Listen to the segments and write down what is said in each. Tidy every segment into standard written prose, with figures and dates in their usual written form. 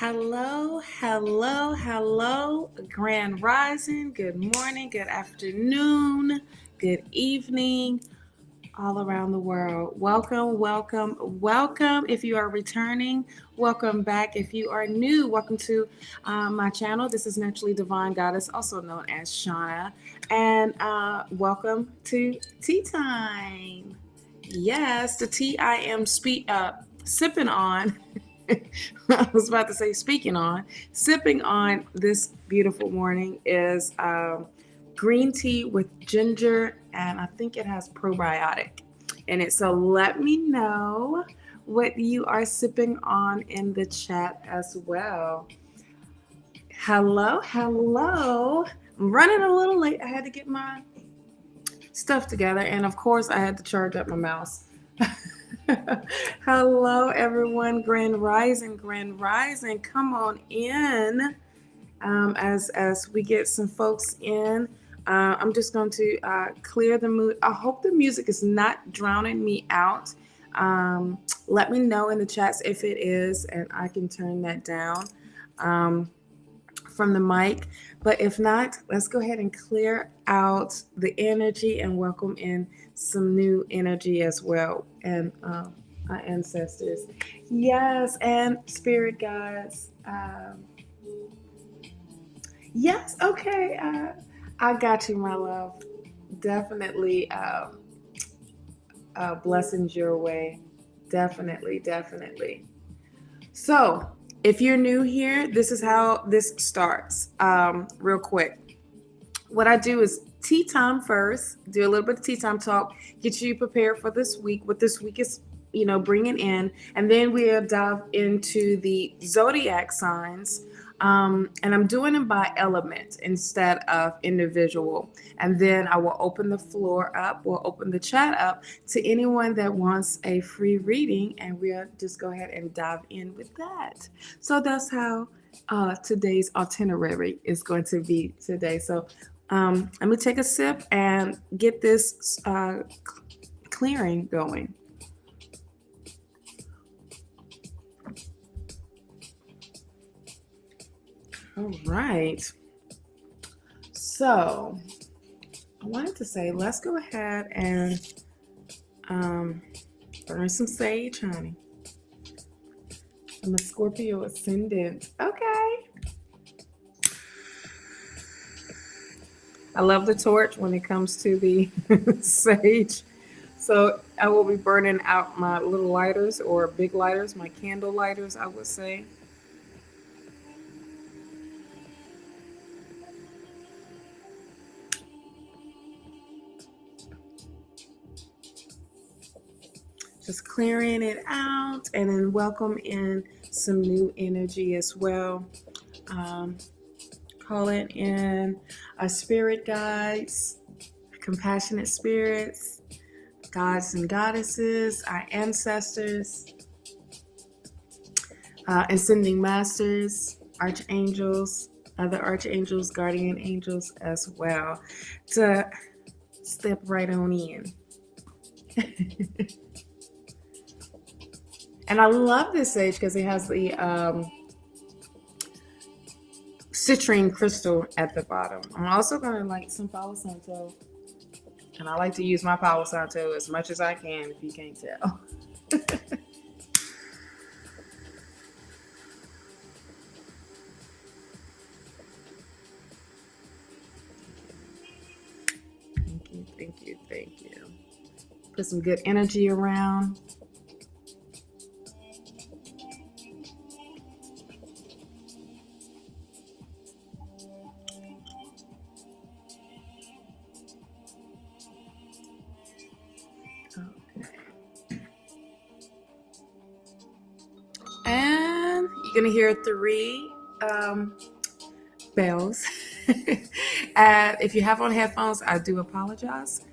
Hello, hello, hello, Grand Rising. Good morning, good afternoon, good evening, all around the world. Welcome, welcome, welcome. If you are returning, welcome back. If you are new, welcome to my channel. This is Naturally Divine Goddess, also known as Shauna, and welcome to Tea Time. Yes, the tea I am sipping on. I was about to say speaking on, sipping on this beautiful morning is green tea with ginger, and I think it has probiotic in it. So let me know what you are sipping on in the chat as well. Hello, hello. I'm running a little late. I had to get my stuff together, and of course I had to charge up my mouse. Hello, everyone. Grand Rising, Grand Rising. Come on in as we get some folks in. I'm just going to clear the mood. I hope the music is not drowning me out. Let me know in the chats if it is, and I can turn that down from the mic. But if not, let's go ahead and clear out the energy and welcome in some new energy as well. And our ancestors. Yes, and spirit guides. Yes, okay. I got you, my love. Definitely blessings your way. Definitely, definitely. So, if you're new here, this is how this starts. Real quick. What I do is tea time first, do a little bit of tea time talk, get you prepared for this week, what this week is, bringing in. And then we'll dive into the Zodiac signs. And I'm doing them by element instead of individual. And then I will open the floor up, we'll open the chat up to anyone that wants a free reading. And we'll just go ahead and dive in with that. So that's how today's itinerary is going to be today. So let me take a sip and get this clearing going. All right. So I wanted to say, let's go ahead and burn some sage, honey. I'm a Scorpio ascendant. Okay. I love the torch when it comes to the sage. So I will be burning out my little lighters or big lighters, my candle lighters, I would say. Just clearing it out and then welcome in some new energy as well. Calling in our spirit guides, compassionate spirits, gods and goddesses, our ancestors, ascending masters, archangels, other archangels, guardian angels as well, to step right on in. And I love this sage because it has the citrine crystal at the bottom. I'm also going to light some Palo Santo. And I like to use my Palo Santo as much as I can, if you can't tell. Thank you, thank you, thank you. Put some good energy around. And you're going to hear 3 bells. And if you have on headphones, I do apologize,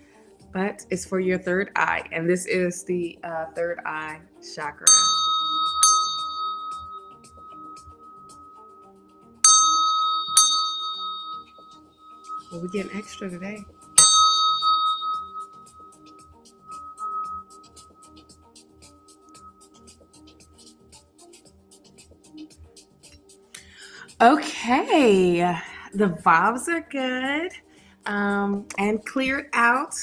but it's for your third eye. And this is the third eye chakra. Well, we're getting extra today. Okay, the vibes are good, and cleared out,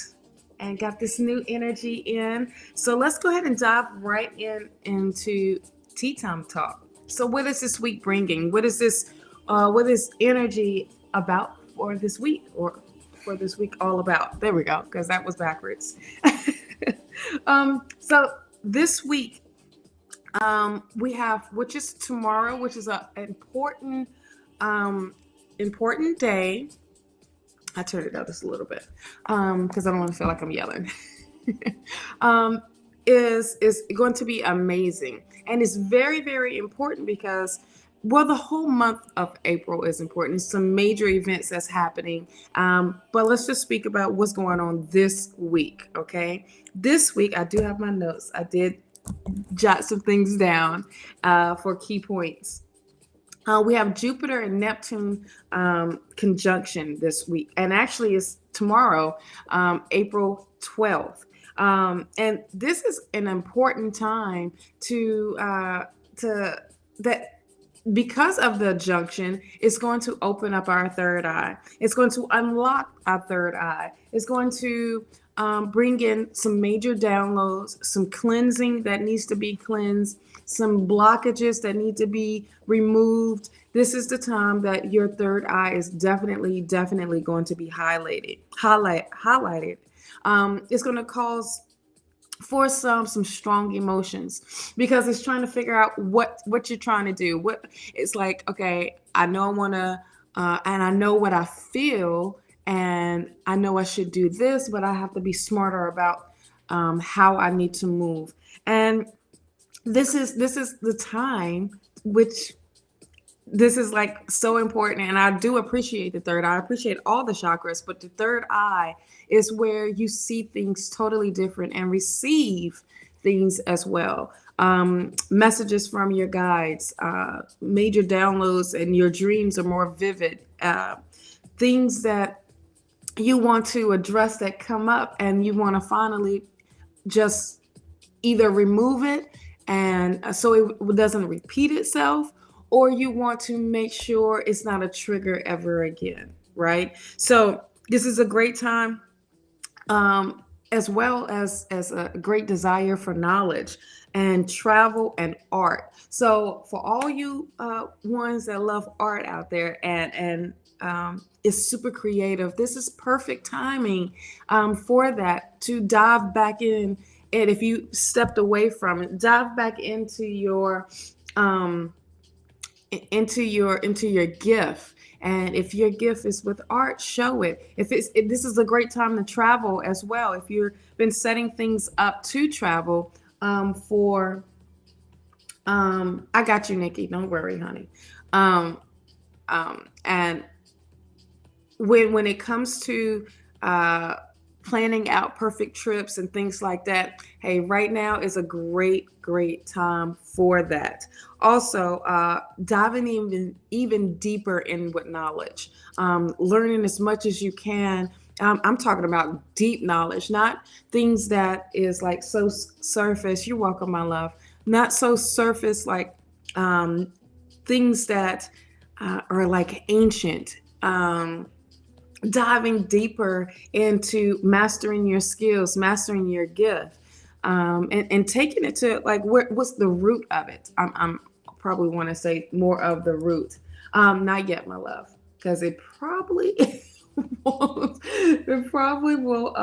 and got this new energy in. So let's go ahead and dive right into tea time talk. So, what is this week bringing? What is this? What is energy about for this week, or for this week all about? There we go, because that was backwards. So this week we have, which is tomorrow, which is a um, important day. I turned it up just a little bit because I don't want to feel like I'm yelling. um, is going to be amazing, and it's very very important because, well, the whole month of April is important. It's some major events that's happening, but let's just speak about what's going on this week. Okay, this week I do have my notes. I did jot some things down for key points. We have Jupiter and Neptune conjunction this week, and actually it's tomorrow, April 12th. And this is an important time to that, because of the junction, it's going to open up our third eye. It's going to unlock our third eye. It's going to bring in some major downloads, some cleansing that needs to be cleansed, some blockages that need to be removed. This is the time that your third eye is definitely going to be highlighted. It's going to cause for some strong emotions, because it's trying to figure out what you're trying to do. What it's like, okay, I know I want to, and I know what I feel, and I know I should do this, but I have to be smarter about how I need to move. And this is the time which this is like so important. And I do appreciate the third eye. I appreciate all the chakras, but the third eye is where you see things totally different and receive things as well. Messages from your guides, major downloads, and your dreams are more vivid. Things that you want to address that come up, and you want to finally just either remove it, and so it doesn't repeat itself, or you want to make sure it's not a trigger ever again, right? So this is a great time, as well as a great desire for knowledge and travel and art. So for all you ones that love art out there, and is super creative, this is perfect timing for that, to dive back in. And if you stepped away from it, dive back um, into your gift. And if your gift is with art, show it. If this is a great time to travel as well. If you've been setting things up to travel, for I got you, Nikki, don't worry, honey. um and when it comes to uh planning out perfect trips and things like that, hey, right now is a great time for that. Also, diving even deeper in with knowledge, learning as much as you can. I'm talking about deep knowledge, not things that is like so surface. You're welcome, my love. Not so surface, like things that are like ancient. Diving deeper into mastering your skills, mastering your gift, and taking it to like what's the root of it. I'm probably want to say more of the root. Not yet, my love, because it probably won't. It probably will.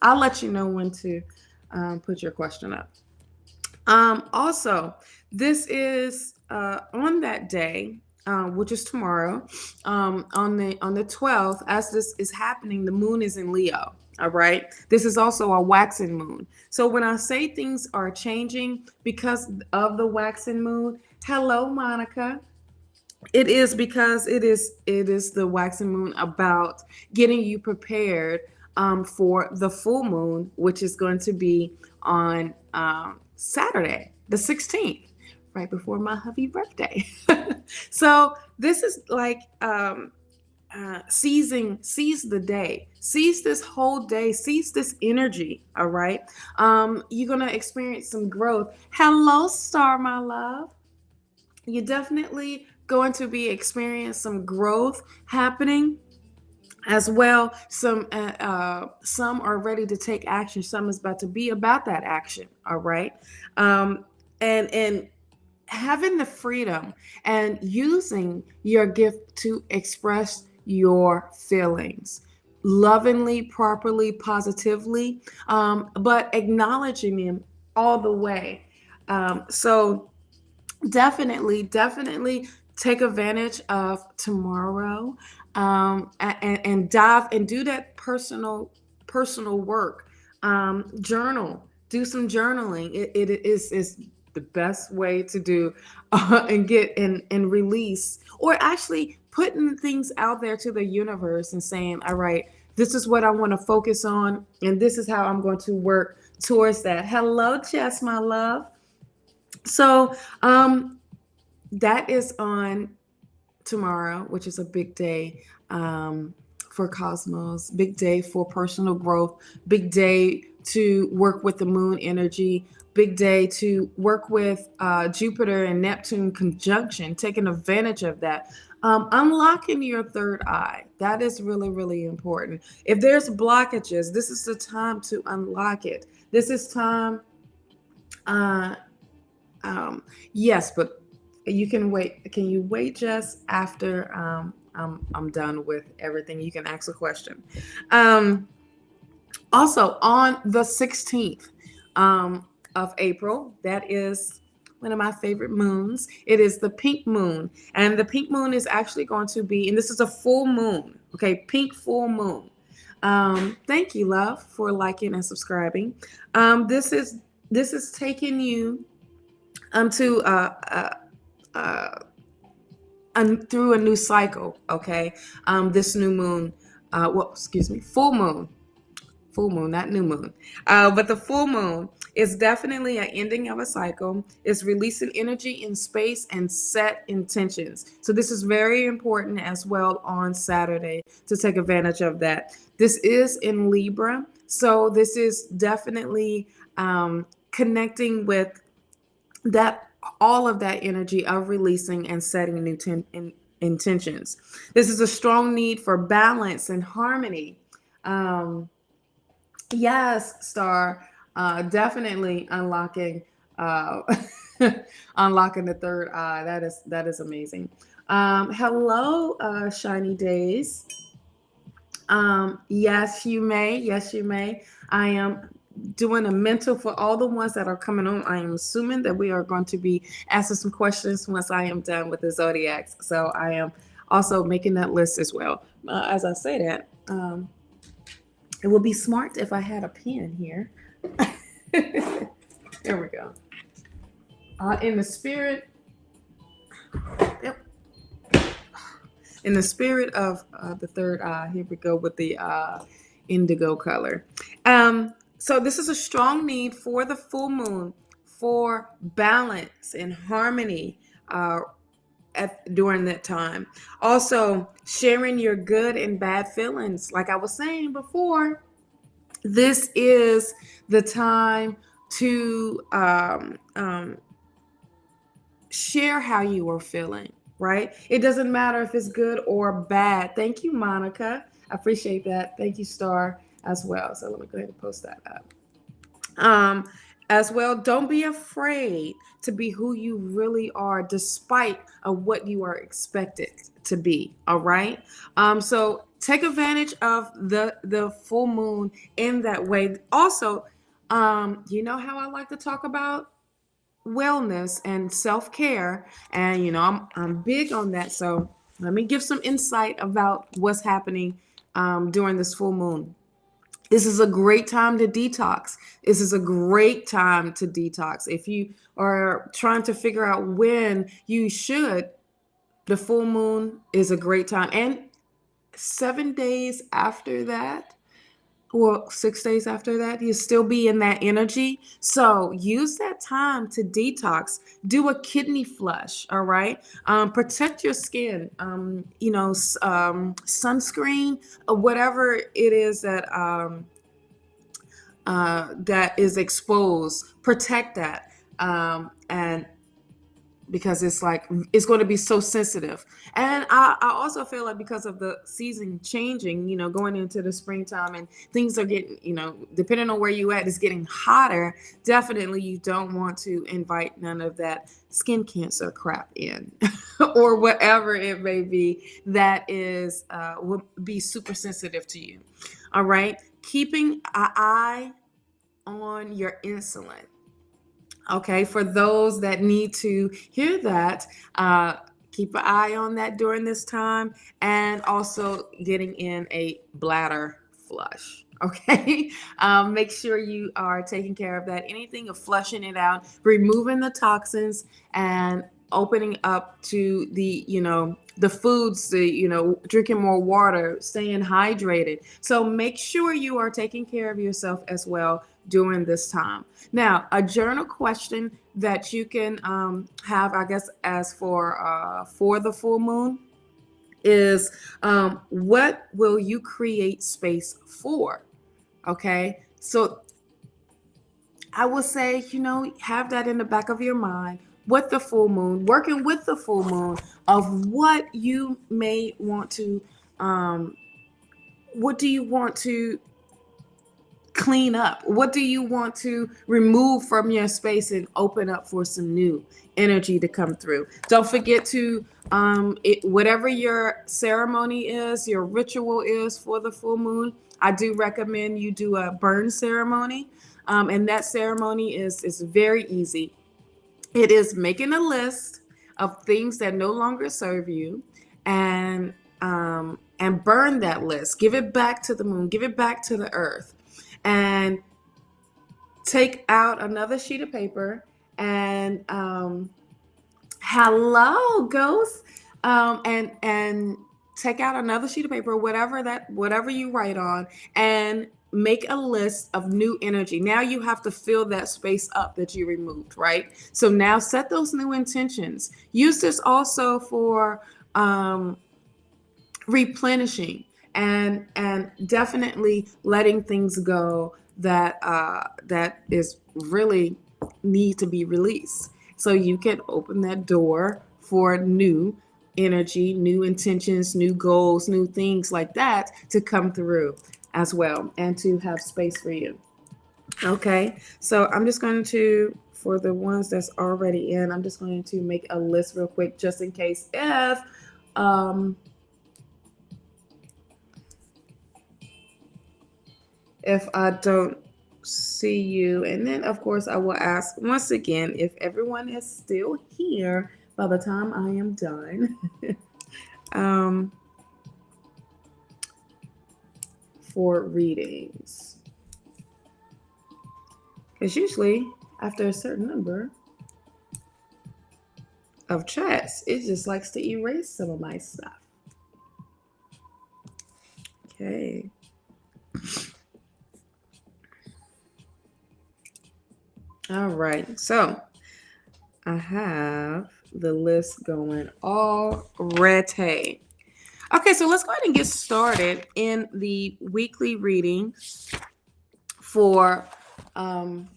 I'll let you know when to put your question up. Also, this is on that day, which is tomorrow, on the 12th. As this is happening, the moon is in Leo. All right. This is also a waxing moon. So when I say things are changing because of the waxing moon, hello, Monica. It is because it is the waxing moon, about getting you prepared for the full moon, which is going to be on Saturday, the 16th, right before my hubby birthday. So this is like seize the day, seize this whole day, seize this energy. All right. You're gonna experience some growth. Hello, Star, my love. You're definitely going to be experiencing some growth happening as well. Some are ready to take action. Some is about to be about that action. All right. And having the freedom and using your gift to express your feelings lovingly, properly, positively, but acknowledging them all the way. So definitely take advantage of tomorrow, and dive and do that personal work. Journal, do some journaling. It is the best way to do, and get and release, or actually putting things out there to the universe and saying, all right, this is what I want to focus on, and this is how I'm going to work towards that. Hello, Jess, my love. So that is on tomorrow, which is a big day, for Cosmos, big day for personal growth, big day to work with the moon energy, big day to work with Jupiter and Neptune conjunction, taking advantage of that. Unlocking your third eye. That is really important. If there's blockages, this is the time to unlock it. This is time. Uh, yes, but you can wait. Can you wait just after I'm done with everything? You can ask a question. Um, Also, on the 16th of April, that is one of my favorite moons. It is the pink moon. And the pink moon is actually going to be, and this is a full moon, okay, pink full moon. Thank you, love, for liking and subscribing. This is taking you to through a new cycle, okay? This new moon, excuse me, full moon, not new moon. But the full moon is definitely an ending of a cycle. It's releasing energy in space and set intentions. So this is very important as well on Saturday to take advantage of that. This is in Libra. So this is definitely connecting with that, all of that energy of releasing and setting new intentions. This is a strong need for balance and harmony. Yes, Star, definitely unlocking, uh, unlocking the third eye. That is amazing. Hello, Shiny Days. Yes, you may. Yes, you may. I am doing a mental for all the ones that are coming on. I am assuming that we are going to be asking some questions once I am done with the Zodiacs. So I am also making that list as well. As I say that, it would be smart if I had a pen here. There we go. In the spirit, yep. In the spirit of the third eye, here we go with the indigo color. So this is a strong need for the full moon for balance and harmony during that time. Also, sharing your good and bad feelings. Like I was saying before, this is the time to share how you are feeling, right? It doesn't matter if it's good or bad. Thank you, Monica. I appreciate that. Thank you, Star, as well. So let me go ahead and post that up. As well, don't be afraid to be who you really are, despite of what you are expected to be. All right. So take advantage of the full moon in that way. Also, you know how I like to talk about wellness and self-care, and I'm big on that. So let me give some insight about what's happening during this full moon. This is a great time to detox. This is a great time to detox. If you are trying to figure out when you should, the full moon is a great time. And 7 days after that, or 6 days after that, you still be in that energy. So use that time to detox. Do a kidney flush. All right. Protect your skin. Sunscreen, whatever it is that that is exposed. Protect that, and because it's like it's going to be so sensitive. And I also feel like because of the season changing, going into the springtime and things are getting, depending on where you at, it's getting hotter. Definitely you don't want to invite none of that skin cancer crap in or whatever it may be that is will be super sensitive to you. All right, keeping an eye on your insulin. Okay, for those that need to hear that, keep an eye on that during this time, and also getting in a bladder flush. Okay, make sure you are taking care of that. Anything of flushing it out, removing the toxins, and opening up to the foods, drinking more water, staying hydrated. So make sure you are taking care of yourself as well during this time. Now, a journal question that you can have, I guess, as for the full moon is, what will you create space for? Okay, so I will say, have that in the back of your mind with the full moon, working with the full moon of what you may want to, what do you want to clean up? What do you want to remove from your space and open up for some new energy to come through? Don't forget to, whatever your ceremony is, your ritual is for the full moon, I do recommend you do a burn ceremony. And that ceremony is very easy. It is making a list of things that no longer serve you, and burn that list. Give it back to the moon. Give it back to the earth, and take out another sheet of paper and hello ghost, and take out another sheet of paper, whatever you write on, and make a list of new energy. Now you have to fill that space up that you removed, right? So now set those new intentions. Use this also for replenishing and definitely letting things go that is really need to be released. So you can open that door for new energy, new intentions, new goals, new things like that to come through as well, and to have space for you. Okay, so I'm just going to, for the ones that's already in, I'm just going to make a list real quick just in case if I don't see you. And then of course I will ask once again if everyone is still here by the time I am done. For readings, because usually after a certain number of chats, it just likes to erase some of my stuff. Okay. All right, so I have the list going already. Okay, so let's go ahead and get started in the weekly reading for the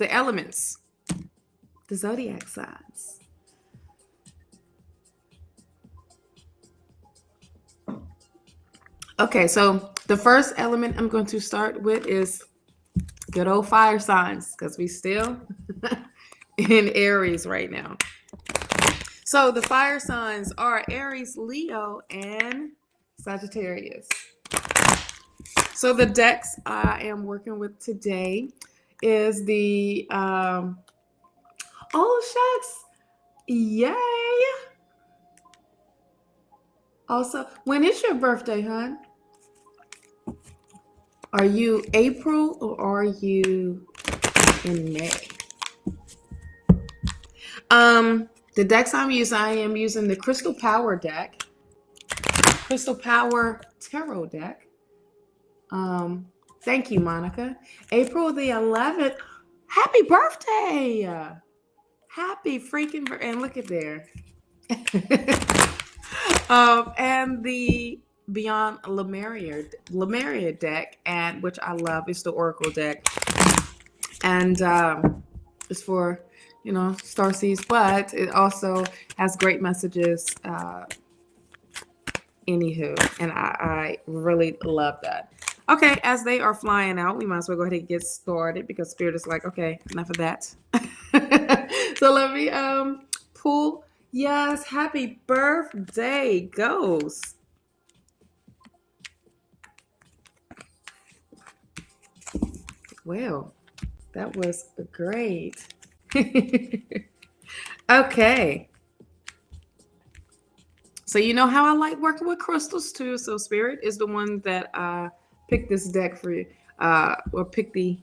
elements, the zodiac signs. Okay, so the first element I'm going to start with is good old fire signs, because we still in Aries right now. So the fire signs are Aries, Leo, and Sagittarius. So the decks I am working with today is the, oh shucks, yay. Also, when is your birthday, hon? Are you April or are you in May? The decks I am using the Crystal Power deck, Crystal Power Tarot deck. Thank you, Monica. April the 11th. Happy birthday! Happy freaking and look at there. And the Beyond Lemuria deck, and which I love, is the Oracle deck, and it's for star seeds, but it also has great messages. Anywho, and I really love that. Okay, as they are flying out, we might as well go ahead and get started because Spirit is like, okay, enough of that. So let me pull. Yes, happy birthday, Ghost. Well, that was great. Okay. So you know how I like working with crystals too. So Spirit is the one that picked this deck for you, or picked the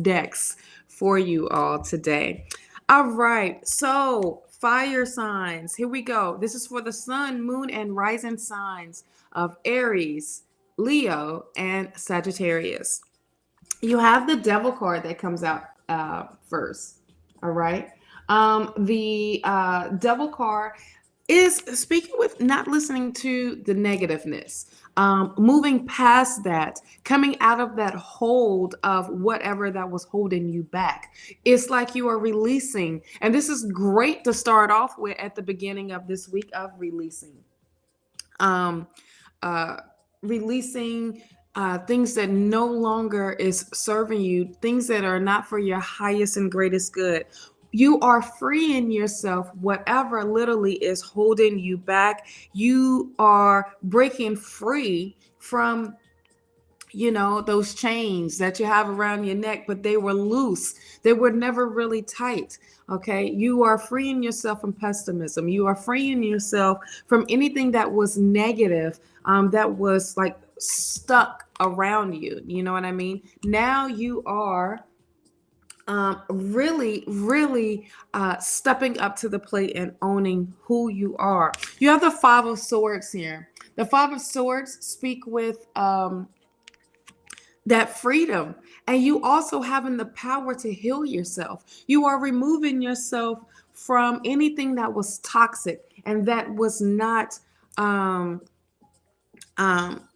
decks for you all today. All right. So fire signs. Here we go. This is for the sun, moon, and rising signs of Aries, Leo, and Sagittarius. You have the devil card that comes out first. All right. The devil card is speaking with not listening to the negativeness, moving past that, coming out of that hold of whatever that was holding you back. It's like you are releasing. And this is great to start off with at the beginning of this week of releasing. Um, uh, Releasing things that no longer is serving you, things that are not for your highest and greatest good. You are freeing yourself, whatever literally is holding you back. You are breaking free from those chains that you have around your neck, but they were loose. They were never really tight. Okay. You are freeing yourself from pessimism. You are freeing yourself from anything that was negative, that was like stuck around you. You know what I mean? Now you are really, really stepping up to the plate and owning who you are. You have the Five of Swords here. The Five of Swords speak with that freedom, and you also having the power to heal yourself. You are removing yourself from anything that was toxic and that was not um, um,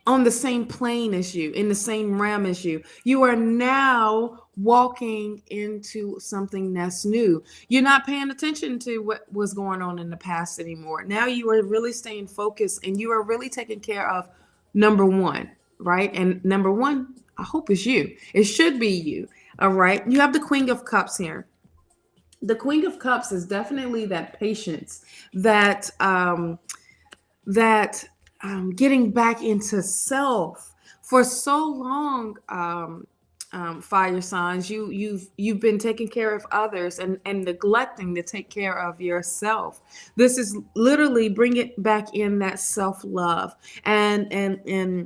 on the same plane as you, in the same realm as you. You are now walking into something that's new. You're not paying attention to what was going on in the past anymore. Now you are really staying focused, and you are really taking care of number one, right? And number one, I hope, is you. It should be you. All right. You have the Queen of Cups here. The Queen of Cups is definitely that patience, that getting back into self. For so long, fire signs, you've been taking care of others and neglecting to take care of yourself. This is literally bring it back in that self-love and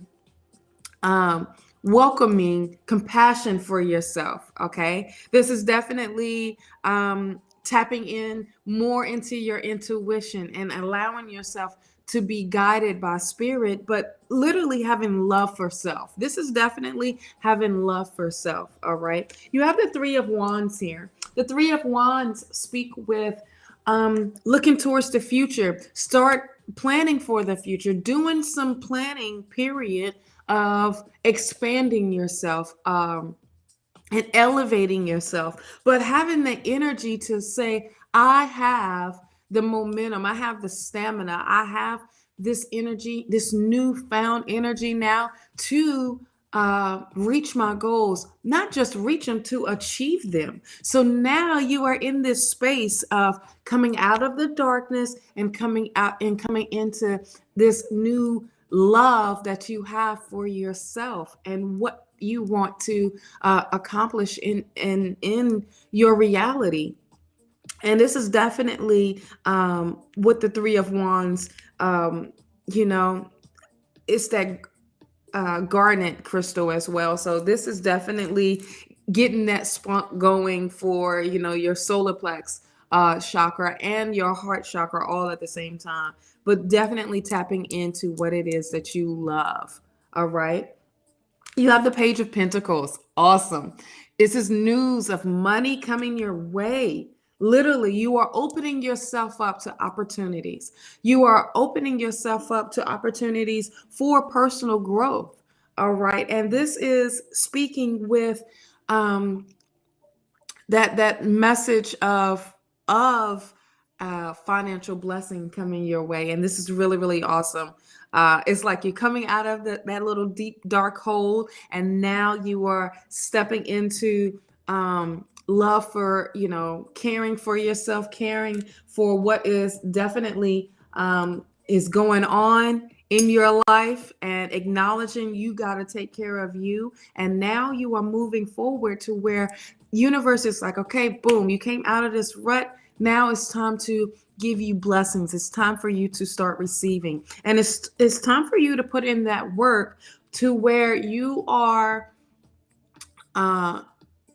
um, welcoming compassion for yourself. Okay. This is definitely tapping in more into your intuition and allowing yourself to be guided by spirit, but literally having love for self. This is definitely having love for self. All right. You have the Three of Wands here. The Three of Wands speak with looking towards the future. Start planning for the future, doing some planning, period, of expanding yourself, and elevating yourself, but having the energy to say, I have the momentum, I have the stamina, I have this energy, this newfound energy now to reach my goals, not just reach them, to achieve them. So now you are in this space of coming out of the darkness and coming out and coming into this new love that you have for yourself and what you want to accomplish in your reality. And this is definitely with the Three of Wands. You know, it's that garnet crystal as well. So this is definitely getting that spunk going for your solar plex chakra and your heart chakra all at the same time, but definitely tapping into what it is that you love. All right. You have the Page of Pentacles. Awesome. This is news of money coming your way. Literally, you are opening yourself up to opportunities. You are opening yourself up to opportunities for personal growth. All right. And this is speaking with that message of financial blessing coming your way. And this is really, really awesome. It's like you're coming out of that little deep dark hole, and now you are stepping into love for, caring for yourself, caring for what is definitely is going on in your life, and acknowledging you got to take care of you. And now you are moving forward to where universe is like, okay, boom, you came out of this rut. Now it's time to give you blessings. It's time for you to start receiving. And it's time for you to put in that work to where you are uh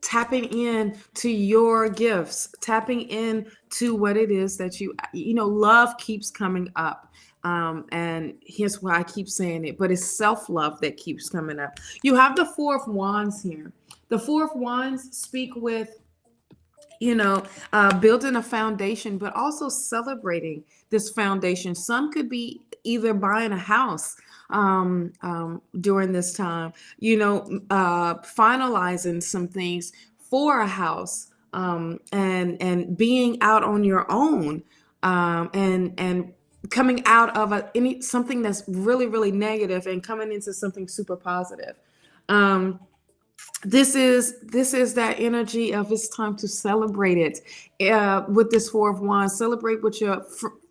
tapping in to your gifts, tapping in to what it is that love keeps coming up. And here's why I keep saying it, but it's self-love that keeps coming up. You have the Four of Wands here. The Four of Wands speak with building a foundation, but also celebrating this foundation. Some could be either buying a house during this time, finalizing some things for a house, and being out on your own, and coming out of something that's really, really negative and coming into something super positive. This is that energy of it's time to celebrate it. With this Four of Wands, celebrate with your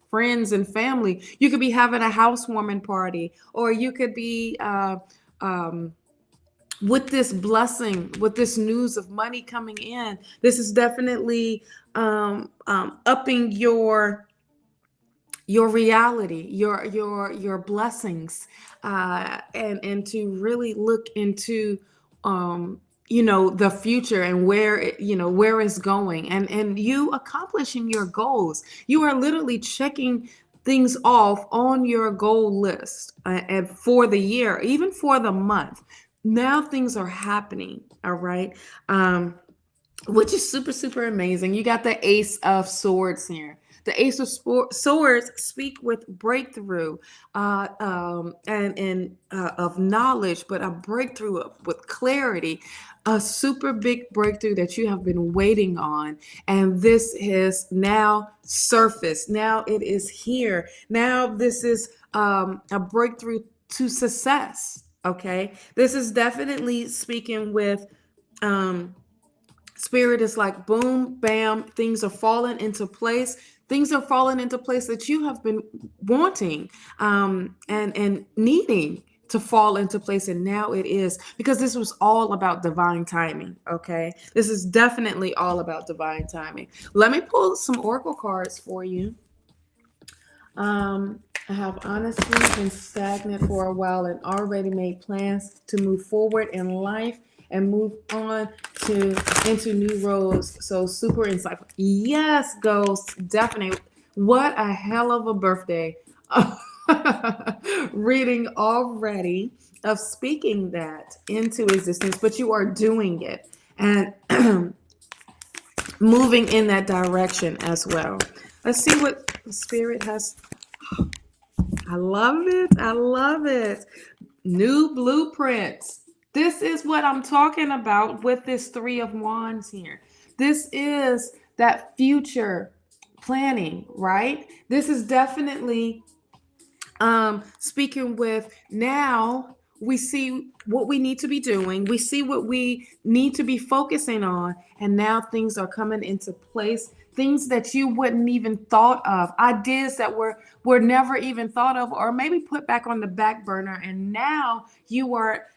friends and family. You could be having a housewarming party, or you could be with this blessing, with this news of money coming in. This is definitely upping your reality, your blessings, and to really look into the future, and where it's going, and you accomplishing your goals. You are literally checking things off on your goal list, and for the year, even for the month. Now things are happening. All right. Which is super, super amazing. You got the Ace of Swords here. The Ace of Swords speak with breakthrough, and of knowledge, but a breakthrough with clarity, a super big breakthrough that you have been waiting on. And this is now surfaced. Now it is here. Now this is a breakthrough to success. Okay. This is definitely speaking with Spirit is like, boom, bam, things are falling into place. Things are falling into place that you have been wanting, and needing to fall into place. And now it is, because this was all about divine timing. Okay. This is definitely all about divine timing. Let me pull some oracle cards for you. I have honestly been stagnant for a while and already made plans to move forward in life and move on into new roads. So super insightful. Yes, ghosts, definitely. What a hell of a birthday. Reading already of speaking that into existence, but you are doing it and moving in that direction as well. Let's see what the Spirit has. I love it. I love it. New blueprints. This is what I'm talking about with this Three of Wands here. This is that future planning, right? This is definitely speaking with, now we see what we need to be doing. We see what we need to be focusing on. And now things are coming into place. Things that you wouldn't even thought of, ideas that were never even thought of, or maybe put back on the back burner. And now you are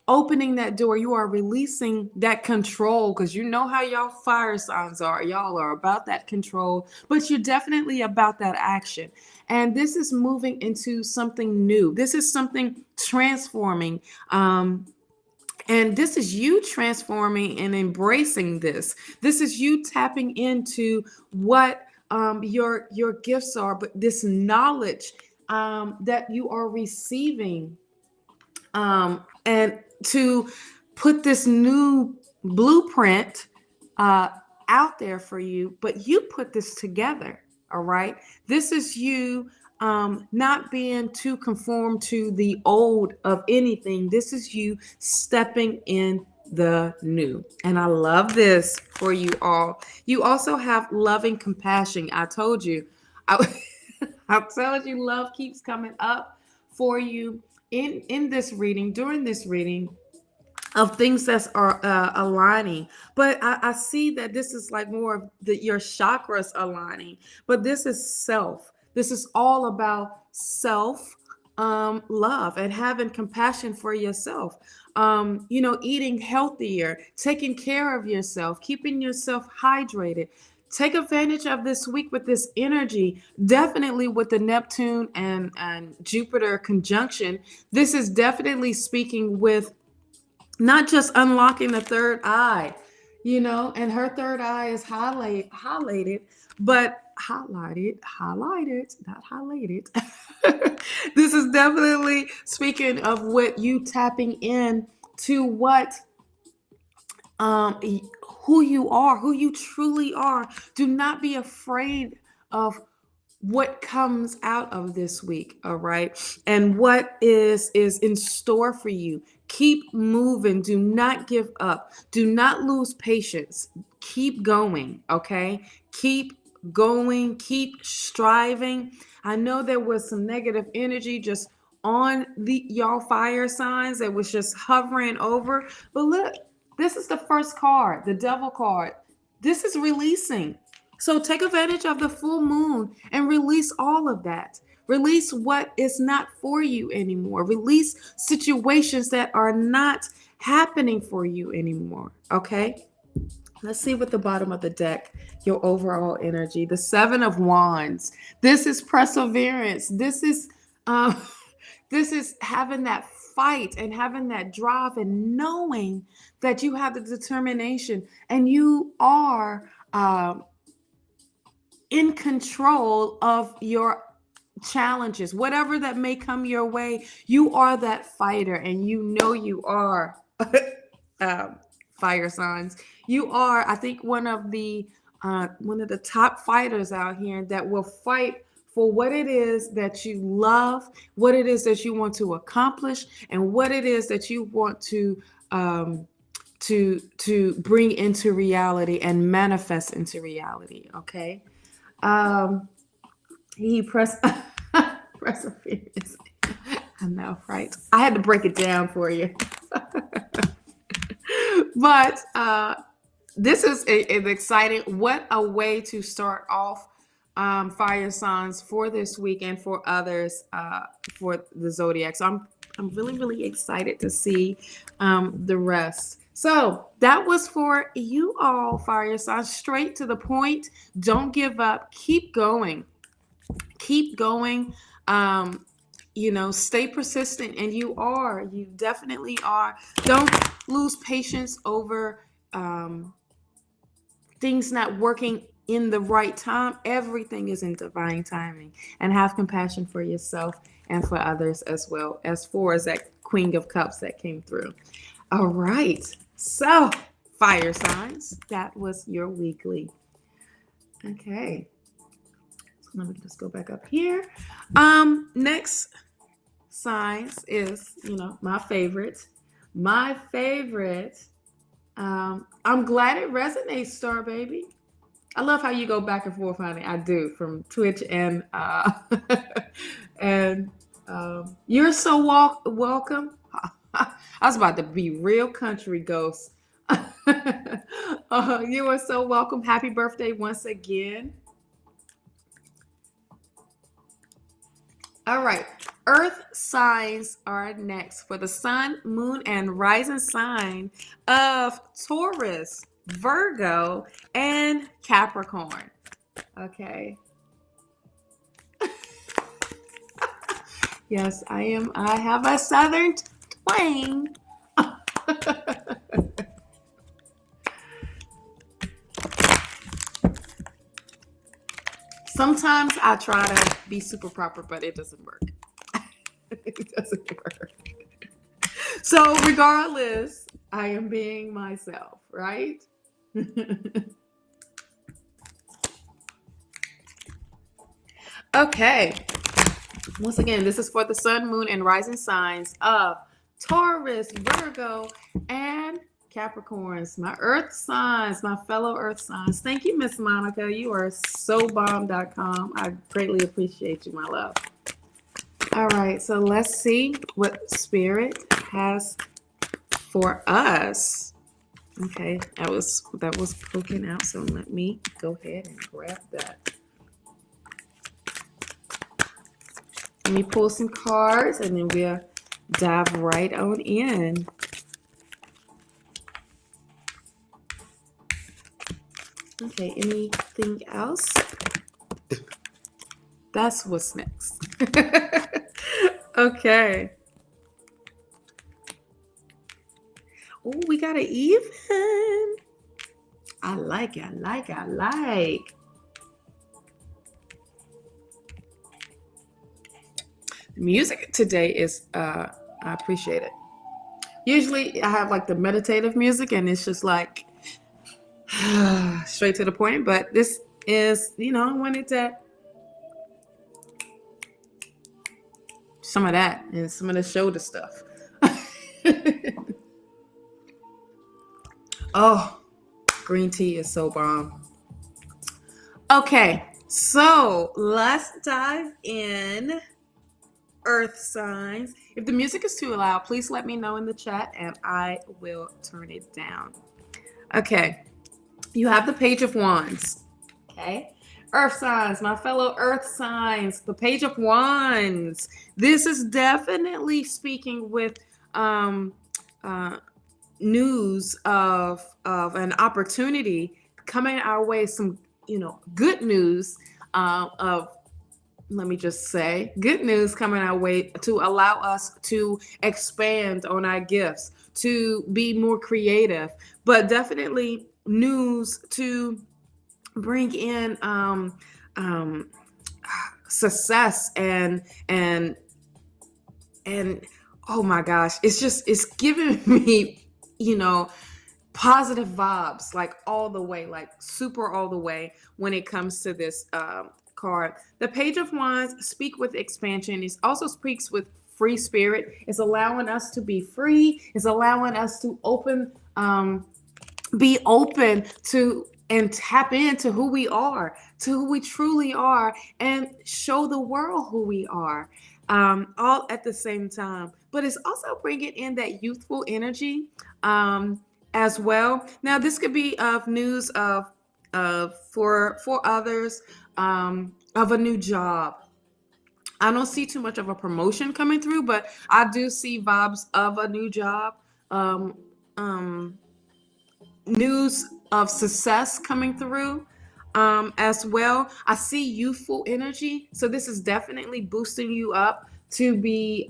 opening that door. You are releasing that control, because you know how y'all fire signs are. Y'all are about that control, but you're definitely about that action. And this is moving into something new. This is something transforming. And this is you transforming and embracing this. This is you tapping into what your gifts are, but this knowledge that you are receiving, and to put this new blueprint out there for you. But you put this together. All right. This is you not being too conformed to the old of anything. This is you stepping in the new. And I love this for you all. You also have loving compassion. I told you. I told you love keeps coming up for you in this reading, during this reading, of things that are aligning. But I see that this is like more of your chakras aligning. But this is self. This is all about self love and having compassion for yourself. Eating healthier, taking care of yourself, keeping yourself hydrated. Take advantage of this week with this energy. Definitely with the Neptune and Jupiter conjunction. This is definitely speaking with not just unlocking the third eye, and her third eye is highlighted, but highlighted, not highlighted. This is definitely speaking of what you tapping in to what who you are, who you truly are. Do not be afraid of what comes out of this week, all right, and what is in store for you. Keep moving. Do not give up. Do not lose patience. Keep going, okay? Keep going. Keep striving. I know there was some negative energy just on the y'all fire signs that was just hovering over, but look, this is the first card, the devil card. This is releasing. So take advantage of the full moon and release all of that. Release what is not for you anymore. Release situations that are not happening for you anymore. Okay? Let's see what the bottom of the deck, your overall energy. The Seven of Wands. This is perseverance. This is this is having that fight and having that drive and knowing that you have the determination and you are in control of your challenges, whatever that may come your way. You are that fighter, and you are fire signs. You are, I think, one of the top fighters out here that will fight for what it is that you love, what it is that you want to accomplish, and what it is that you want to bring into reality and manifest into reality. Okay. He perseverance. I know, right? I had to break it down for you. But this is an exciting, what a way to start off fire signs for this week and for others for the Zodiac. So I'm really, really excited to see the rest. So that was for you all, fire signs. Straight to the point. Don't give up. Keep going. Keep going. Stay persistent, and you definitely are. Don't lose patience over things not working in the right time. Everything is in divine timing, and have compassion for yourself and for others as well, as far as that Queen of Cups that came through. All right. So, fire signs, that was your weekly. Okay. So let me just go back up here. Next signs is, my favorite. I'm glad it resonates, Star Baby. I love how you go back and forth, honey. I do, from Twitch and and you're so welcome. I was about to be real country ghost. You are so welcome. Happy birthday once again. All right. Earth signs are next for the sun, moon, and rising sign of Taurus, Virgo, and Capricorn. Okay. Yes, I am. I have a southern twang. Sometimes I try to be super proper, but it doesn't work. It doesn't work. So regardless, I am being myself, right? Okay. Once again, this is for the sun, moon, and rising signs of Taurus, Virgo, and Capricorns, my earth signs, my fellow earth signs. Thank you, Miss Monica. You are so bomb.com. I greatly appreciate you, my love. All right, so let's see what Spirit has for us. Okay, that was poking out, so let me go ahead and grab that. Let me pull some cards and then we'll dive right on in. Okay, anything else? That's what's next. Okay. Oh, we got an even. I like. The music today is, I appreciate it. Usually I have like the meditative music and it's just like straight to the point, but this is, I wanted to some of that and some of the shoulder stuff. Oh, green tea is so bomb. Okay, so let's dive in. Earth signs. If the music is too loud, please let me know in the chat and I will turn it down. Okay, you have the Page of Wands. Okay, Earth signs, my fellow Earth signs, the Page of Wands. This is definitely speaking with news of an opportunity coming our way, some good news of, let me just say, good news coming our way to allow us to expand on our gifts, to be more creative, but definitely news to bring in success and oh my gosh, it's giving me positive vibes, like all the way, like super all the way when it comes to this card. The Page of Wands speak with expansion. It also speaks with free spirit. It's allowing us to be free. It's allowing us to be open to and tap into who we are, to who we truly are, and show the world who we are, all at the same time. But it's also bringing in that youthful energy as well. Now, this could be of news of for others of a new job. I don't see too much of a promotion coming through, but I do see vibes of a new job. News of success coming through as well. I see youthful energy. So this is definitely boosting you up to be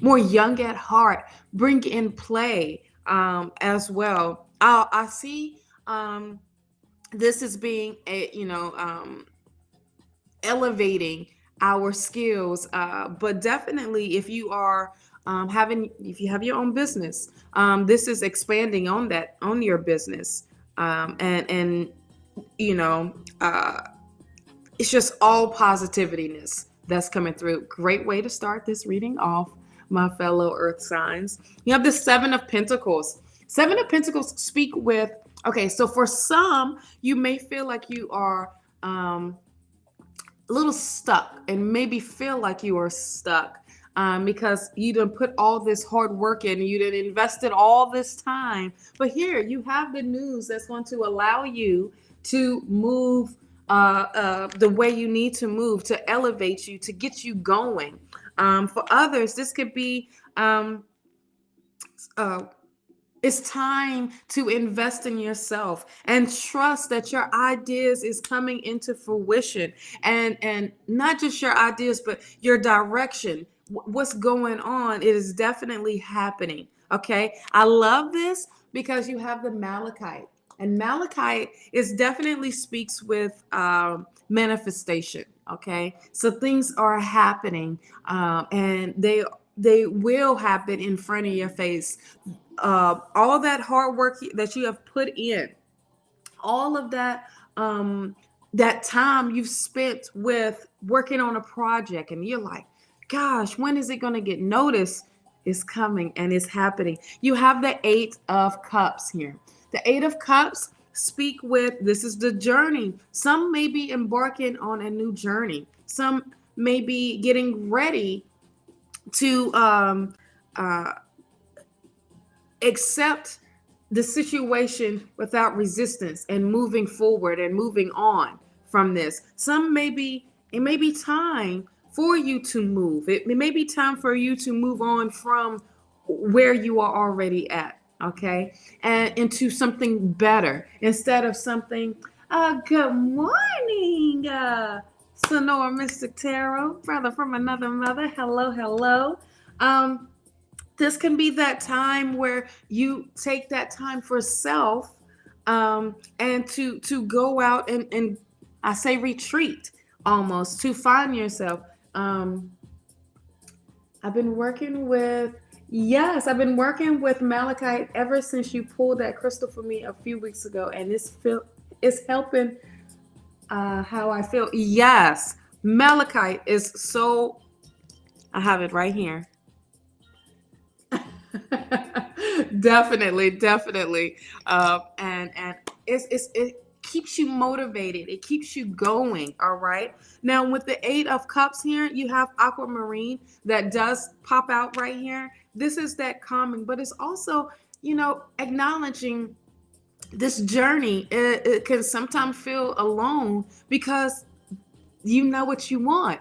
more young at heart, bring in play as well. I see this is being elevating our skills, but definitely if you are if you have your own business, this is expanding on your business, and it's just all positivityness that's coming through. Great way to start this reading off, my fellow earth signs. You have the Seven of Pentacles. Seven of Pentacles speak with, okay, so for some, you may feel like you are a little stuck and maybe feel like you are stuck because you done put all this hard work in, you done invested all this time. But here you have the news that's going to allow you to move the way you need to move, to elevate you, to get you going. For others, this could be it's time to invest in yourself and trust that your ideas is coming into fruition, and not just your ideas, but your direction. What's going on? It is definitely happening. Okay. I love this because you have the Malachite, and Malachite is definitely speaks with manifestation. Okay. So things are happening, and they will happen in front of your face. All that hard work that you have put in, all of that that time you've spent with working on a project, and you're like, gosh, when is it going to get noticed? is coming and is happening. You have the Eight of Cups here. The Eight of Cups speak with, this is the journey. Some may be embarking on a new journey. Some may be getting ready to uh, accept the situation without resistance and moving forward and moving on from this. It may be time for you to move. It may be time for you to move on from where you are already at, okay? And into something better instead of something, good morning, Sonora Mystic Tarot, brother from another mother. Hello, hello. This can be that time where you take that time for self, and to go out and I say retreat almost to find yourself. I've been working with Yes, I've been working with Malachite ever since you pulled that crystal for me a few weeks ago, and it's helping how I feel. Yes, Malachite is so. I have it right here. Definitely, definitely. And it keeps you motivated. It keeps you going. All right. Now with the Eight of Cups here, you have aquamarine that does pop out right here. This is that calming, but it's also, acknowledging this journey. It can sometimes feel alone because you know what you want.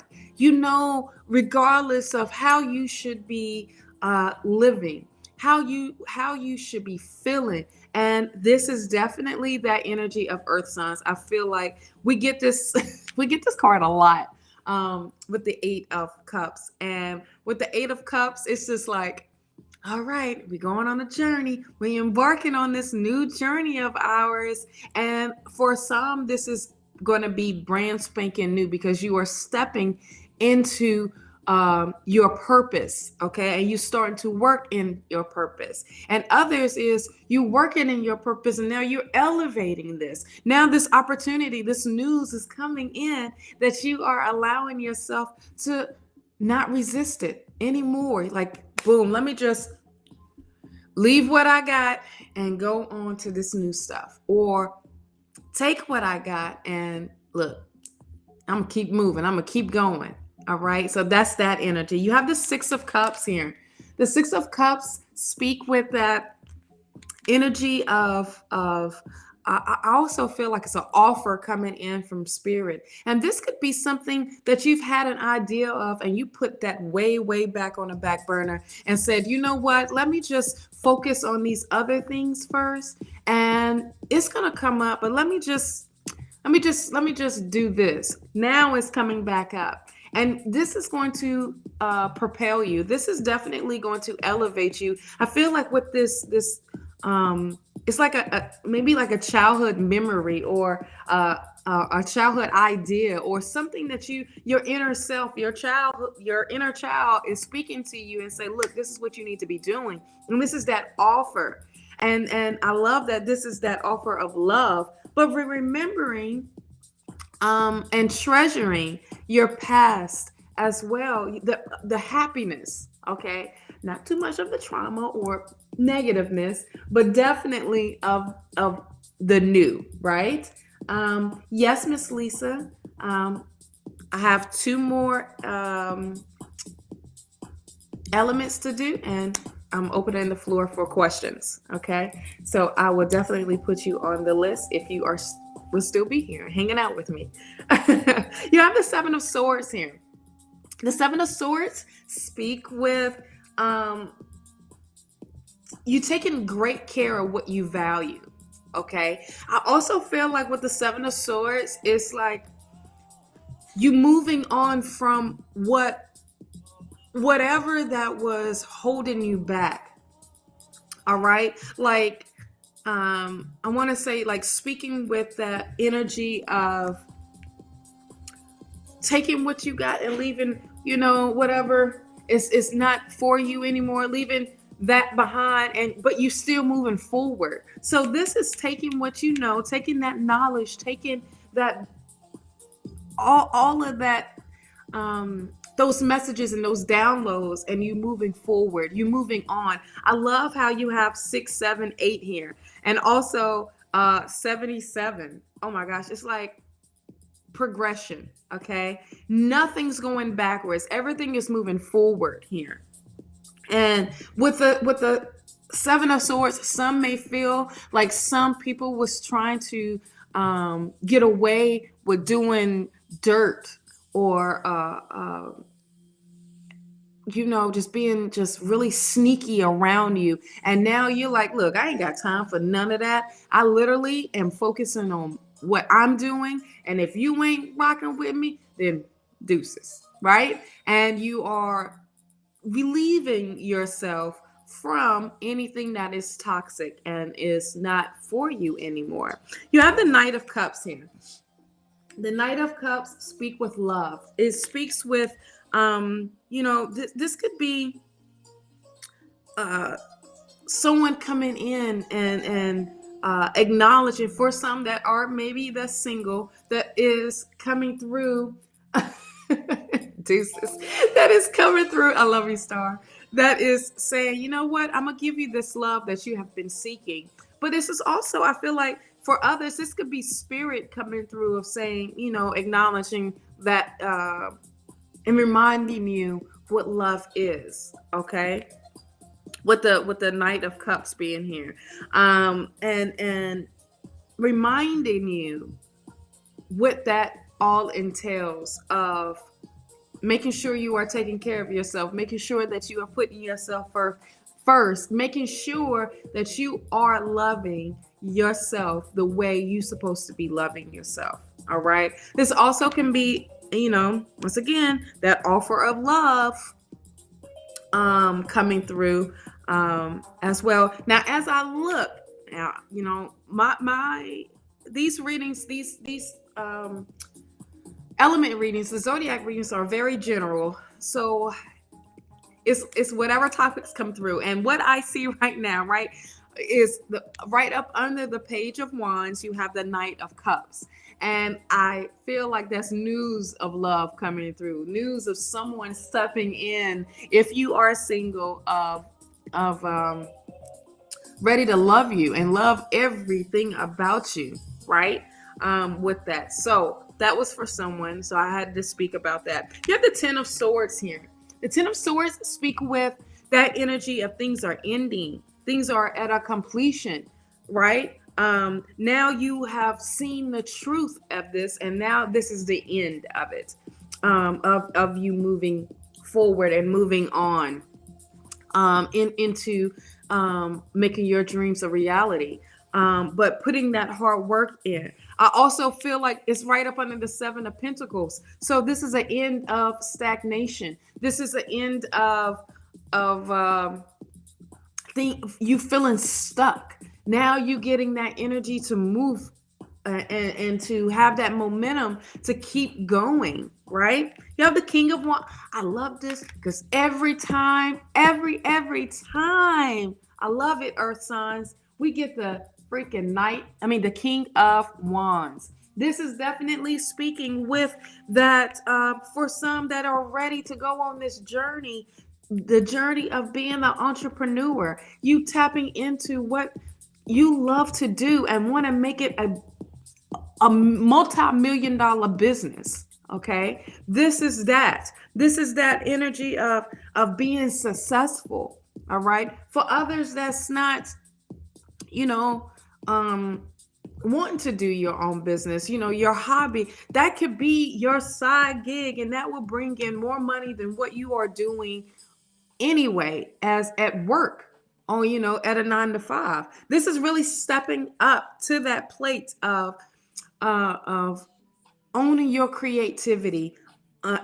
Regardless of how you should be living, how you should be feeling. And this is definitely that energy of earth signs. I feel like we get this we get this card a lot, with the Eight of Cups. And with the Eight of Cups, it's just like, all right, we're going on a journey. We're embarking on this new journey of ours. And for some, this is going to be brand spanking new because you are stepping into your purpose, okay? And you starting to work in your purpose. And others is you working in your purpose, and now you're elevating this. Now this opportunity, this news is coming in that you are allowing yourself to not resist it anymore. Like, boom, let me just leave what I got and go on to this new stuff. Or take what I got and look, I'm gonna keep moving. I'm gonna keep going. All right. So that's that energy. You have the Six of Cups here. The Six of Cups speak with that energy of I also feel like it's an offer coming in from spirit. And this could be something that you've had an idea of and you put that way, way back on the back burner and said, you know what, let me just focus on these other things first. And it's gonna come up, but let me just do this. Now it's coming back up. And this is going to propel you. This is definitely going to elevate you. I feel like with this it's like maybe like a childhood memory or a childhood idea or something that your inner self, your inner child is speaking to you and say, look, this is what you need to be doing. And this is that offer. And I love that this is that offer of love, but remembering and treasuring your past as well, the happiness, okay? Not too much of the trauma or negativeness, but definitely of the new, right? Yes, Miss Lisa. I have two more elements to do, and I'm opening the floor for questions. Okay, so I will definitely put you on the list if you will still be here hanging out with me. You have the Seven of Swords here. The Seven of Swords speak with you taking great care of what you value. Okay, I also feel like with the Seven of Swords, it's like you moving on from whatever that was holding you back. All right, like I want to say, like, speaking with that energy of taking what you got and leaving, whatever is not for you anymore, leaving that behind, but you still moving forward. So this is taking what taking that knowledge, taking that all of that those messages and those downloads, and you moving forward, you moving on. I love how you have 6, 7, 8 here, and also 77. Oh my gosh, it's like progression. Okay, nothing's going backwards, everything is moving forward here. And with the Seven of Swords, some may feel like some people was trying to get away with doing dirt, or just being just really sneaky around you. And now you're like, look, I ain't got time for none of that. I literally am focusing on what I'm doing. And if you ain't rocking with me, then deuces, right? And you are relieving yourself from anything that is toxic and is not for you anymore. You have the Knight of Cups here. The Knight of Cups speak with love. It speaks with, this could be someone coming in and acknowledging, for some that are maybe the single, that is coming through. Deuces. That is coming through. I love you, Star. That is saying, you know what? I'm gonna give you this love that you have been seeking. But this is also, I feel like for others, this could be spirit coming through of saying, acknowledging that and reminding you what love is. Okay. With the Knight of Cups being here, and reminding you what that all entails of making sure you are taking care of yourself, making sure that you are putting yourself first, making sure that you are loving yourself the way you're supposed to be loving yourself. All right. This also can be, once again, that offer of love coming through as well. Now, as I look now, my these readings, these element readings, the zodiac readings are very general. So it's whatever topics come through. And what I see right now, right, is right up under the Page of Wands, you have the Knight of Cups. And I feel like that's news of love coming through, news of someone stepping in, if you are single, of ready to love you and love everything about you, right? With that. So that was for someone. So I had to speak about that. You have the Ten of Swords here. The Ten of Swords speak with that energy of things are ending. Things are at a completion, right? Now you have seen the truth of this, and now this is the end of it, of you moving forward and moving on into making your dreams a reality, but putting that hard work in. I also feel like it's right up under the Seven of Pentacles. So this is an end of stagnation. This is an end of you feeling stuck. Now you getting that energy to move and to have that momentum to keep going, right? You have the King of Wands. I love this because every time, every time, I love it, Earth signs, we get the freaking the King of Wands. This is definitely speaking with that for some that are ready to go on this journey, the journey of being an entrepreneur, you tapping into what you love to do and want to make it a multi-million dollar business. Okay, this is that energy of being successful. All right, for others that's not wanting to do your own business, your hobby, that could be your side gig, and that will bring in more money than what you are doing anyway as at work on at a 9 to 5. This is really stepping up to that plate of owning your creativity,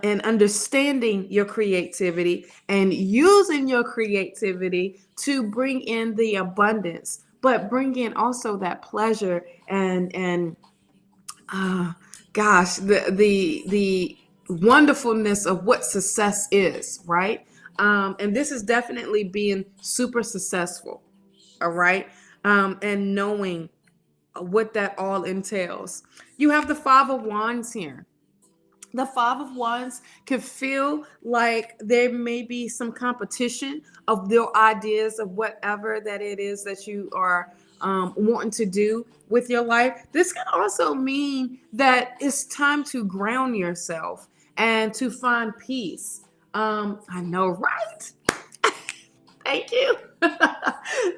and understanding your creativity and using your creativity to bring in the abundance, but bring in also that pleasure and gosh, the wonderfulness of what success is, right? And this is definitely being super successful, all right? And knowing what that all entails. You have the Five of Wands here. The Five of Wands can feel like there may be some competition of their ideas of whatever that it is that you are wanting to do with your life. This can also mean that it's time to ground yourself and to find peace. I know, right? Thank you.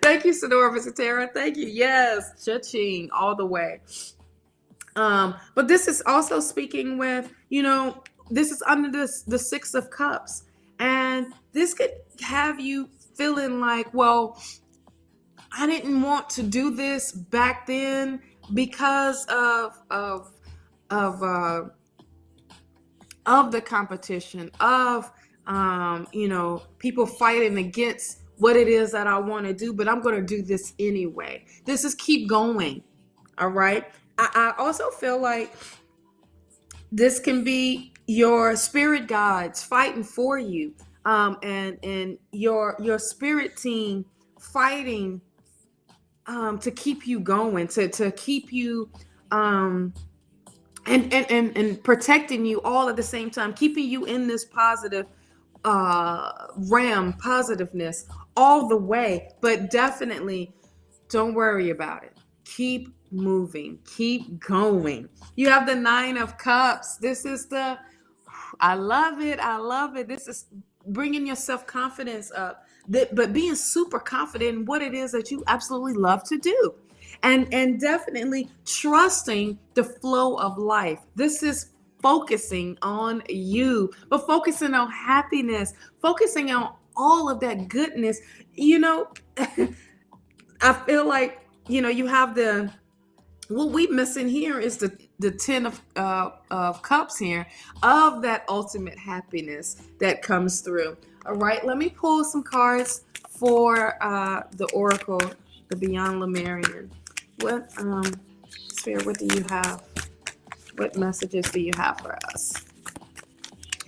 Thank you, Sonora Visitera. Thank you. Yes, cha-ching all the way. But this is also speaking with, this is under the Six of Cups. And this could have you feeling like, well, I didn't want to do this back then because of the competition, of people fighting against what it is that I want to do, but I'm going to do this anyway. This is keep going. All right. I also feel like this can be your spirit guides fighting for you, and your spirit team fighting to keep you going, to keep you and protecting you all at the same time, keeping you in this positive positiveness all the way. But definitely don't worry about it. Keep moving, keep going. You have the Nine of Cups. This is I love it. This is bringing your self-confidence up, but being super confident in what it is that you absolutely love to do. And definitely trusting the flow of life. This is focusing on you, but focusing on happiness, focusing on all of that goodness. I feel like, you have what we missing here is the Ten of Cups here, of that ultimate happiness that comes through. All right, let me pull some cards for the Oracle, the Beyond Lemurian. What Spirit, what do you have? What messages do you have for us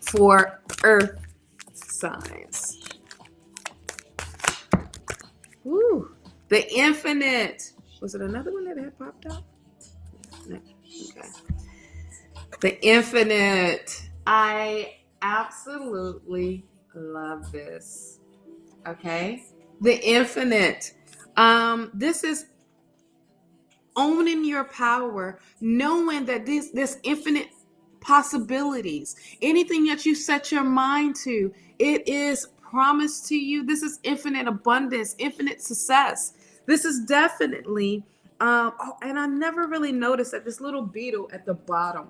for Earth signs? Ooh, the Infinite. Was it another one that had popped up? No. Okay. The Infinite. I absolutely love this. Okay. The Infinite. This is owning your power, knowing that this infinite possibilities, anything that you set your mind to, it is promised to you. This is infinite abundance, infinite success. This is definitely, and I never really noticed that this little beetle at the bottom.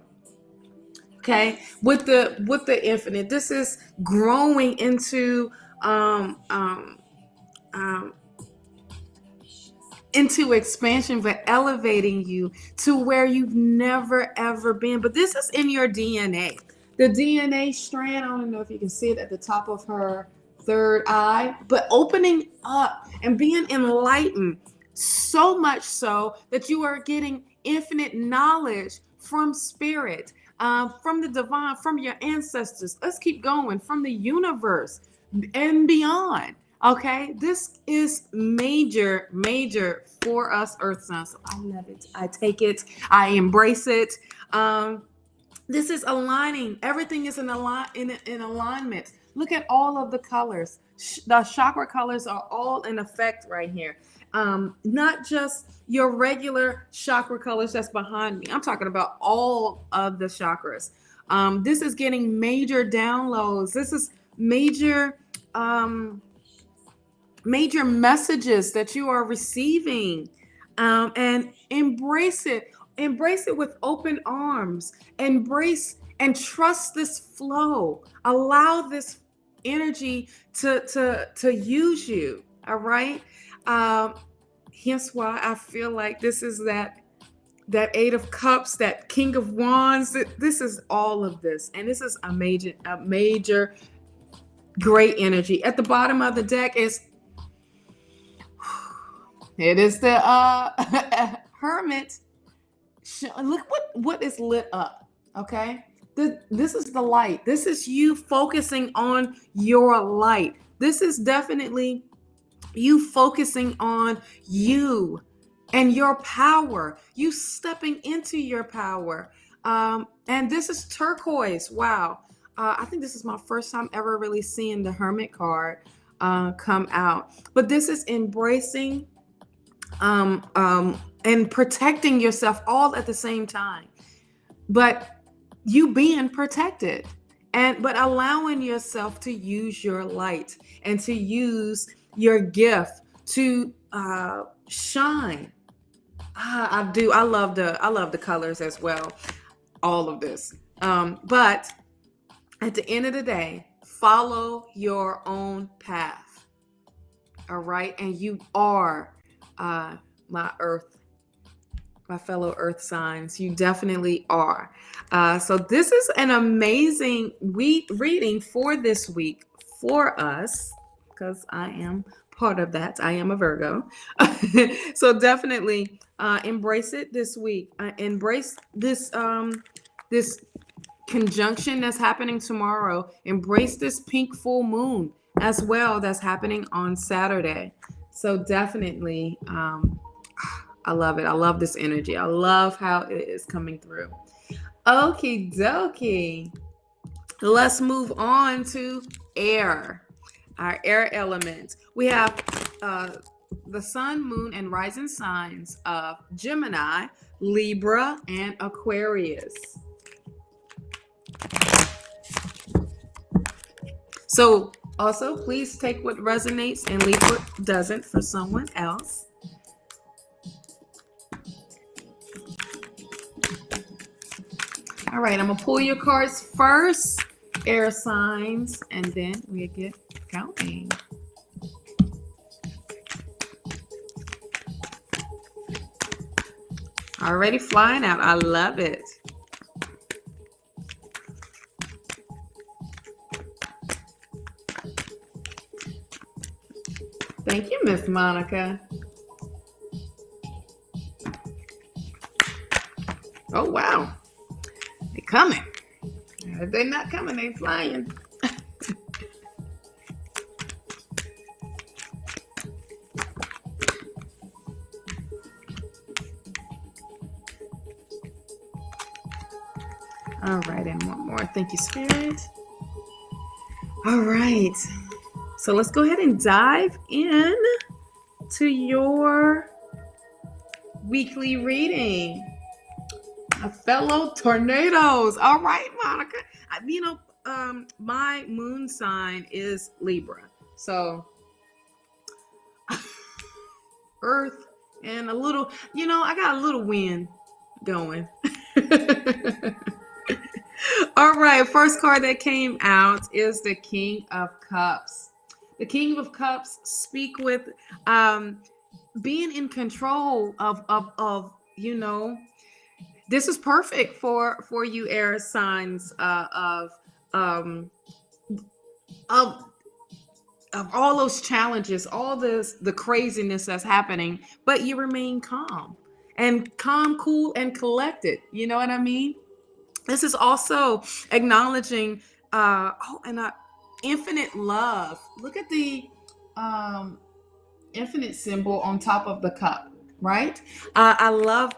Okay, with the infinite, this is growing into into expansion, but elevating you to where you've never ever been. But this is in your DNA. The DNA strand, I don't know if you can see it at the top of her third eye, but opening up and being enlightened, so much so that you are getting infinite knowledge from spirit, from the divine, from your ancestors. Let's keep going, from the universe and beyond. Okay, this is major for us Earth signs. So I love it. I take it. I embrace it. This is aligning. Everything is in alignment. Look at all of the colors. The chakra colors are all in effect right here. Not just your regular chakra colors that's behind me. I'm talking about all of the chakras. This is getting major downloads. This is major messages that you are receiving, and embrace it with open arms. Embrace and trust this flow. Allow this energy to use you. All right. Hence why I feel like this is that Eight of Cups, that King of Wands. This is all of this, and this is a major great energy. At the bottom of the deck is the Hermit. Look what is lit up. Okay, this is the light. This is you focusing on your light. This is definitely you focusing on you and your power. You stepping into your power. And this is turquoise. Wow. I think this is my first time ever really seeing the Hermit card come out. But this is embracing and protecting yourself all at the same time. But you being protected but allowing yourself to use your light and to use your gift to shine. I do. I love the colors as well. All of this. But at the end of the day, follow your own path. All right. And you are my fellow earth signs. You definitely are. So this is an amazing reading for this week for us, because I am part of that. I am a Virgo. So definitely embrace it this week. Embrace this this conjunction that's happening tomorrow. Embrace this pink full moon as well that's happening on Saturday. So definitely I love it. I love this energy. I love how it is coming through. Okie dokie. Let's move on to air. Our air element. We have the sun, moon, and rising signs of Gemini, Libra, and Aquarius. So also, please take what resonates and leave what doesn't for someone else. All right, I'm going to pull your cards first, air signs, and then we get counting. Already flying out. I love it. Thank you, Miss Monica. Oh, wow. They're coming. If they're not coming, they're flying. All right, and one more. Thank you, Spirit. All right. So let's go ahead and dive in to your weekly reading. A fellow tornadoes. All right, Monica. My moon sign is Libra. So Earth and a little, I got a little wind going. All right, first card that came out is the King of Cups. The King of Cups speak with being in control of this is perfect for you air signs of all those challenges, all the craziness that's happening, but you remain calm, cool, and collected. You know what I mean? This is also acknowledging infinite love. Look at the infinite symbol on top of the cup, right? I love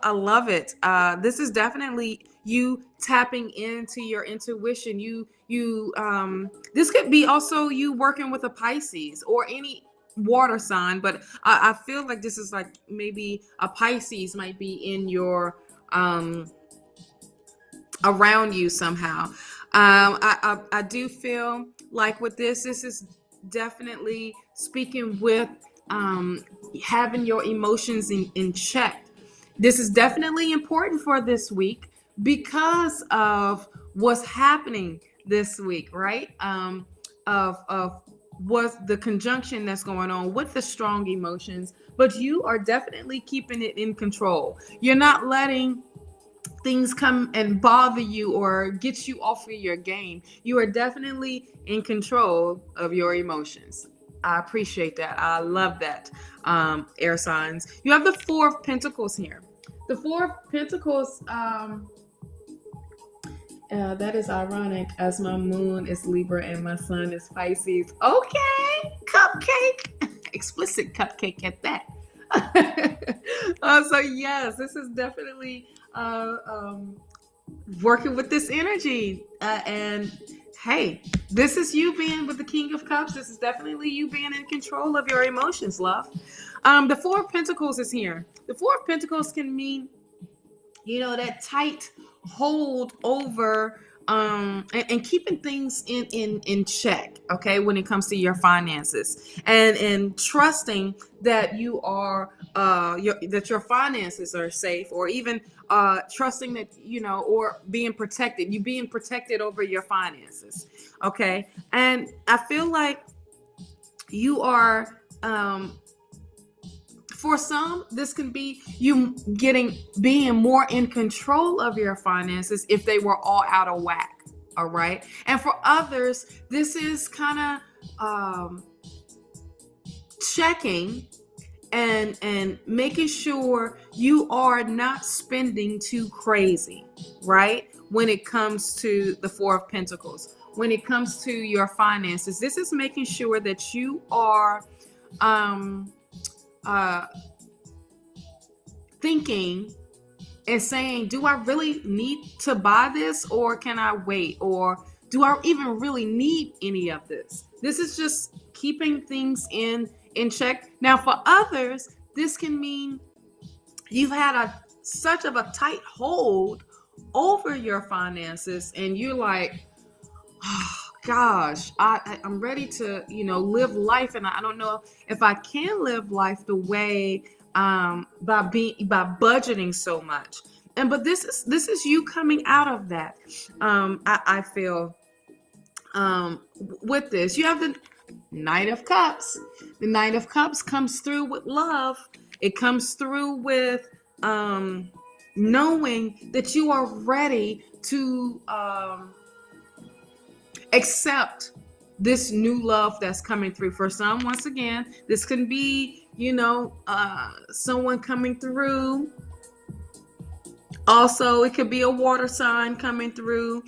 it. This is definitely you tapping into your intuition. This could be also you working with a Pisces or any water sign, but I feel like this is like maybe a Pisces might be in your around you somehow. I do feel like with this is definitely speaking with having your emotions in check. This is definitely important for this week because of what's happening this week, right? Of what the conjunction that's going on with the strong emotions, but you are definitely keeping it in control. You're not letting things come and bother you or get you off of your game. You are definitely in control of your emotions. I appreciate that. I love that. Air signs. You have the Four of Pentacles here. The Four of Pentacles, that is ironic as my moon is Libra and my sun is Pisces. Okay, cupcake. Explicit cupcake at that. So yes, this is definitely working with this energy. And hey, this is you being with the King of Cups. This is definitely you being in control of your emotions, love. The Four of Pentacles is here. The Four of Pentacles can mean, that tight hold over and keeping things in check, okay, when it comes to your finances, and trusting that you are that your finances are safe, or even trusting that, or being protected over your finances, okay. And I feel like you are for some, this can be you being more in control of your finances if they were all out of whack. All right. And for others, this is kind of checking and making sure you are not spending too crazy, right? When it comes to the Four of Pentacles, when it comes to your finances, this is making sure that you are uh, thinking and saying, do I really need to buy this, or can I wait? Or do I even really need any of this? This is just keeping things in check. Now, for others, this can mean you've had such of a tight hold over your finances, and you're like, oh, gosh, I'm ready to, live life, and I don't know if I can live life the way by budgeting so much. But this is you coming out of that. I feel with this, you have the Knight of Cups. The Knight of Cups comes through with love. It comes through with knowing that you are ready to accept this new love that's coming through. For some, once again, this can be, someone coming through. Also, it could be a water sign coming through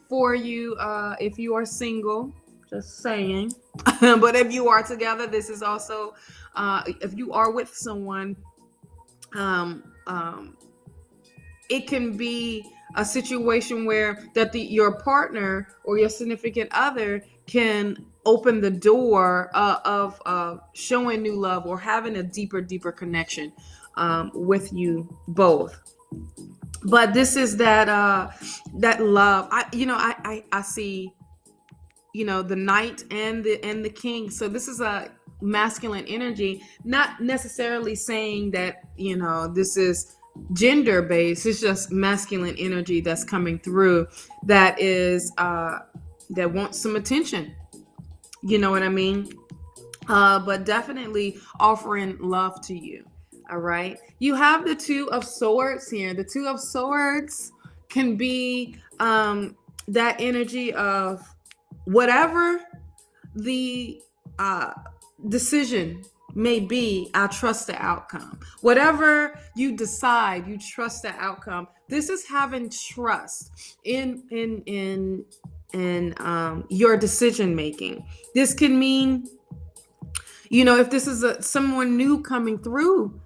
for you if you are single. Just saying. But if you are together, this is also if you are with someone, it can be a situation where your partner or your significant other can open the door of showing new love or having a deeper connection with you both. But this is that love. I see, the Knight and the King. So this is a masculine energy, not necessarily saying that, this is gender based. It's just masculine energy that's coming through that is that wants some attention. You know what I mean? But definitely offering love to you. All right. You have the Two of Swords here. The Two of Swords can be that energy of whatever the decision may be, I trust the outcome. Whatever you decide, you trust the outcome. This is having trust in your decision making. This can mean, if this is someone new coming through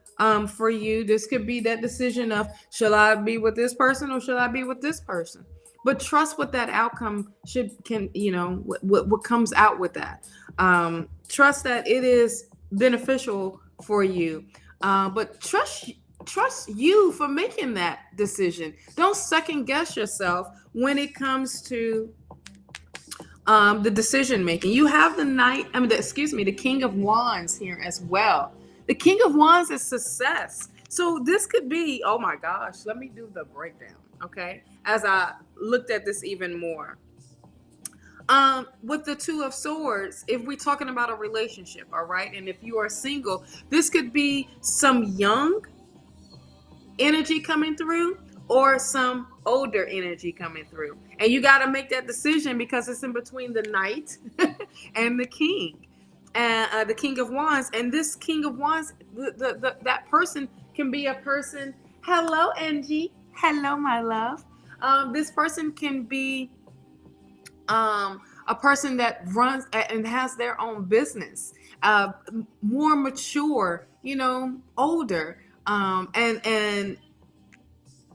for you, this could be that decision of, shall I be with this person or shall I be with this person? But trust what that outcome what comes out with that. Trust that it is beneficial for you. But trust you for making that decision. Don't second guess yourself when it comes to the decision making. You have the King of Wands here as well. The King of Wands is success. So this could be, oh my gosh, let me do the breakdown, okay? As I looked at this even more. With the Two of Swords, if we're talking about a relationship, all right? And if you are single, this could be some young energy coming through or some older energy coming through. And you got to make that decision because it's in between the Knight and the King. And the King of Wands. And this King of Wands, that person can be a person. Hello, Angie. Hello, my love. This person can be a person that runs and has their own business, more mature, older, and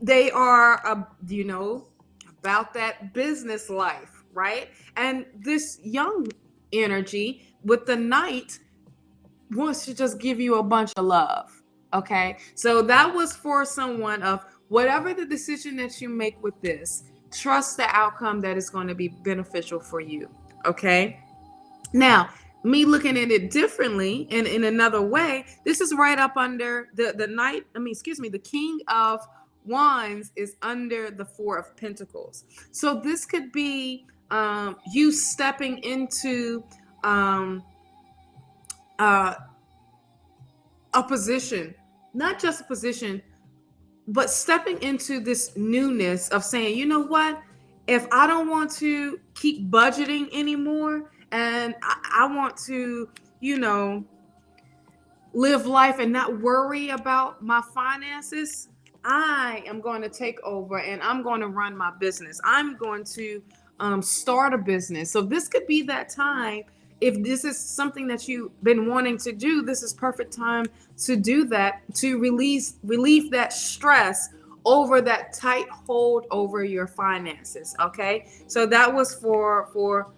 they are, about that business life, right? And this young energy with the Knight wants to just give you a bunch of love. Okay. So that was for someone of whatever the decision that you make with this, trust the outcome that is going to be beneficial for you. Okay. Now, me looking at it differently and in another way, this is right up under the Knight, the King of Wands is under the Four of Pentacles. So this could be you stepping into um, uh, a position, not just a position, but stepping into this newness of saying, you know what, if I don't want to keep budgeting anymore and I want to, you know, live life and not worry about my finances, I am going to take over and I'm going to run my business. I'm going to start a business. So this could be that time. If this is something that you've been wanting to do, this is perfect time to do that, to relieve that stress over that tight hold over your finances. Okay. So that was for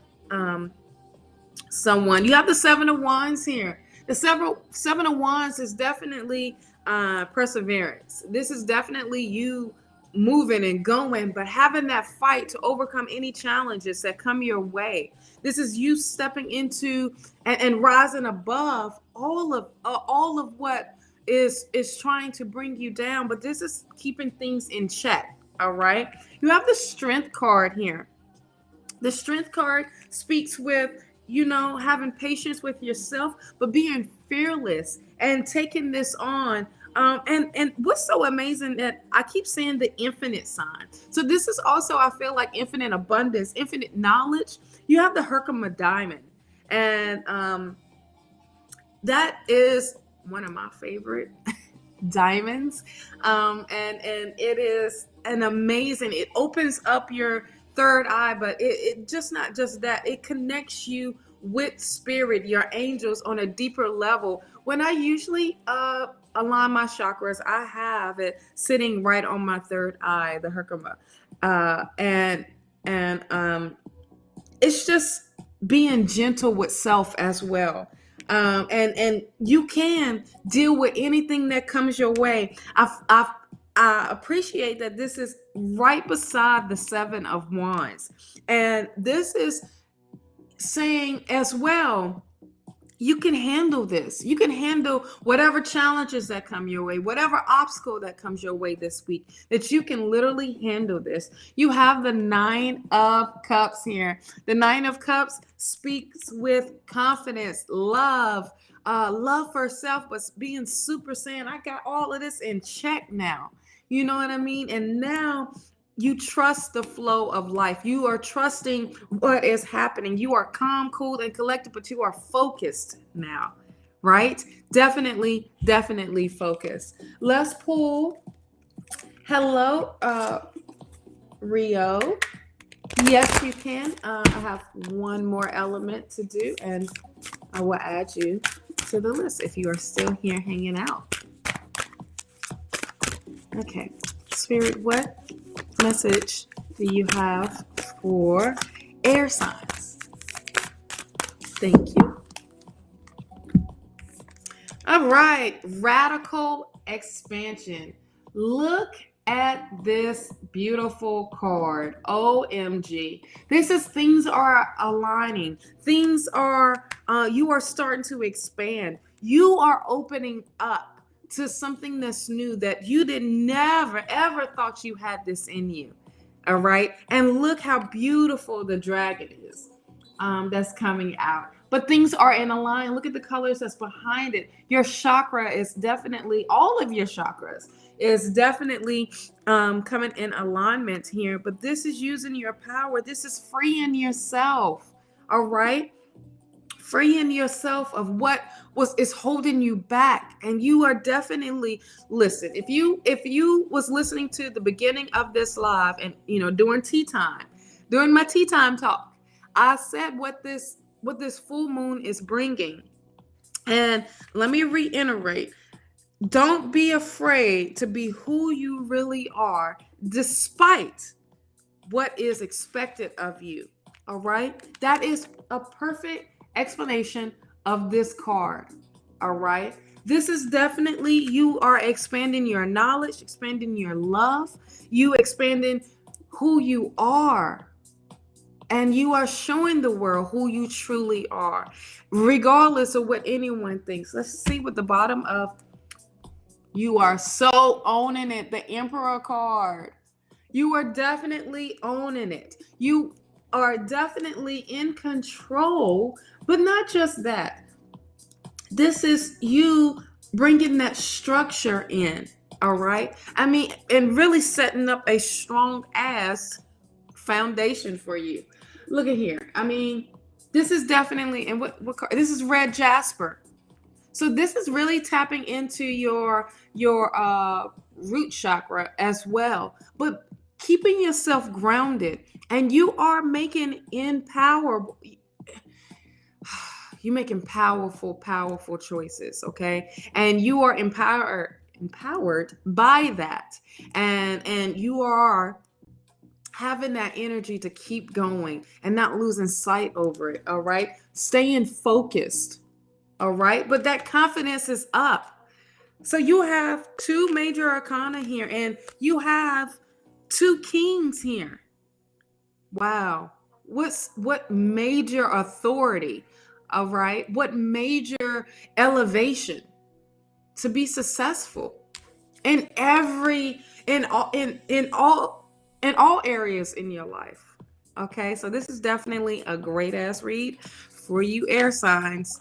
someone. You have the Seven of Wands here. The Seven of Wands is definitely perseverance. This is definitely you moving and going, but having that fight to overcome any challenges that come your way. This is you stepping into and rising above all of what is trying to bring you down. But this is keeping things in check. All right. You have the Strength card here. The Strength card speaks with, you know, having patience with yourself, but being fearless and taking this on. And what's so amazing that I keep saying the infinite sign. So this is also, I feel like, infinite abundance, infinite knowledge. You have the Herkimer diamond, and that is one of my favorite diamonds. And it is an amazing. It opens up your third eye, but it just not just that. It connects you with spirit, your angels, on a deeper level. When I usually align my chakras, I have it sitting right on my third eye, the Herkimer, and it's just being gentle with self as well. And you can deal with anything that comes your way. I appreciate that this is right beside the Seven of Wands, and this is saying as well, you can handle this. You can handle whatever challenges that come your way, whatever obstacle that comes your way this week, that you can literally handle this. You have the Nine of Cups here. The Nine of Cups speaks with confidence, love for self, but being super saying, I got all of this in check now. You know what I mean? And now you trust the flow of life. You are trusting what is happening. You are calm, cool, and collected, but you are focused now, right? Definitely focused. Let's pull. Hello, Rio. Yes, you can. I have one more element to do, and I will add you to the list if you are still here hanging out. Okay. Spirit, what message do you have for air signs? Thank you. All right, radical expansion. Look at this beautiful card. OMG. This is things are aligning. Things are, you are starting to expand. You are opening up to something that's new that you did never, ever thought you had this in you. All right. And look how beautiful the dragon is that's coming out. But things are in a line. Look at the colors that's behind it. Your chakra is definitely, all of your chakras is definitely coming in alignment here. But this is using your power. This is freeing yourself. All right. Freeing yourself of what is holding you back. And you are definitely, listen, if you was listening to the beginning of this live and, you know, during my tea time talk, I said what this full moon is bringing. And let me reiterate, don't be afraid to be who you really are, despite what is expected of you. All right. That is a perfect explanation of this card. All right. This is definitely, you are expanding your knowledge, expanding your love, you expanding who you are. And you are showing the world who you truly are, regardless of what anyone thinks. Let's see what the bottom of, you are so owning it. The Emperor card. You are definitely owning it. You are definitely in control, but not just that. This is you bringing that structure in. All right. I mean, and really setting up a strong ass foundation for you. Look at here. I mean, this is definitely, and what card? This is red jasper. So this is really tapping into your root chakra as well, but keeping yourself grounded, and you are making you're making powerful choices, okay? And you are empowered by that, and you are having that energy to keep going and not losing sight over it. All right, staying focused. All right, but that confidence is up. So you have two major arcana here, and you have two kings here. Wow. What major authority? All right, what major elevation to be successful in all areas in your life. Okay, so this is definitely a great ass read for you air signs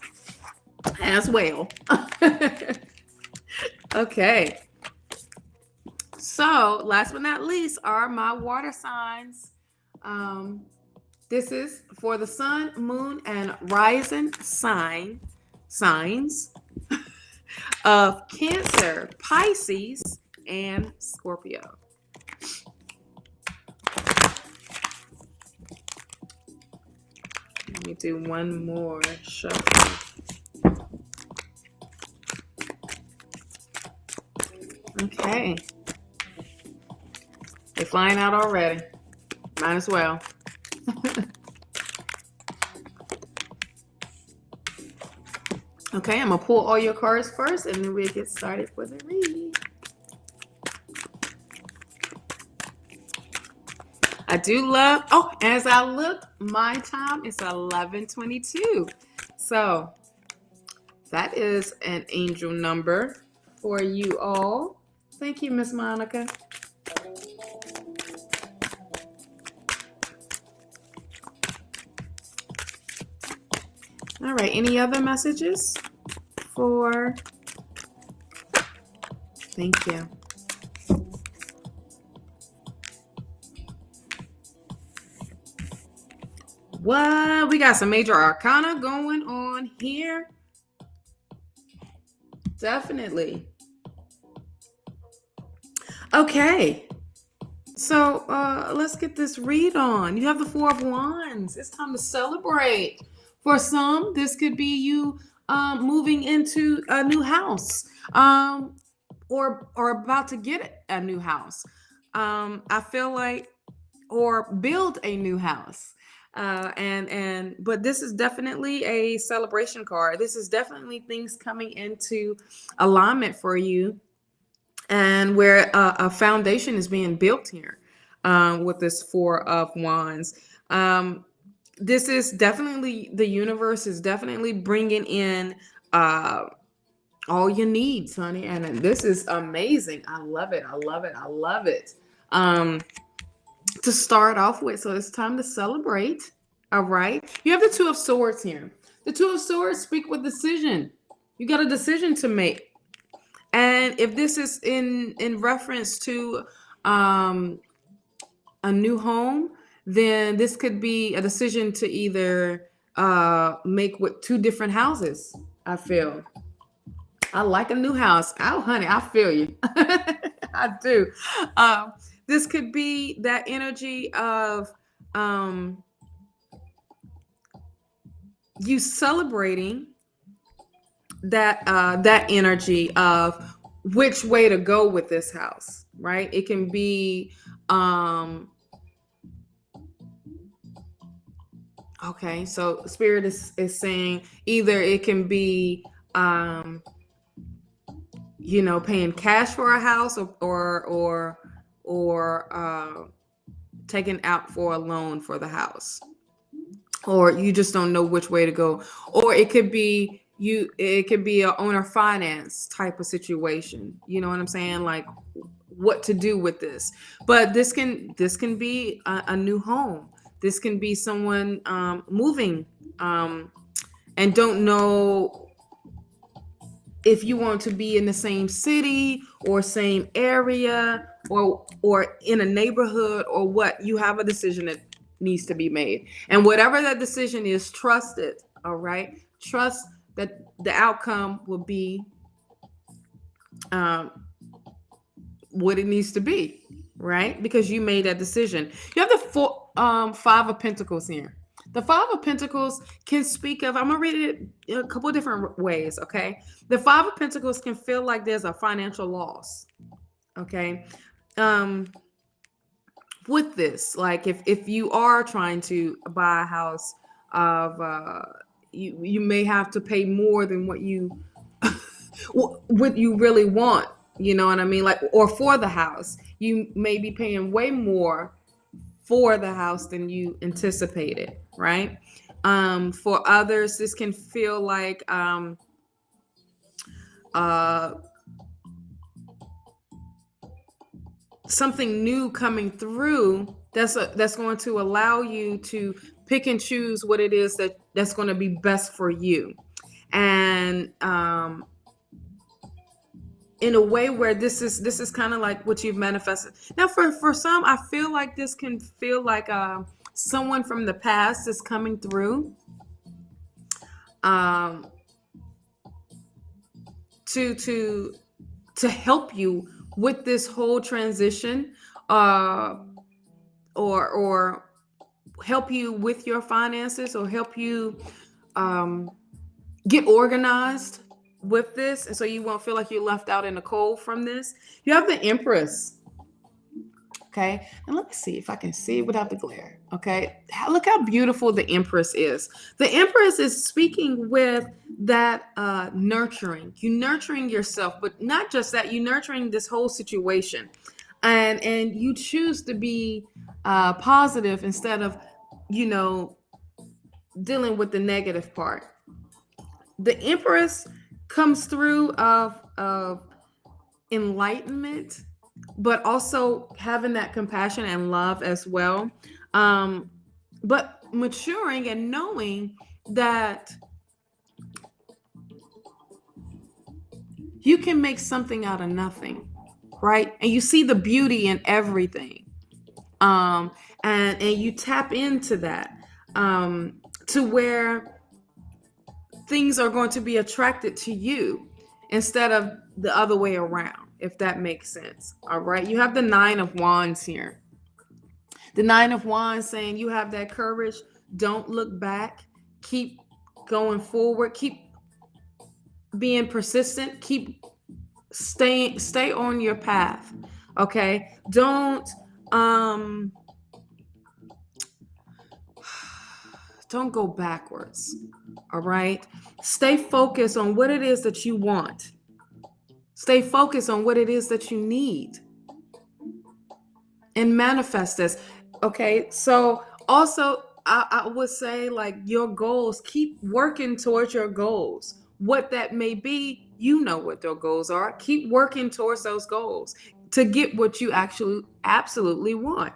as well. Okay, so last but not least are my water signs. This is for the sun, moon, and rising signs of Cancer, Pisces, and Scorpio. Let me do one more shuffle. Okay. They're flying out already. Might as well. Okay, I'm going to pull all your cards first, and then we'll get started for the read. I do love, as I look, my time is 11:22. So that is an angel number for you all. Thank you, Miss Monica. All right, any other messages for, thank you. What? We got some major arcana going on here. Definitely. Okay. So let's get this read on. You have the Four of Wands. It's time to celebrate. For some, this could be you moving into a new house, or about to get a new house. I feel like, or build a new house. But this is definitely a celebration card. This is definitely things coming into alignment for you, and where a foundation is being built here with this Four of Wands. This is definitely, the universe is definitely bringing in all your needs, honey. And this is amazing. I love it. I love it. I love it. To start off with. So it's time to celebrate. All right. You have the Two of Swords here. The Two of Swords speak with decision. You got a decision to make. And if this is in reference to a new home, then this could be a decision to either make with two different houses. I feel. I like a new house. Oh, honey, I feel you. I do. This could be that energy of you celebrating that energy of which way to go with this house, right? It can be Okay, so spirit is saying either it can be paying cash for a house, or taking out for a loan for the house, or you just don't know which way to go. Or it could be a owner finance type of situation. You know what I'm saying? Like what to do with this. But this can be a new home. This can be someone moving, and don't know if you want to be in the same city or same area, or in a neighborhood, or what. You have a decision that needs to be made, and whatever that decision is, trust it. All right, trust that the outcome will be um, what it needs to be, right? Because you made that decision. You have the Five of Pentacles here. The Five of Pentacles can speak of, I'm going to read it a couple of different ways, okay? The Five of Pentacles can feel like there's a financial loss, okay? With this, like if you are trying to buy a house of, you may have to pay more than what you really want. You know what I mean? Like, or for the house, you may be paying way more for the house than you anticipated, right? For others, this can feel like uh, something new coming through that's going to allow you to pick and choose what it is that's going to be best for you. And in a way where this is kind of like what you've manifested. Now, for some, I feel like this can feel like someone from the past is coming through to help you with this whole transition, or help you with your finances, or help you get organized with this, and so you won't feel like you're left out in the cold from this. You have the Empress. Okay, and let me see if I can see it without the glare. Okay, look how beautiful the Empress is. The Empress is speaking with that nurturing. You nurturing yourself, but not just that. You nurturing this whole situation, and you choose to be positive instead of, dealing with the negative part. The Empress comes through of enlightenment, but also having that compassion and love as well. But maturing and knowing that you can make something out of nothing, right? And you see the beauty in everything. And you tap into that, to where things are going to be attracted to you instead of the other way around, if that makes sense. All right. You have the Nine of Wands here. The Nine of Wands saying you have that courage. Don't look back. Keep going forward. Keep being persistent. Stay on your path. Okay. Don't go backwards. All right. Stay focused on what it is that you want. Stay focused on what it is that you need, and manifest this. Okay. So also, I would say, like, your goals, keep working towards your goals. What that may be, what your goals are. Keep working towards those goals to get what you actually absolutely want.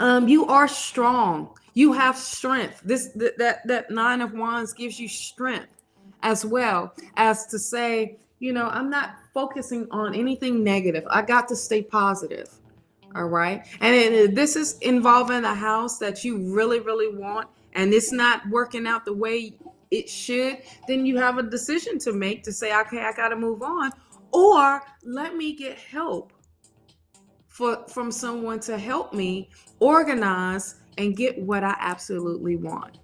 You are strong. You have strength. That Nine of Wands gives you strength, as well as to say, I'm not focusing on anything negative. I got to stay positive. All right. And this is involving a house that you really, really want, and it's not working out the way it should. Then you have a decision to make to say, okay, I got to move on, or let me get help from someone to help me organize and get what I absolutely want.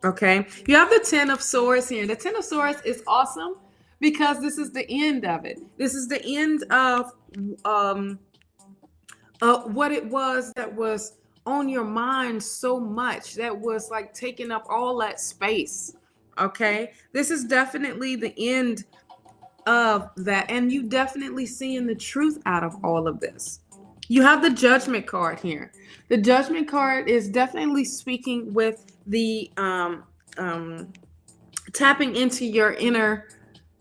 Okay. You have the Ten of Swords here. The Ten of Swords is awesome because this is the end of it. This is the end of what it was that was on your mind so much that was like taking up all that space. Okay, this is definitely the end of that, and you definitely seeing the truth out of all of this. You have the judgment card here. The judgment card is definitely speaking with the tapping into your inner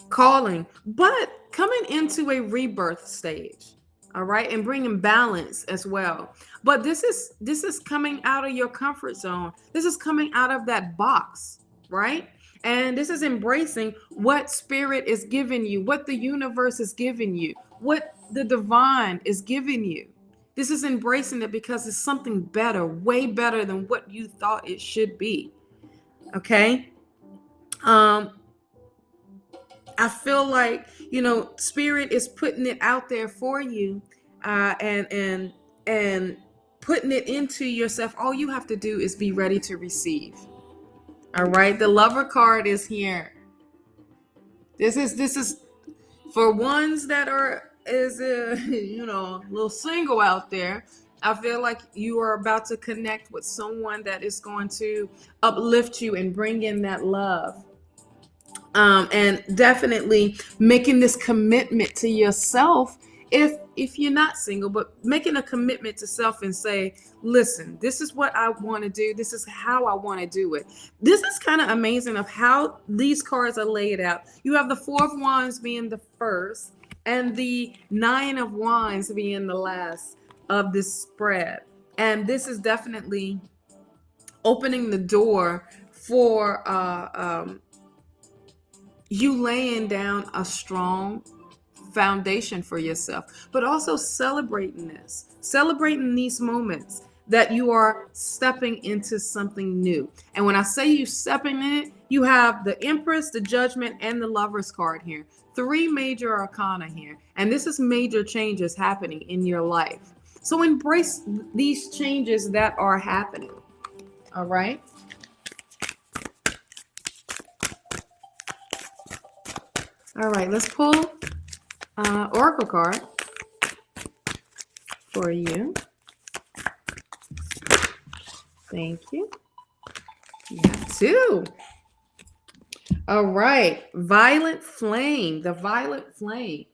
calling, but coming into a rebirth stage. All right, and bringing balance as well. But this is coming out of your comfort zone. This is coming out of that box, right? And this is embracing what spirit is giving you, what the universe is giving you, what the divine is giving you. This is embracing it because it's something better, way better than what you thought it should be. Okay? Um I feel like, spirit is putting it out there for you, and putting it into yourself. All you have to do is be ready to receive. All right, the lover card is here. This is for ones that are is a a little single out there. I feel like you are about to connect with someone that is going to uplift you and bring in that love. And definitely making this commitment to yourself, if you're not single, but making a commitment to self and say, listen, this is what I want to do, this is how I want to do it. This is kind of amazing of how these cards are laid out. You have the Four of Wands being the first and the Nine of Wands being the last of this spread, and this is definitely opening the door for you laying down a strong foundation for yourself, but also celebrating these moments that you are stepping into something new. And when I say you stepping in it, you have the Empress, the Judgment, and the Lover's card here. Three major arcana here. And this is major changes happening in your life. So embrace these changes that are happening. All right. All right, let's pull Oracle card for you. Thank you. You have two. All right, Violet Flame, the Violet Flame.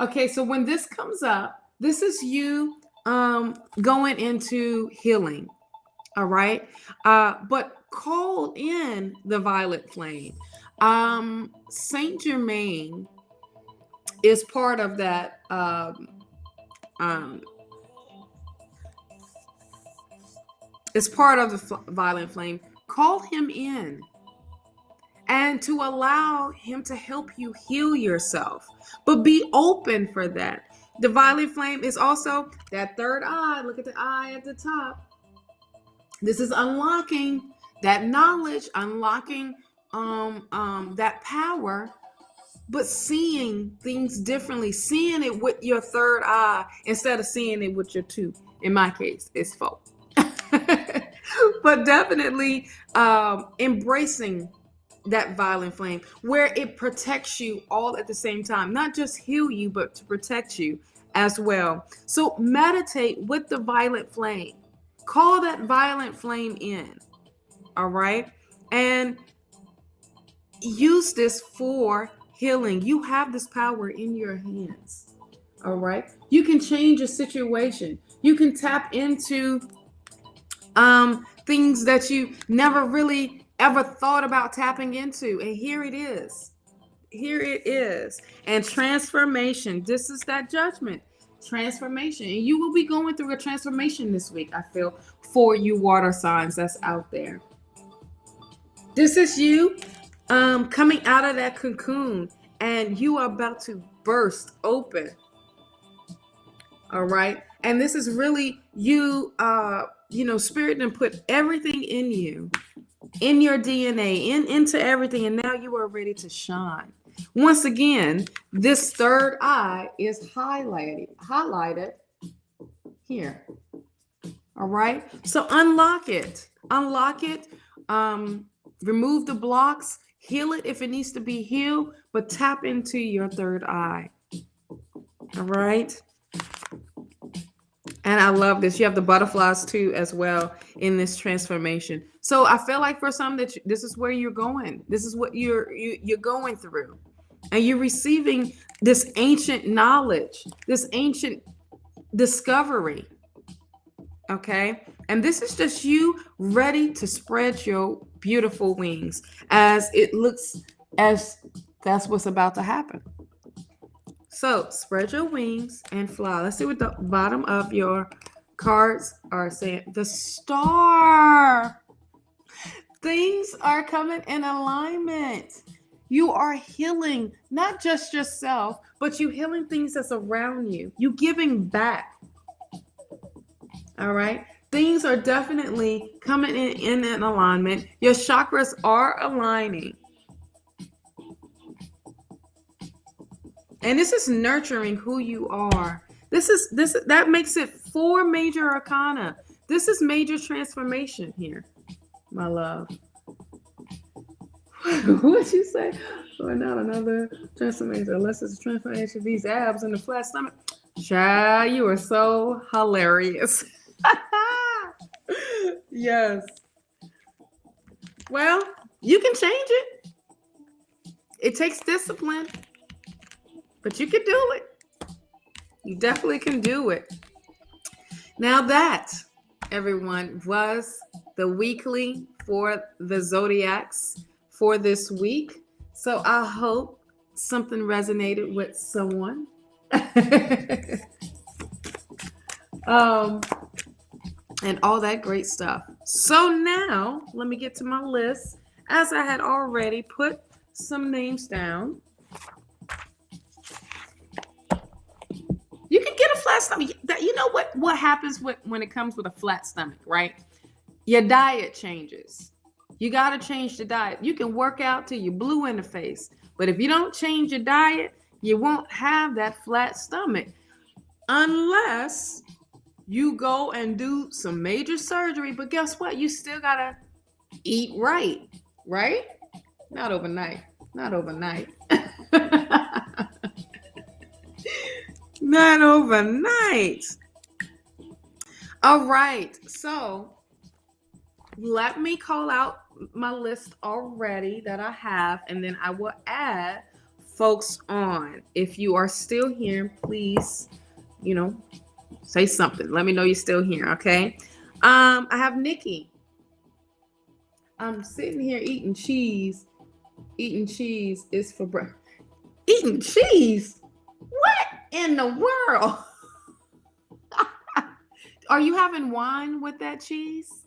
Okay, so when this comes up, this is you going into healing. All right, but call in the Violet Flame. Saint Germain is part of that. Is part of the Violet Flame. Call him in, and to allow him to help you heal yourself, but be open for that. The Violet Flame is also that third eye. Look at the eye at the top. This is unlocking that knowledge, unlocking that power, but seeing things differently, seeing it with your third eye instead of seeing it with your two. In my case, it's four. But definitely embracing that Violet Flame where it protects you all at the same time, not just heal you, but to protect you as well. So meditate with the Violet Flame. Call that Violet Flame in. All right. And use this for healing. You have this power in your hands. All right. You can change a situation. You can tap into things that you never really ever thought about tapping into. And here it is. Here it is. And transformation. This is that Judgment. Transformation. And you will be going through a transformation this week, I feel, for you water signs that's out there. This is you coming out of that cocoon, and you are about to burst open. All right. And this is really you, Spirit and put everything in you, in your DNA, into everything. And now you are ready to shine. Once again, this third eye is highlighted here. All right. So unlock it. Remove the blocks, heal it if it needs to be healed, but tap into your third eye. All right. And I love this. You have the butterflies too, as well, in this transformation. So I feel like for some that this is where you're going. This is what you're going through, and you're receiving this ancient knowledge, this ancient discovery. Okay, and this is just you ready to spread your beautiful wings, as it looks as that's what's about to happen. So spread your wings and fly. Let's see what the bottom of your cards are saying. The star. Things are coming in alignment. You are healing not just yourself, but you healing things that's around you. You giving back. All right. Things are definitely coming in an alignment. Your chakras are aligning. And this is nurturing who you are. That makes it 4 major arcana. This is major transformation here, my love. What'd you say? Or not another transformation, unless it's a transformation of these abs and the flat stomach. Child, you are so hilarious. Yes. Well, you can change it. It takes discipline. But you can do it. You definitely can do it. Now that, everyone, was the weekly for the Zodiacs for this week. So I hope something resonated with someone. And all that great stuff. So now, let me get to my list. As I had already put some names down. You can get a flat stomach. You know what happens when it comes with a flat stomach, right? Your diet changes. You got to change the diet. You can work out till you're blue in the face. But if you don't change your diet, you won't have that flat stomach. Unless you go and do some major surgery. But guess what? You still got to eat right? Not overnight. Not overnight. Not overnight. All right. So let me call out my list already that I have, and then I will add folks on. If you are still here, please, say something. Let me know you're still here. Okay. I have Nikki. I'm sitting here eating cheese. Eating cheese is for breakfast. Eating cheese? What in the world? Are you having wine with that cheese?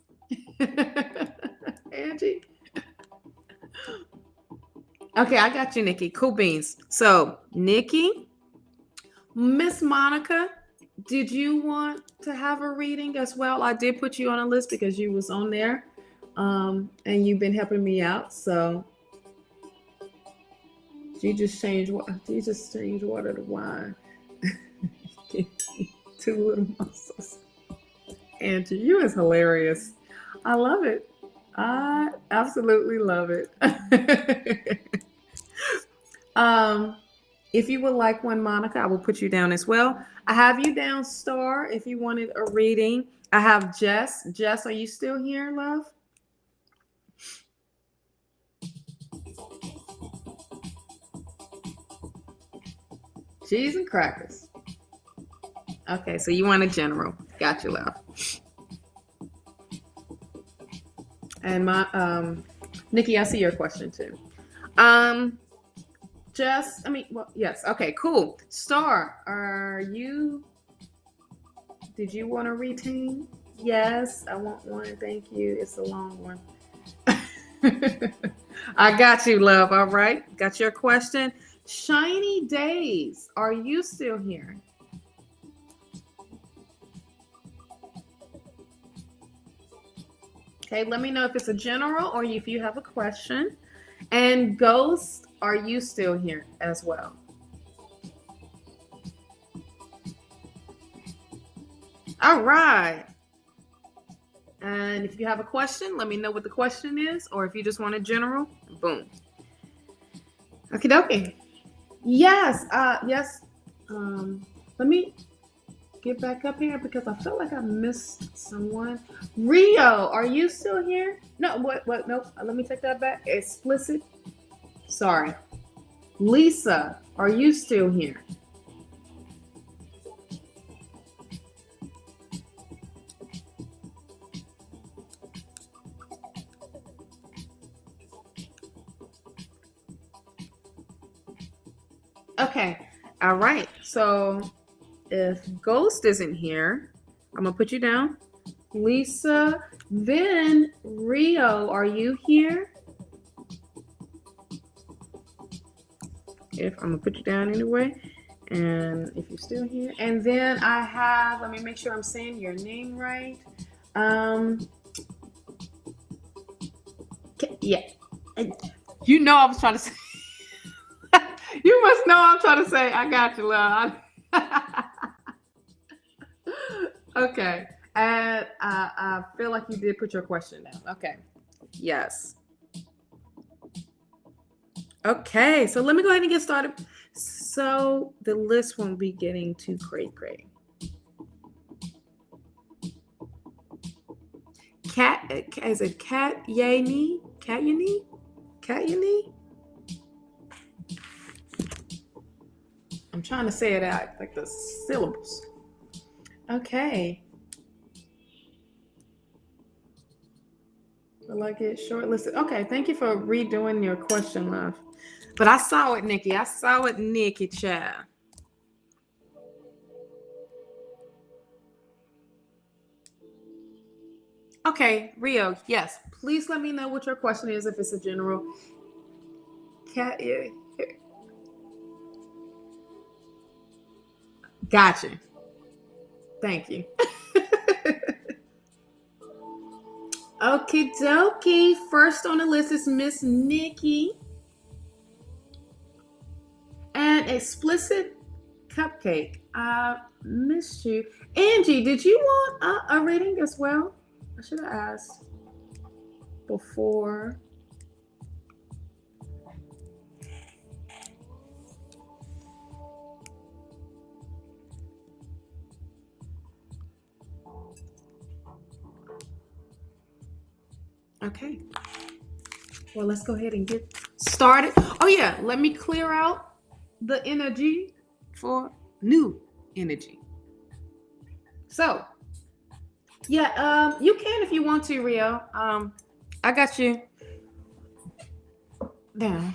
Angie? Okay, I got you, Nikki. Cool beans. So, Nikki, Miss Monica, did you want to have a reading as well? I did put you on a list because you was on there, and you've been helping me out. So, you just changed water to wine. 2 little muscles. Angie, you is hilarious. I love it. I absolutely love it. If you would like one, Monica, I will put you down as well. I have you down, Star, if you wanted a reading. I have Jess. Jess, are you still here, love? Cheese and crackers. Okay, so you want a general. Got you, love. And my Nikki, I see your question too. Jess, yes. Okay, cool. Star, did you want to retain? Yes, I want one. Thank you. It's a long one. I got you, love. All right. Got your question. Shiny Days, are you still here? Okay, let me know if it's a general or if you have a question. And Ghost, are you still here as well? All right. And if you have a question, let me know what the question is, or if you just want a general, boom. Okie dokie. Yes. Yes. Let me get back up here because I feel like I missed someone. Rio, are you still here? No, what? Nope. Let me take that back. Explicit. Sorry. Lisa, are you still here? Okay. All right. So if Ghost isn't here, I'm going to put you down. Lisa, then Rio, are you here? If I'm going to put you down anyway. And if you're still here. And then I have, let me make sure I'm saying your name right. Yeah. You know I was trying to say. You must know I'm trying to say. I got you, love. Okay. And I feel like you did put your question down. Okay. Yes. Okay. So let me go ahead and get started. So the list won't be getting too cray-cray. Cat, is it Cat Yani? Cat Yani? Cat Yani? I'm trying to say it out like the syllables. Okay. Will I get shortlisted? Okay, thank you for redoing your question, love. But I saw it, Nikki. I saw it, Nikki, child. Okay, Rio, yes. Please let me know what your question is if it's a general. Cat, yeah. Gotcha. Thank you. Okie dokie. First on the list is Miss Nikki. And Explicit Cupcake. I missed you. Angie, did you want a reading as well? I should have asked before. Okay. Well, let's go ahead and get started. Oh, yeah. Let me clear out the energy for new energy. So, yeah, you can if you want to, Rio. I got you down.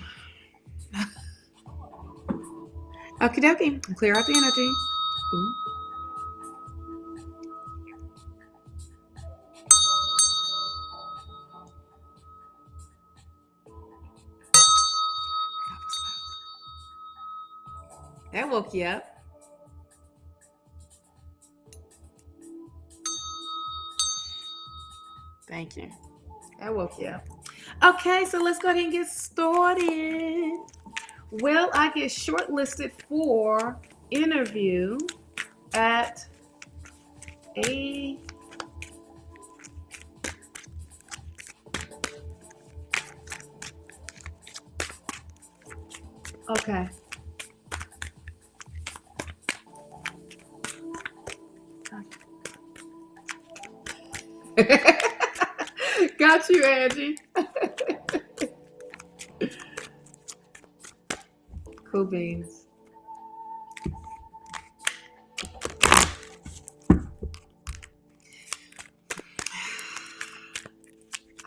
Okie dokie. Clear out the energy. Boom. That woke you up. Thank you. That woke you up. Okay, so let's go ahead and get started. Will I get shortlisted for interview at a okay. Got you, Angie. Cool beans.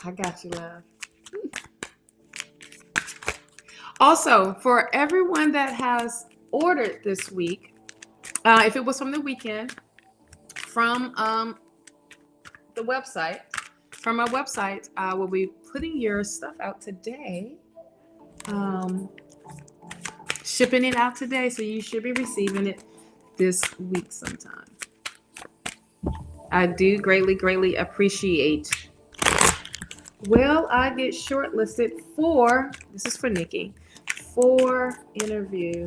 I got you, love. Also, for everyone that has ordered this week, if it was from the weekend, from the website, from our website, I will be putting your stuff out today. Shipping it out today, so you should be receiving it this week sometime. I do greatly appreciate. Will I get shortlisted for, this is for Nikki, for interview?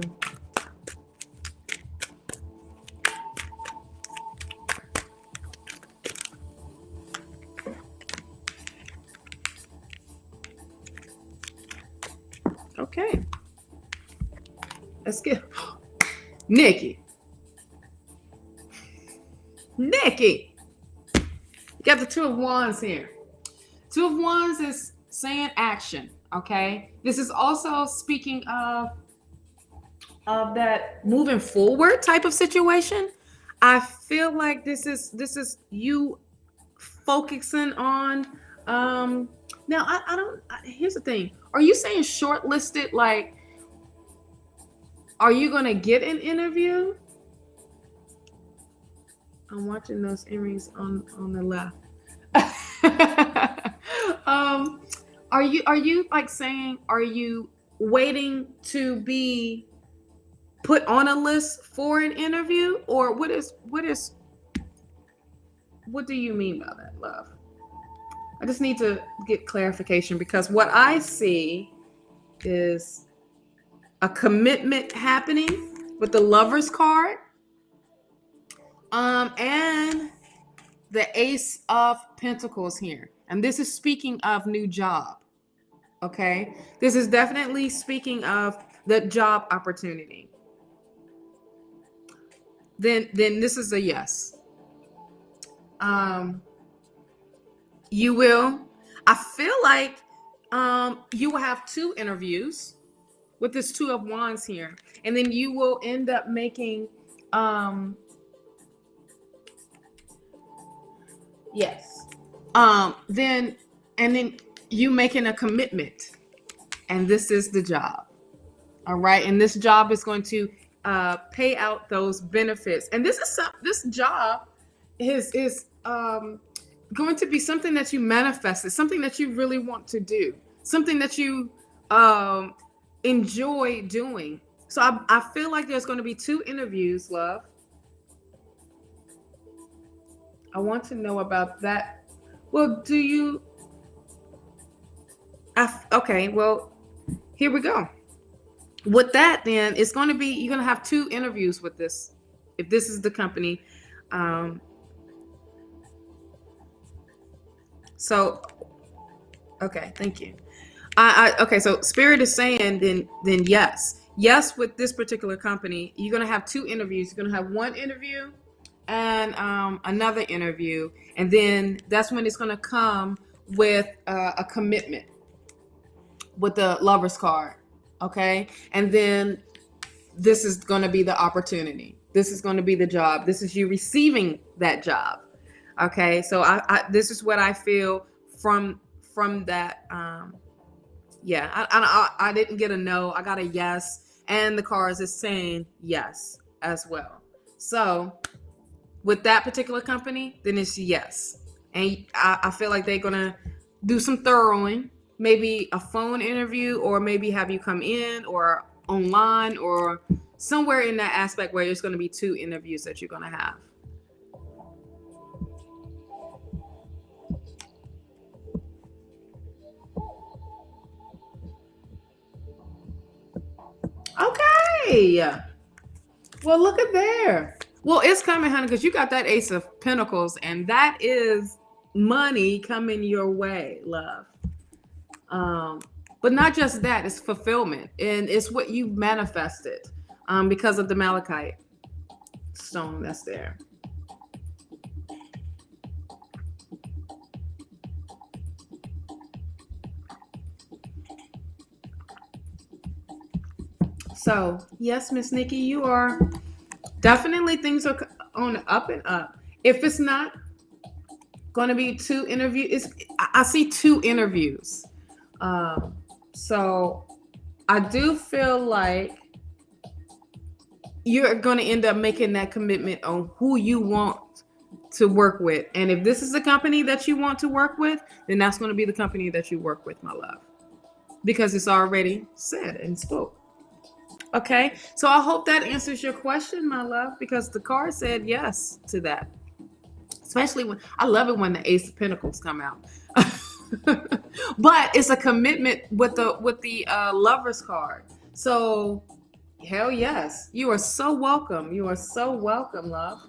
Okay. Let's get Nikki. Nikki, you got the Two of Wands here. Two of Wands is saying action, okay? This is also speaking of that moving forward type of situation. I feel like this is you focusing on now here's the thing. Are you saying shortlisted, like are you gonna get an interview? I'm watching those earrings on the left. Are you like saying, are you waiting to be put on a list for an interview, or what do you mean by that, love? I just need to get clarification, because what I see is a commitment happening with the Lovers card, and the Ace of Pentacles here. And this is speaking of new job. Okay. This is definitely speaking of the job opportunity. Then this is a yes. You will. I feel like you will have 2 interviews with this Two of Wands here, and then you will end up making yes. Then you making a commitment, and this is the job. All right, and this job is going to pay out those benefits, and this job is going to be something that you manifested, something that you really want to do, something that you enjoy doing. So I feel like there's going to be 2 interviews, love. I want to know about that. Well, okay, well, here we go. With that, then it's going to be, you're going to have 2 interviews with this, if this is the company. So, okay, thank you. Okay, so Spirit is saying then yes, with this particular company, you're going to have 2 interviews. You're going to have 1 interview and another interview, and then that's when it's going to come with a commitment with the Lovers card. Okay, and then this is going to be the opportunity. This is going to be the job. This is you receiving that job. Okay, so this is what I feel from that. Yeah, I didn't get a no. I got a yes, and the cards is saying yes as well. So with that particular company, then it's yes, and I feel like they're gonna do some thoroughing, maybe a phone interview, or maybe have you come in or online or somewhere in that aspect where there's going to be 2 interviews that you're going to have. Okay. Well, look at there. Well, it's coming, honey, because you got that Ace of Pentacles, and that is money coming your way, love. But not just that, it's fulfillment, and it's what you manifested because of the Malachite stone that's there. So yes, Miss Nikki, you are definitely, things are on the up and up. If it's not going to be 2 interviews, I see 2 interviews. So I do feel like you're going to end up making that commitment on who you want to work with. And if this is the company that you want to work with, then that's going to be the company that you work with, my love, because it's already said and spoke. Okay, so I hope that answers your question, my love, because the card said yes to that. Especially when I love it when the Ace of Pentacles come out. But it's a commitment with the Lovers card. So hell yes, you are so welcome. You are so welcome, love.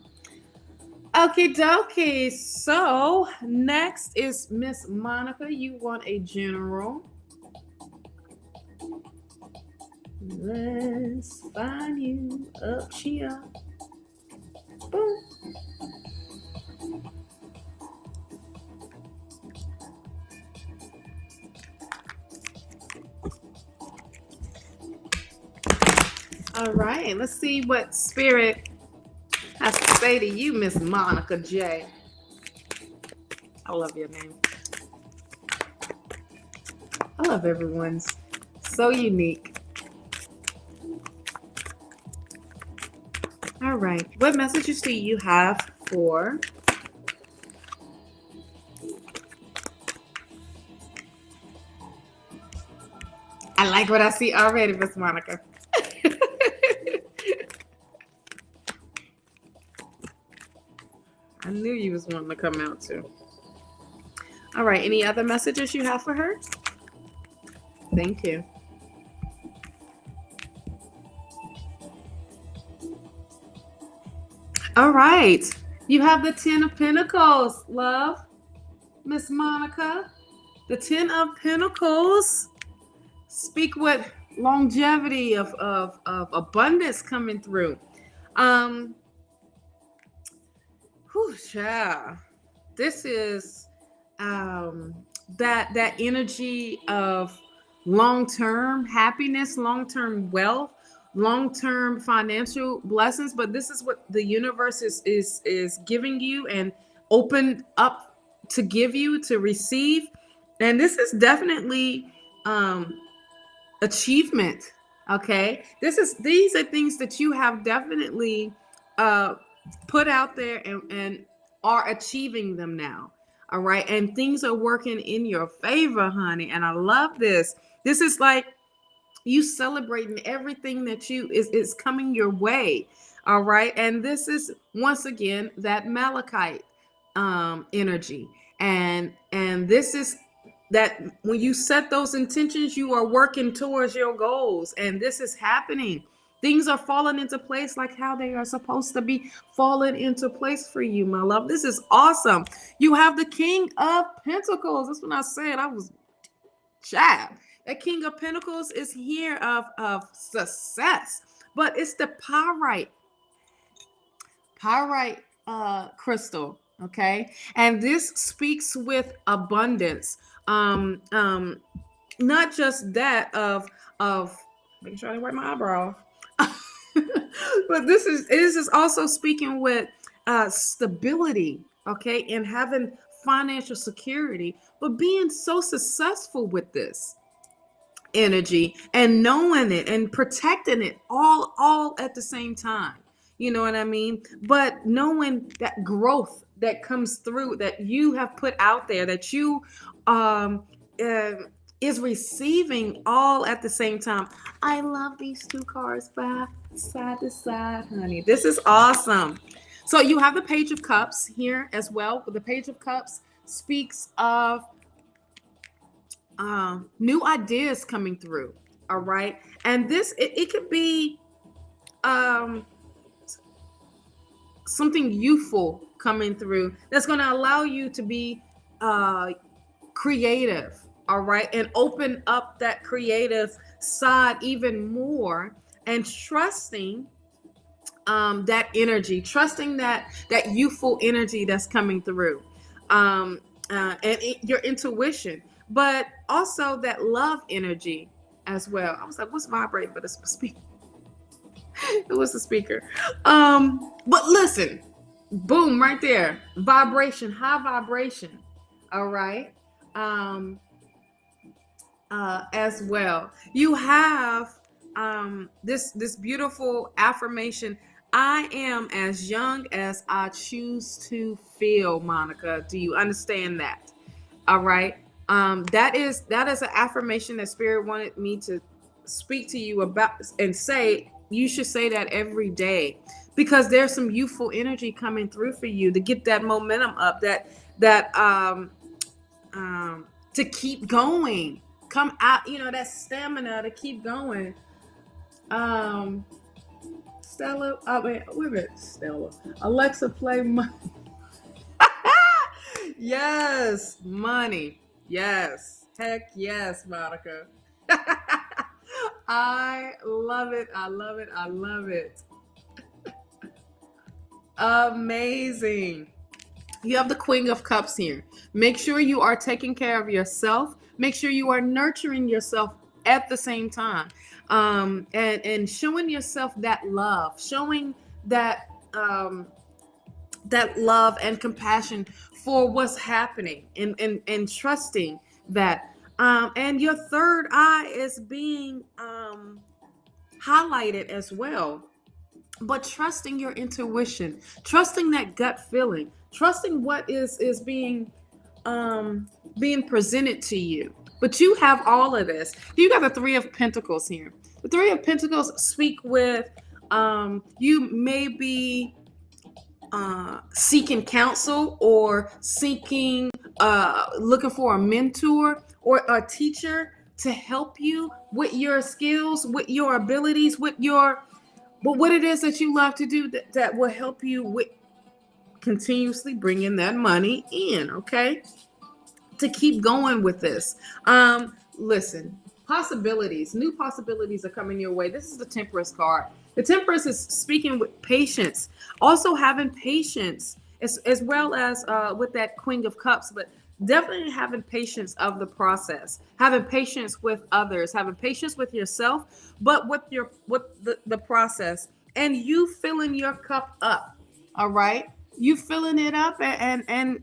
Okie dokie. So next is Miss Monica. You want a general. Let's find you up here. Boom. All right, let's see what Spirit has to say to you, Miss Monica J. I love your name. I love everyone's. So unique. All right, what messages do you have for I like what I see already, Miss Monica. I knew you was wanting to come out too. All right, any other messages you have for her? Thank you. All right, you have the 10 of Pentacles, love, Miss Monica. The 10 of Pentacles speak with longevity of abundance coming through. Child. This is that energy of long-term happiness, long-term wealth, long-term financial blessings. But this is what the universe is giving you and open up to give you, to receive. And this is definitely achievement. Okay, these are things that you have definitely put out there and are achieving them now. All right, and things are working in your favor, honey. And I love this. This is like you celebrating everything that is coming your way. All right, and this is once again that Malachite energy, and this is that when you set those intentions, you are working towards your goals, and this is happening. Things are falling into place like how they are supposed to be falling into place for you, my love. This is awesome. You have the King of Pentacles. That's when I said I was jabbed. That King of Pentacles is here of success, but it's the pyrite crystal. Okay, and this speaks with abundance. Not just that of making sure I didn't wipe my eyebrow off. But this is also speaking with stability, okay, and having financial security, but being so successful with this energy and knowing it and protecting it all at the same time. You know what I mean? But knowing that growth that comes through that you have put out there, that you is receiving all at the same time. I love these two cards by side to side, honey. This is awesome. So you have the Page of Cups here as well. The Page of Cups speaks of new ideas coming through. All right, and this it could be something youthful coming through that's going to allow you to be creative. All right, and open up that creative side even more, and trusting that energy, trusting that youthful energy that's coming through, and your intuition, but also that love energy as well. I was like, what's vibrating? But it's a speaker. It was the speaker. But listen, boom, right there. Vibration, high vibration. All right. As well. You have this beautiful affirmation. I am as young as I choose to feel, Monica. Do you understand that? All right. That is an affirmation that Spirit wanted me to speak to you about and say. You should say that every day, because there's some youthful energy coming through for you to get that momentum up, to keep going, come out, that stamina to keep going. Stella, wait a minute, Stella. Alexa, play money. Yes, money. Yes. Heck yes, Monica. I love it. I love it. I love it. Amazing. You have the Queen of Cups here. Make sure you are taking care of yourself. Make sure you are nurturing yourself at the same time. And showing yourself that love, showing that that love and compassion for what's happening, and trusting that. And your third eye is being highlighted as well, but trusting your intuition, trusting that gut feeling, trusting what is being presented to you. But you have all of this. You got the Three of Pentacles here. The Three of Pentacles speak with you may be seeking counsel, or seeking looking for a mentor or a teacher to help you with your skills, with your abilities, with your, but what it is that you love to do, that will help you with continuously bringing that money in, okay? To keep going with this. Listen, possibilities, new possibilities are coming your way. This is the Temperance card. The Temperance is speaking with patience, also having patience, as well as with that Queen of Cups, but definitely having patience of the process, having patience with others, having patience with yourself, but with the process, and you filling your cup up. All right, you filling it up, and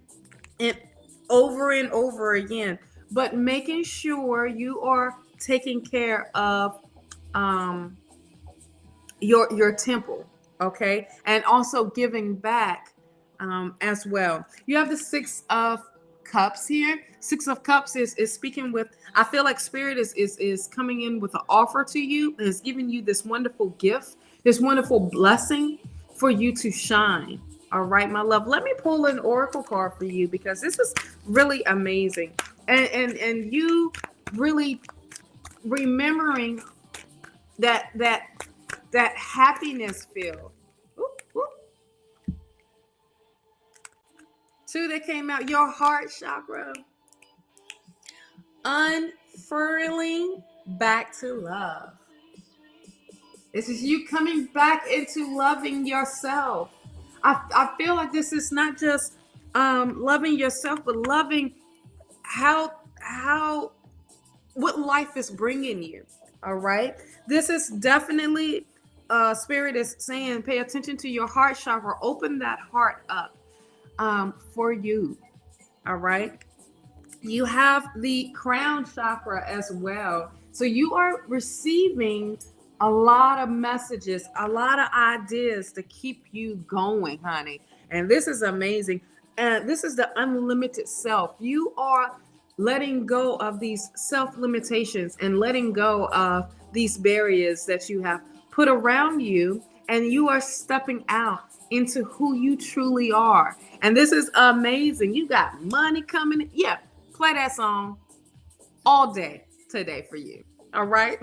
over and over again, but making sure you are taking care of um, your temple, okay, and also giving back as well. You have the Six of Cups here. Six of Cups is speaking with, I feel like Spirit is coming in with an offer to you, and is giving you this wonderful gift, this wonderful blessing for you to shine. All right, my love. Let me pull an oracle card for you, because this is really amazing, and you really remembering that happiness feel. Oop, oop. Two that came out, your heart chakra. Unfurling back to love. This is you coming back into loving yourself. I feel like this is not just loving yourself, but loving how what life is bringing you. All right. This is definitely Spirit is saying, pay attention to your heart chakra. Open that heart up for you. All right. You have the crown chakra as well. So you are receiving a lot of messages, a lot of ideas to keep you going, honey. And this is amazing. And this is the unlimited self. You are letting go of these self limitations and letting go of these barriers that you have put around you. And you are stepping out into who you truly are. And this is amazing. You got money coming in. Yeah. Play that song all day today for you. All right.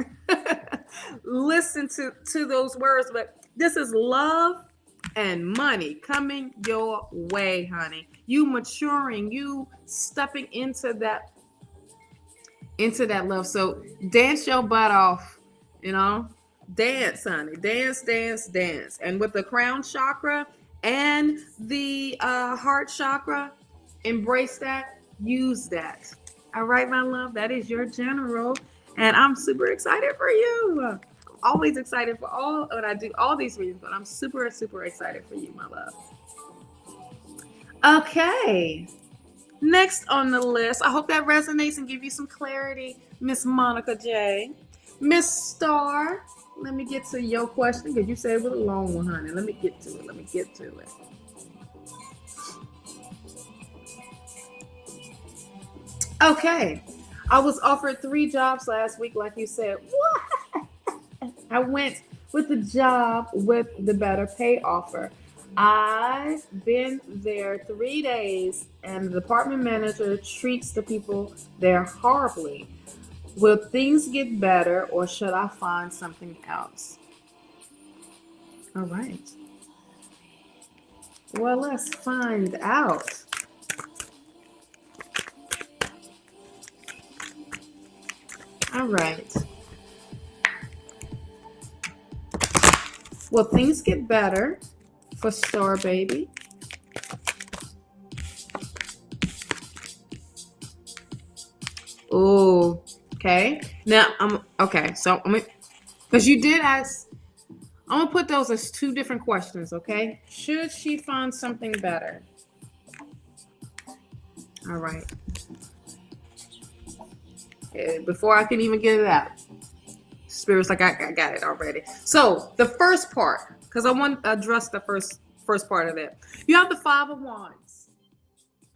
Listen to those words, but this is love and money coming your way, honey. You maturing, you stepping into that love. So dance your butt off, you know. Dance, honey. Dance, dance, dance. And with the crown chakra and the heart chakra, embrace that. Use that. All right, my love. That is your general. And I'm super excited for you. I'm always excited for all when I do all these readings, but I'm super, super excited for you, my love. Okay. Next on the list, I hope that resonates and give you some clarity, Miss Monica J. Miss Star, let me get to your question, because you said it was a long one, honey. Let me get to it. Okay. I was offered 3 jobs last week, like you said. What? I went with the job with the better pay offer. I've been there 3 days, and the department manager treats the people there horribly. Will things get better, or should I find something else? All right. Well, let's find out. All right. Will things get better for Star Baby? Oh, Okay. Now so because you did ask, I'm gonna put those as two different questions. Okay. Should she find something better? All right. Before I can even get it out, Spirit's like, I got it already. So the first part, because I want to address the first part of it. You have the Five of Wands.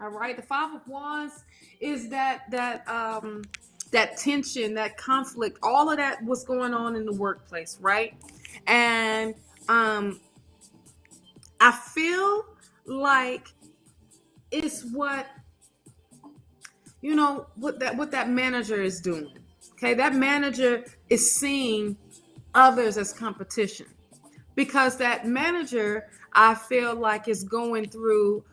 All right. The Five of Wands is that tension, that conflict, all of that was going on in the workplace, right? And I feel like it's what that manager is doing. Okay, that manager is seeing others as competition, because that manager, I feel like, is going through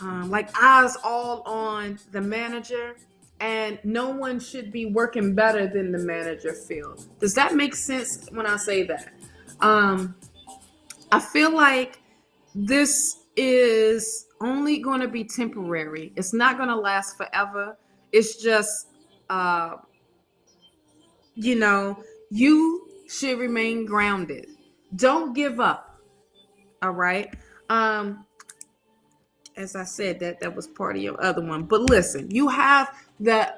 like eyes all on the manager, and no one should be working better than the manager feels. Does that make sense when I say that? I feel like this is only going to be temporary. It's not going to last forever. It's just, you should remain grounded. Don't give up. All right. As I said, that was part of your other one. But listen, you have the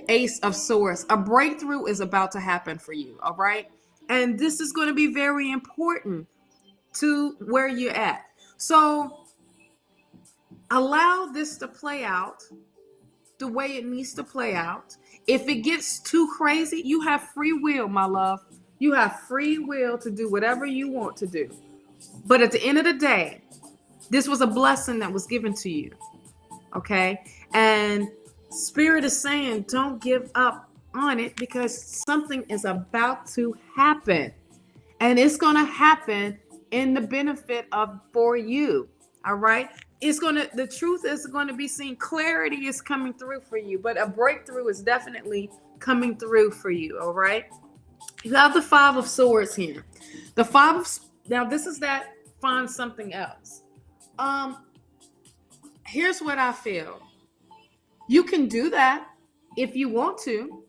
Ace of Swords. A breakthrough is about to happen for you. All right. And this is going to be very important to where you're at. So allow this to play out the way it needs to play out. If it gets too crazy, you have free will, my love. You have free will to do whatever you want to do. But at the end of the day, this was a blessing that was given to you. Okay? And Spirit is saying, don't give up on it, because something is about to happen. And it's going to happen in the benefit for you. All right? The truth is going to be seen. Clarity is coming through for you, but a breakthrough is definitely coming through for you. All right. You have the Five of Swords here. Now this is that find something else. Here's what I feel. You can do that if you want to.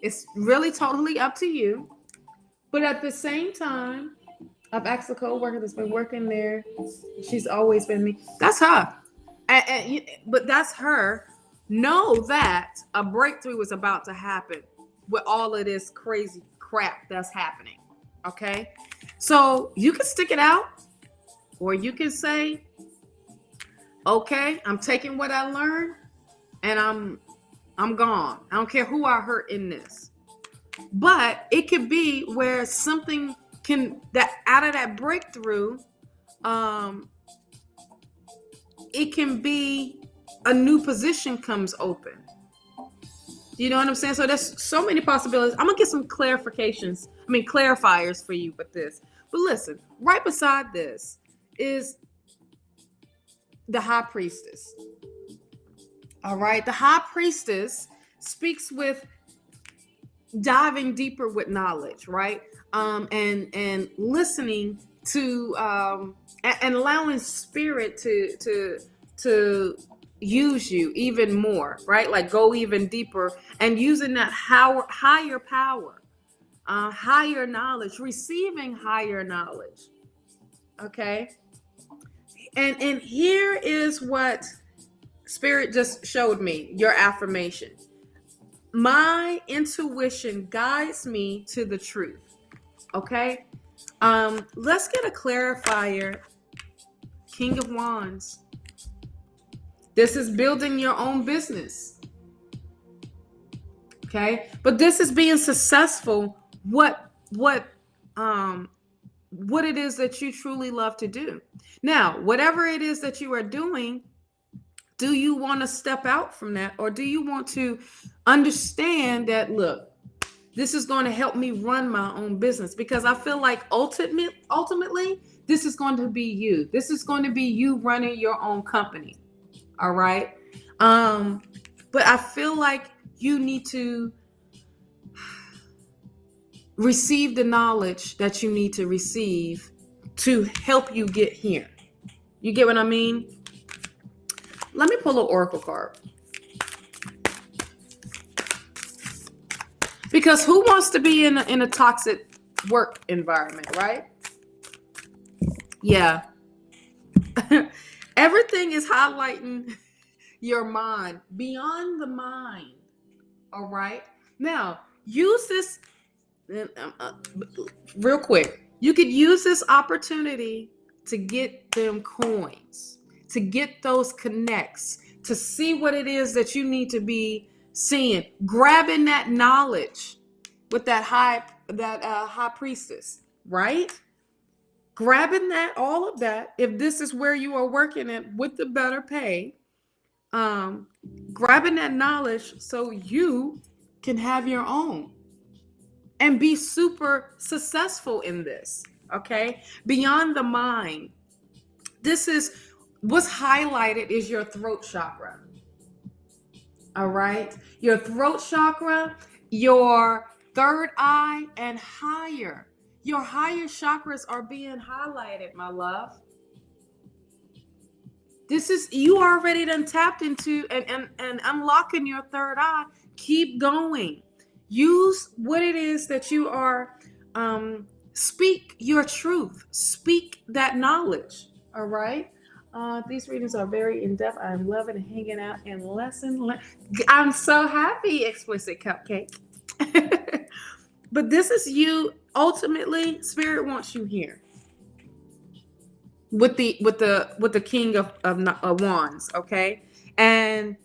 It's really totally up to you. But at the same time, I've asked a co-worker that's been working there. She's always been me. That's her. But that's her. Know that a breakthrough is about to happen with all of this crazy crap that's happening. Okay? So you can stick it out, or you can say, okay, I'm taking what I learned and I'm gone. I don't care who I hurt in this. But it could be where something out of that breakthrough, it can be a new position comes open. You know what I'm saying? So there's so many possibilities. I'm gonna get some clarifiers for you with this. But listen, right beside this is the High Priestess. All right, the High Priestess speaks with diving deeper with knowledge, right? And listening to and allowing Spirit to use you even more, right? Like go even deeper and using that higher power, higher knowledge, receiving higher knowledge. Okay. And here is what Spirit just showed me, your affirmation. My intuition guides me to the truth. Okay. Let's get a clarifier. King of Wands. This is building your own business. Okay. But this is being successful. What it is that you truly love to do. Now, whatever it is that you are doing, do you want to step out from that, or do you want to understand that, look, this is going to help me run my own business? Because I feel like ultimately, this is going to be you. This is going to be you running your own company. All right. But I feel like you need to receive the knowledge that you need to receive to help you get here. You get what I mean? Let me pull an oracle card. Because who wants to be in a toxic work environment, right? Yeah. Everything is highlighting your mind, beyond the mind. All right. Now, use this real quick. You could use this opportunity to get them coins, to get those connects, to see what it is that you need to be seeing, grabbing that knowledge with that high priestess, right? Grabbing that, all of that. If this is where you are working at with the better pay, grabbing that knowledge so you can have your own and be super successful in this. Okay, beyond the mind. This is what's highlighted is your throat chakra. All right, your throat chakra, your third eye, and higher. Your higher chakras are being highlighted, my love. This is, you already done tapped into and unlocking your third eye. Keep going. Use what it is that you are, speak your truth. Speak that knowledge. All right. These readings are very in-depth. I'm loving hanging out and lesson. I'm so happy, Explicit Cupcake. But this is you. Ultimately, Spirit wants you here with the King of Wands, okay? And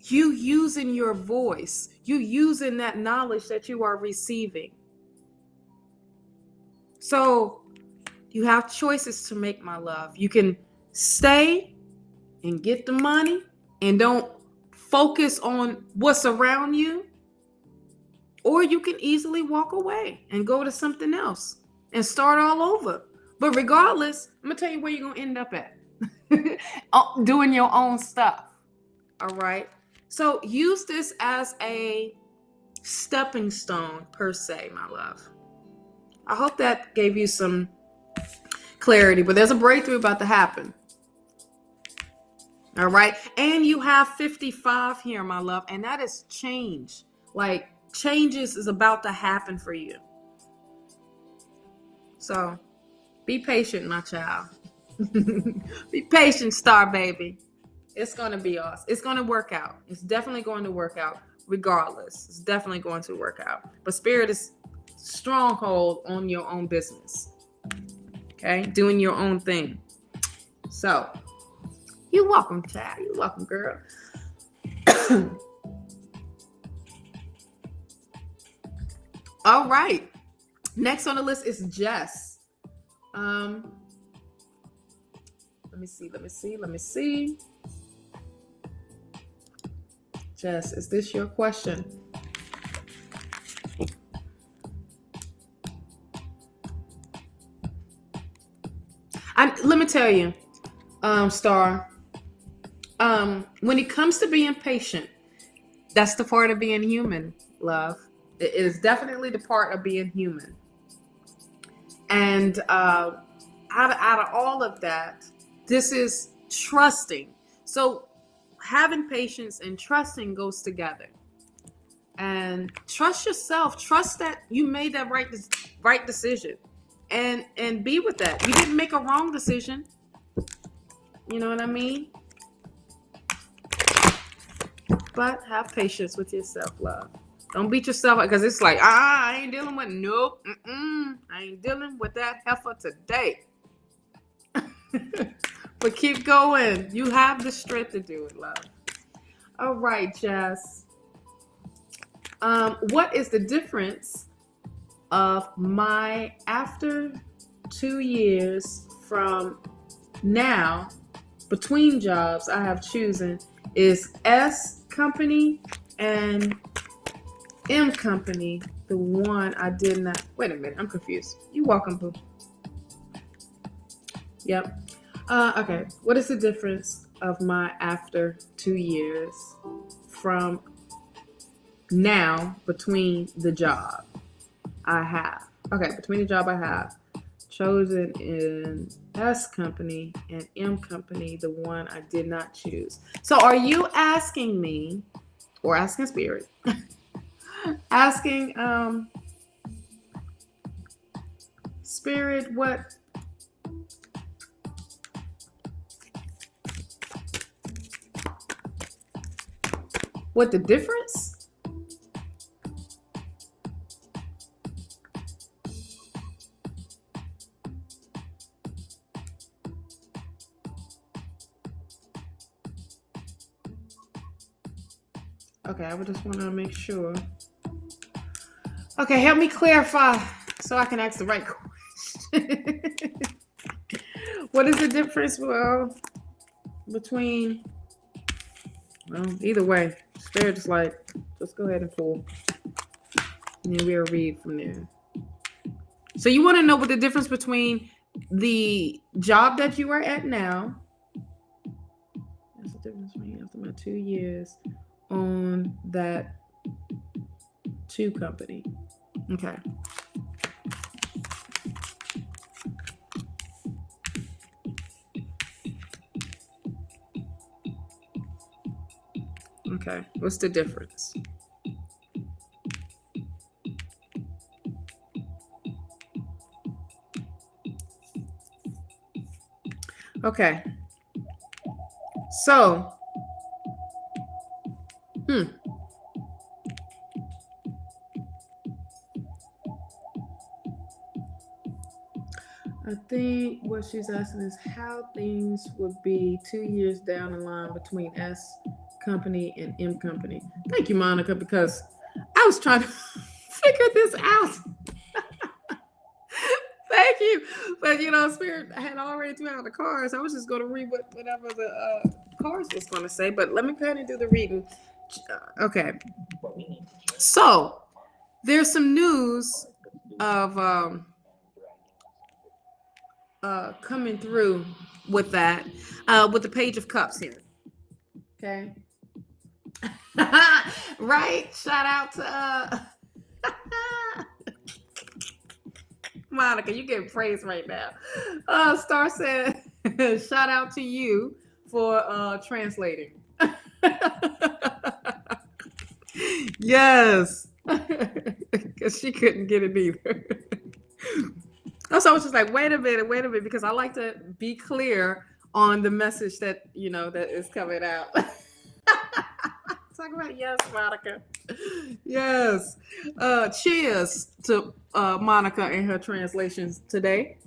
you using your voice, you using that knowledge that you are receiving. So you have choices to make, my love. You can stay and get the money and don't focus on what's around you, or you can easily walk away and go to something else and start all over. But regardless, I'm gonna tell you where you're gonna end up at. Doing your own stuff. All right. So use this as a stepping stone, per se, my love. I hope that gave you some clarity, but there's a breakthrough about to happen. All right. And you have 55 here, my love, and that is change. Like, changes is about to happen for you. So be patient, my child. Be patient, star baby. It's going to be awesome. It's going to work out. It's definitely going to work out regardless. It's definitely going to work out. But Spirit is stronghold on your own business. Okay? Doing your own thing. So, you're welcome, child. You're welcome, girl. All right. Next on the list is Jess. Let me see. Jess, is this your question? Let me tell you, Star, when it comes to being patient, that's the part of being human, love. It is definitely the part of being human. And out of all of that, this is trusting. So having patience and trusting goes together. And trust yourself. Trust that you made that right decision. And be with that. You didn't make a wrong decision. You know what I mean? But have patience with yourself, love. Don't beat yourself up, because it's like, I ain't dealing with, nope. I ain't dealing with that heifer today. But keep going. You have the strength to do it, love. All right, Jess. What is the difference of my after 2 years from now between jobs I have chosen is S company and M company, the one I did not. Wait a minute, I'm confused. You welcome, boo. Yep. Okay. What is the difference of my after 2 years from now between the job I have? Okay, between the job I have chosen in S company and M company, the one I did not choose. So are you asking me, or asking Spirit, Asking Spirit what the difference? Okay, I would just want to make sure. Okay, help me clarify so I can ask the right question. What is the difference, between, either way, Spirit just just go ahead and pull. And then we'll read from there. So you want to know what the difference between the job that you are at now. That's the difference between after my 2 years on that 2 company. Okay. Okay. What's the difference? Okay. So, I think what she's asking is how things would be 2 years down the line between S company and M company. Thank you, Monica, because I was trying to figure this out. Thank you. But Spirit had already threw out the cards. I was just going to read whatever the cards was going to say. But let me go ahead and do the reading. Okay. So there's some news of coming through with that, with the Page of Cups here. Okay. Right. Shout out to Monica, you get praise right now. Star said, shout out to you for translating. Yes. Because she couldn't get it either. So I was just like, wait a minute, because I like to be clear on the message that, that is coming out. Talk about yes, Monica. Yes. Cheers to Monica and her translations today.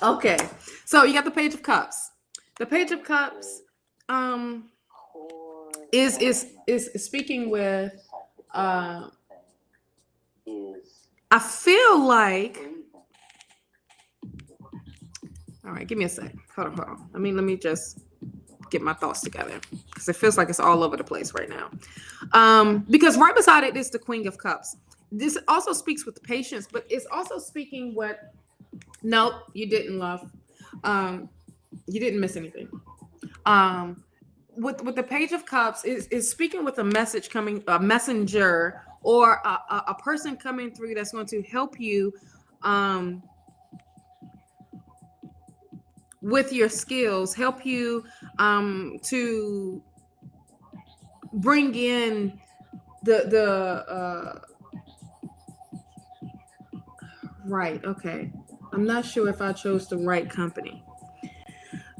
Okay. So you got the Page of Cups. The Page of Cups is speaking with I feel like, all right, give me a second. Hold on. Let me just get my thoughts together because it feels like it's all over the place right now. Because right beside it is the Queen of Cups. This also speaks with patience, but it's also speaking what, nope, you didn't, love. You didn't miss anything. With the Page of Cups is speaking with a message coming, a messenger or a person coming through that's going to help you with your skills, help you to bring in the right. Okay. I'm not sure if I chose the right company.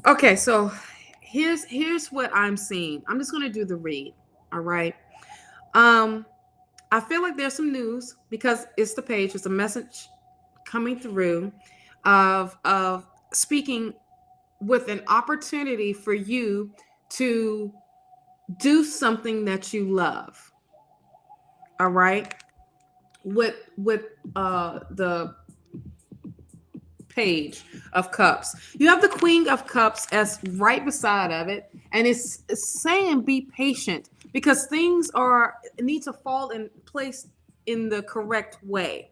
Okay, so here's what I'm seeing. I'm just going to do the read. All right. I feel like there's some news because it's the page. It's a message coming through of speaking with an opportunity for you to do something that you love. All right. With the Page of Cups, you have the Queen of Cups as right beside of it, and it's saying be patient because things need to fall in place in the correct way.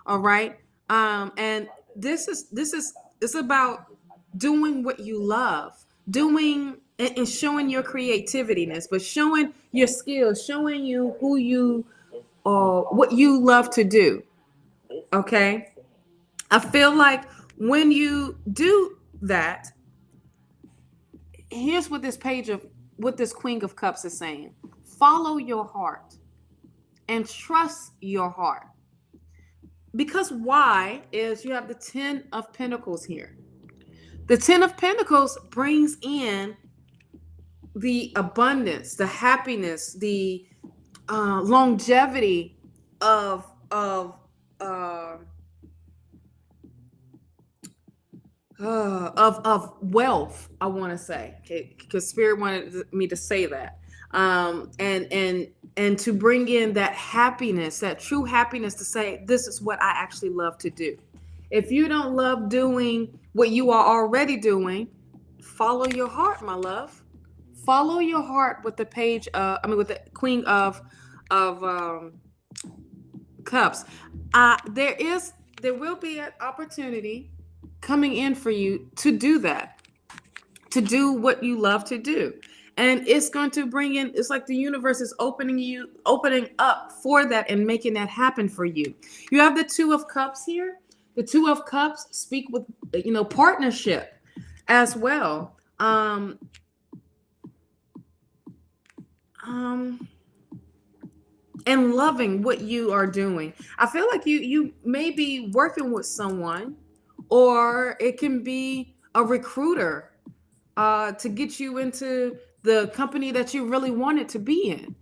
All right. And this is about doing what you love, doing and showing your creativeness, but showing your skills, showing you who you are, what you love to do. Okay. I feel like when you do that, here's what this Queen of Cups is saying. follow your heart and trust your heart. Because why is you have the 10 of Pentacles here. The 10 of Pentacles brings in the abundance, the happiness, the longevity uh, of wealth. I want to say, okay, because Spirit wanted me to say that, and to bring in that happiness, that true happiness, to say this is what I actually love to do. If you don't love doing what you are already doing, follow your heart, my love. Follow your heart with the page. With the Queen of Cups. There will be an opportunity coming in for you to do that, to do what you love to do. And it's going to bring in, it's like the universe is opening up for that and making that happen for you. You have the Two of Cups here. The Two of Cups speak with, partnership as well. And loving what you are doing. I feel like you may be working with someone, or it can be a recruiter to get you into the company that you really wanted to be in,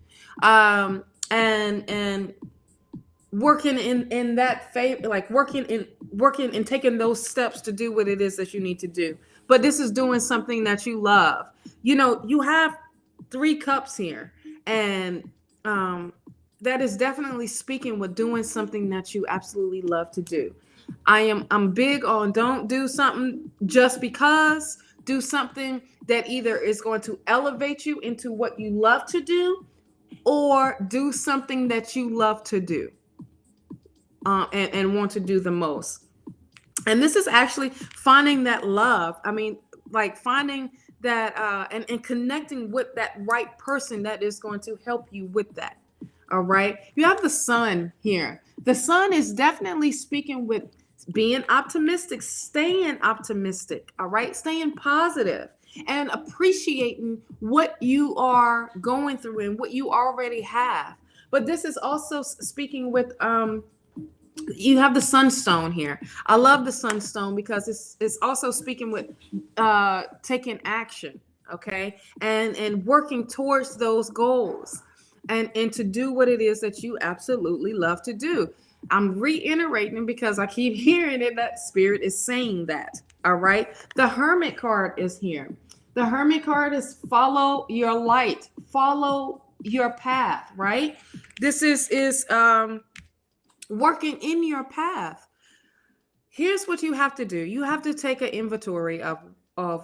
and working in that favor, like working and taking those steps to do what it is that you need to do. But this is doing something that you love. You have 3 cups here, and that is definitely speaking with doing something that you absolutely love to do. I'm big on don't do something just because. Do something that either is going to elevate you into what you love to do, or do something that you love to do and want to do the most. And this is actually finding that love. Like finding that and connecting with that right person that is going to help you with that. All right. You have the Sun here. The Sun is definitely speaking with being optimistic, staying optimistic. All right. Staying positive and appreciating what you are going through and what you already have. But this is also speaking with, you have the Sunstone here. I love the Sunstone because it's also speaking with taking action. Okay. And working towards those goals. And to do what it is that you absolutely love to do. I'm reiterating because I keep hearing it, that Spirit is saying that. All right. The Hermit card is here. The Hermit card is follow your light, follow your path, right? This is working in your path. Here's what you have to do. You have to take an inventory of a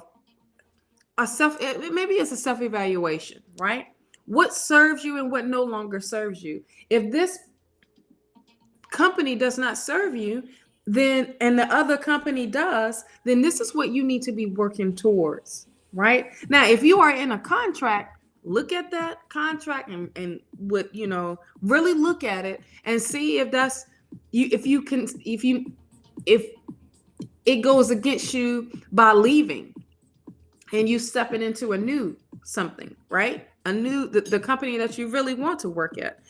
maybe it's a self-evaluation, right? What serves you and what no longer serves you. If this company does not serve you, then, and the other company does, then this is what you need to be working towards, right? Now, if you are in a contract, look at that contract and what, really look at it and see if that's you, if it goes against you by leaving and you stepping into a new something, right? The company that you really want to work at.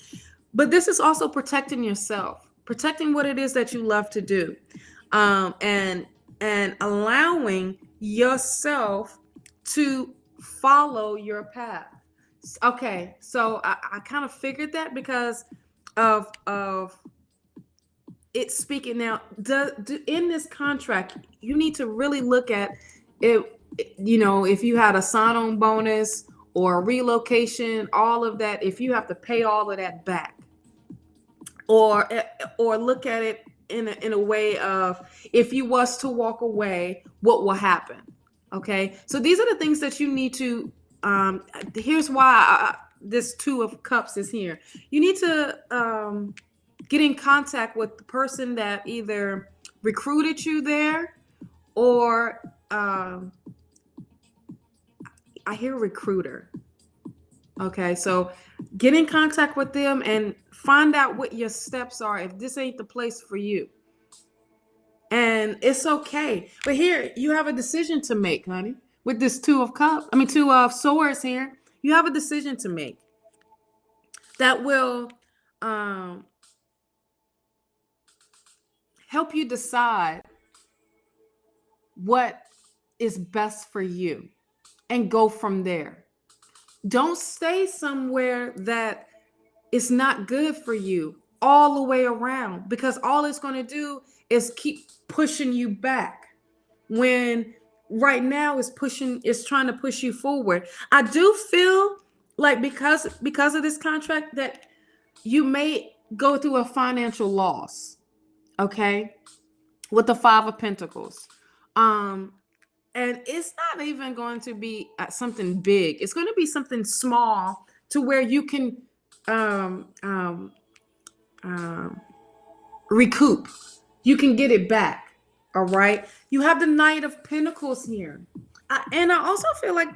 But this is also protecting yourself, protecting what it is that you love to do, and allowing yourself to follow your path. Okay, so I kind of figured that because of it speaking. Now, in this contract, you need to really look at it. If you had a sign-on bonus or relocation, all of that, if you have to pay all of that back, or look at it in a way of, if you was to walk away, what will happen? Okay, so these are the things that you need to. Here's why this Two of Cups is here. You need to get in contact with the person that either recruited you there, or I hear recruiter. Okay, so get in contact with them and find out what your steps are if this ain't the place for you. And it's okay. But here you have a decision to make, honey. With this Two of Swords here, you have a decision to make. that will help you decide what is best for you and go from there. Don't stay somewhere that is not good for you all the way around, because all it's going to do is keep pushing you back when right now is trying to push you forward. I do feel like because of this contract that you may go through a financial loss, okay, with the Five of Pentacles. And it's not even going to be something big. It's going to be something small to where you can recoup. You can get it back. All right. You have the Knight of Pentacles here. And I also feel like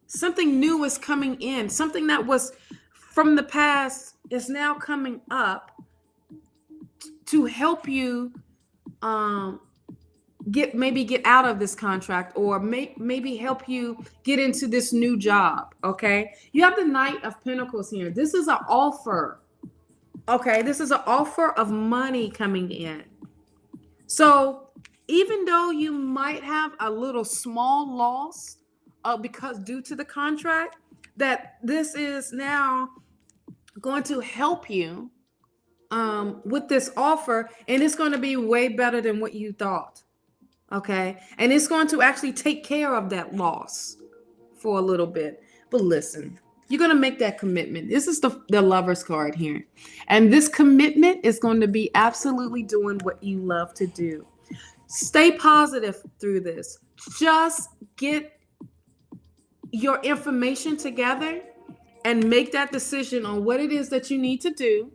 something new is coming in. Something that was from the past is now coming up to help you get out of this contract, or maybe help you get into this new job. Okay, you have the Knight of Pentacles here. This is an offer. Okay, this is an offer of money coming in. So even though you might have a little small loss because due to the contract, that this is now going to help you with this offer, and it's going to be way better than what you thought. Okay, and it's going to actually take care of that loss for a little bit. But listen, you're going to make that commitment. This is the Lover's card here, and this commitment is going to be absolutely doing what you love to do. Stay positive through this. Just get your information together and make that decision on what it is that you need to do,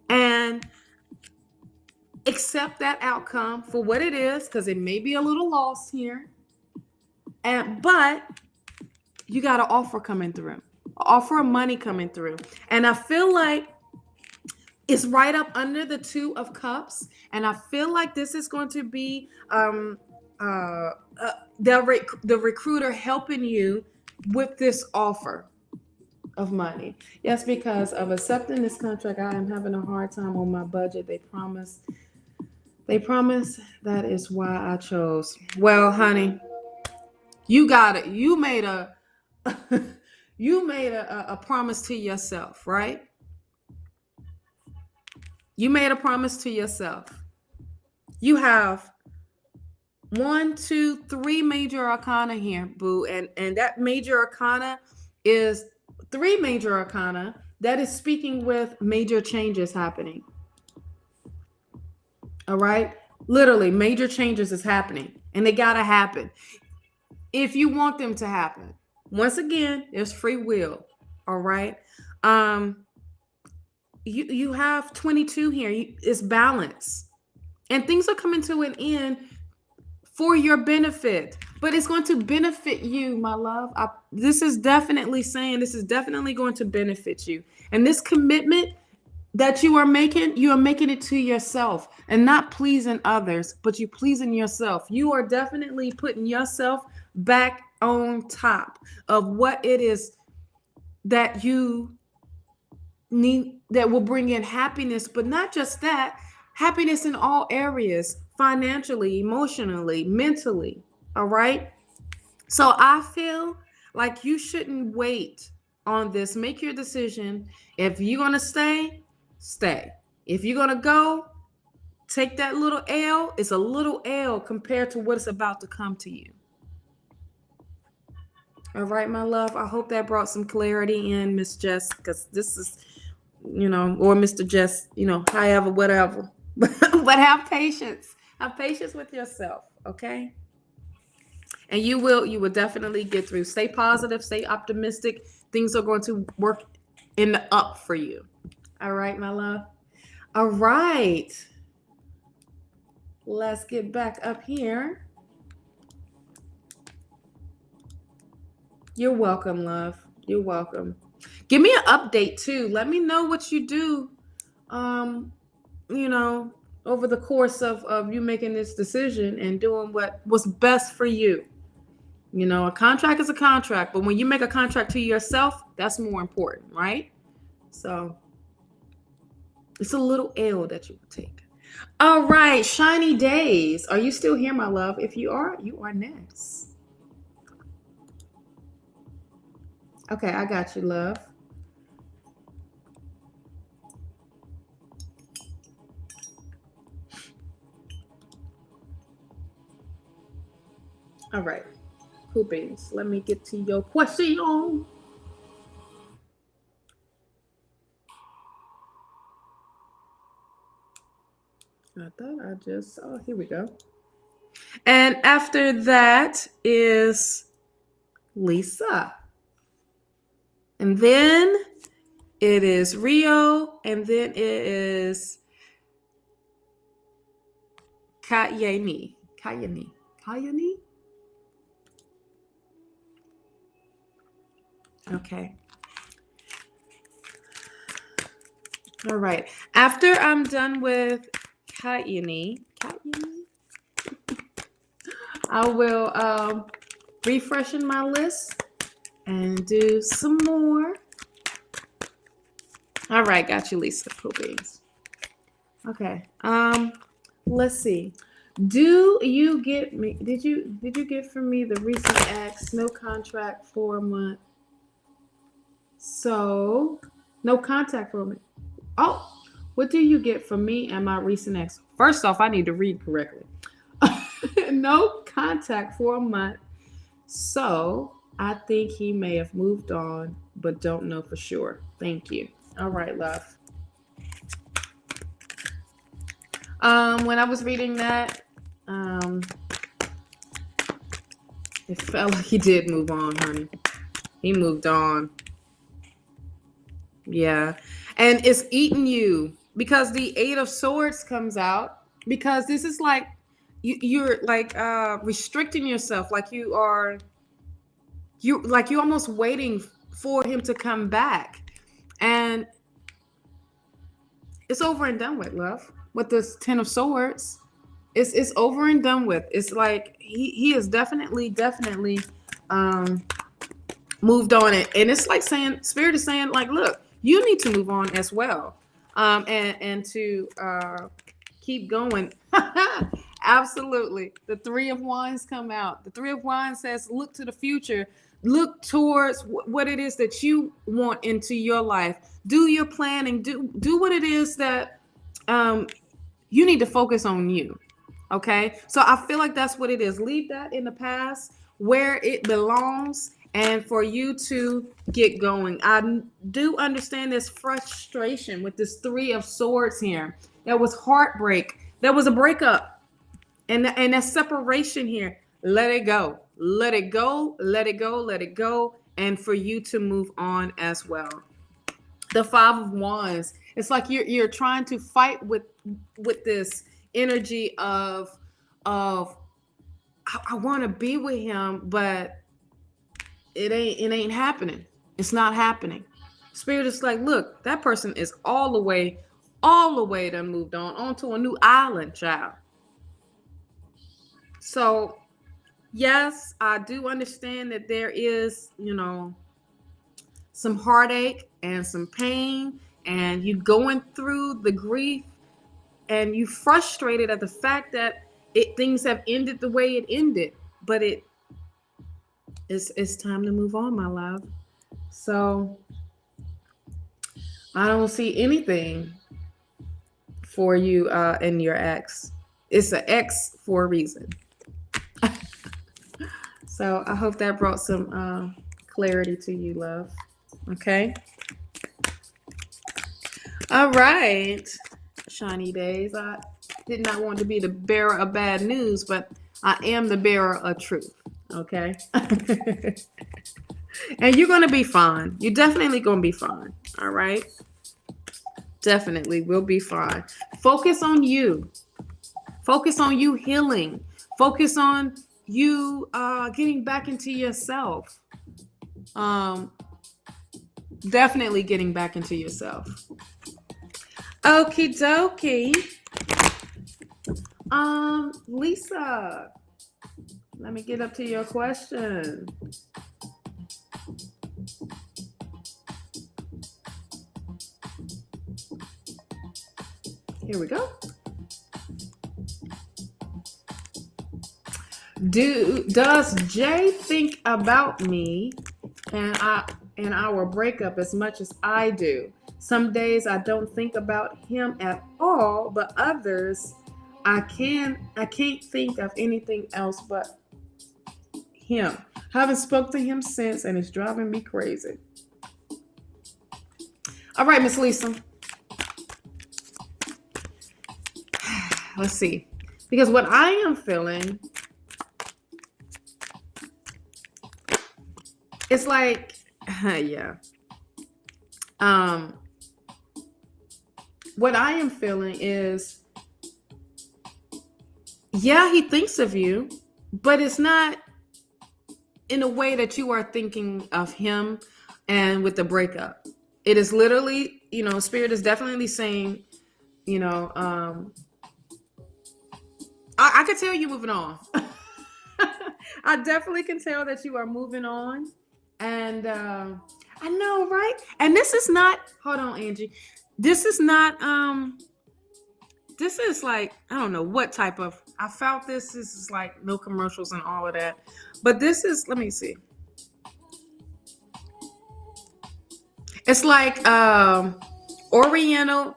and accept that outcome for what it is, because it may be a little loss here. But you got an offer coming through, an offer of money coming through. And I feel like it's right up under the Two of Cups. And I feel like this is going to be the recruiter helping you with this offer of money. Yes, because of accepting this contract, I am having a hard time on my budget. They promised. That is why I chose. Well, honey, you got it. You made a promise to yourself, right? You made a promise to yourself. You have 1, 2, 3 major arcana here, boo. And that major arcana is 3 major arcana that is speaking with major changes happening. All right. Literally, major changes is happening, and they got to happen if you want them to happen. Once again, there's free will. All right. You have 22 here. It's balance, and things are coming to an end for your benefit, but it's going to benefit you, my love. This is definitely going to benefit you. And this commitment that you are making it to yourself, and not pleasing others, but you pleasing yourself. You are definitely putting yourself back on top of what it is that you need, that will bring in happiness, but not just that, happiness in all areas, financially, emotionally, mentally. All right. So I feel like you shouldn't wait on this. Make your decision. If you're going to stay. If you're going to go, take that little L. It's a little L compared to what is about to come to you. All right, my love. I hope that brought some clarity in, Miss Jess, because this is, or Mr. Jess, however, whatever. But have patience. Have patience with yourself, okay? And you will definitely get through. Stay positive, stay optimistic. Things are going to work in the up for you. All right, my love. All right. Let's get back up here. You're welcome, love. You're welcome. Give me an update too. Let me know what you do, over the course of you making this decision and doing what's best for you. You know, a contract is a contract, but when you make a contract to yourself, that's more important, right? So it's a little L that you will take. All right, shiny days. Are you still here, my love? If you are next. Okay, I got you, love. All right, cool beans. Let me get to your question. I thought I just saw. Here we go. And after that is Lisa. And then it is Rio. And then it is Kayani. Okay. All right. After I'm done with Kayani, I will refreshen my list and do some more. All right, got you, Lisa. Cool beans. Okay. Let's see. Do you get me? Did you get from me the recent ex? No contract for a month. So no contact for me. Oh, what do you get from me and my recent ex? First off, I need to read correctly. No contact for a month. So I think he may have moved on, but don't know for sure. Thank you. All right, love. When I was reading that, it felt like he did move on, honey. He moved on. Yeah. And it's eating you because the Eight of Swords comes out because this is like you're like restricting yourself, like you're almost waiting for him to come back. And it's over and done with, love. With this Ten of Swords, it's over and done with. It's like he is definitely moved on it, and it's like saying Spirit is saying like, look, you need to move on as well, and to keep going. Absolutely. The Three of Wands come out. The Three of Wands says, look to the future. Look towards what it is that you want into your life. Do your planning. Do what it is that you need to focus on you. Okay. So I feel like that's what it is. Leave that in the past where it belongs and for you to get going. I do understand this frustration with this Three of Swords here. There was heartbreak. There was a breakup. And that separation here. Let it go. Let it go. Let it go. Let it go. And for you to move on as well. The Five of Wands. It's like you're trying to fight with this energy of I want to be with him, but it ain't happening. It's not happening. Spirit is like, look, that person is all the way done moved on onto a new island, child. So yes, I do understand that there is, some heartache and some pain, and you going through the grief, and you frustrated at the fact that things have ended the way it ended, but it's time to move on, my love. So I don't see anything for you and your ex. It's an ex for a reason. So I hope that brought some clarity to you, love. Okay. All right. Shiny days. I did not want to be the bearer of bad news, but I am the bearer of truth. Okay. And you're going to be fine. You're definitely going to be fine. All right. Definitely will be fine. Focus on you. Focus on you healing. Focus on you getting back into yourself. Definitely getting back into yourself. Okie dokie. Lisa, Let me get up to your question. Here we go. Does Jay think about me and our breakup as much as I do? Some days I don't think about him at all, but others I can't think of anything else but him. Haven't spoke to him since, and it's driving me crazy. All right, Miss Lisa. Let's see. Because what I am feeling, it's like, yeah. What I am feeling is, yeah, he thinks of you, but it's not in a way that you are thinking of him and with the breakup. It is literally, Spirit is definitely saying, I could tell you moving on. I definitely can tell that you are moving on. And I know, right? And this is not, hold on, Angie. This is not, this is like, I don't know what type of, I felt this is like no commercials and all of that. But this is, let me see. It's like Oriental,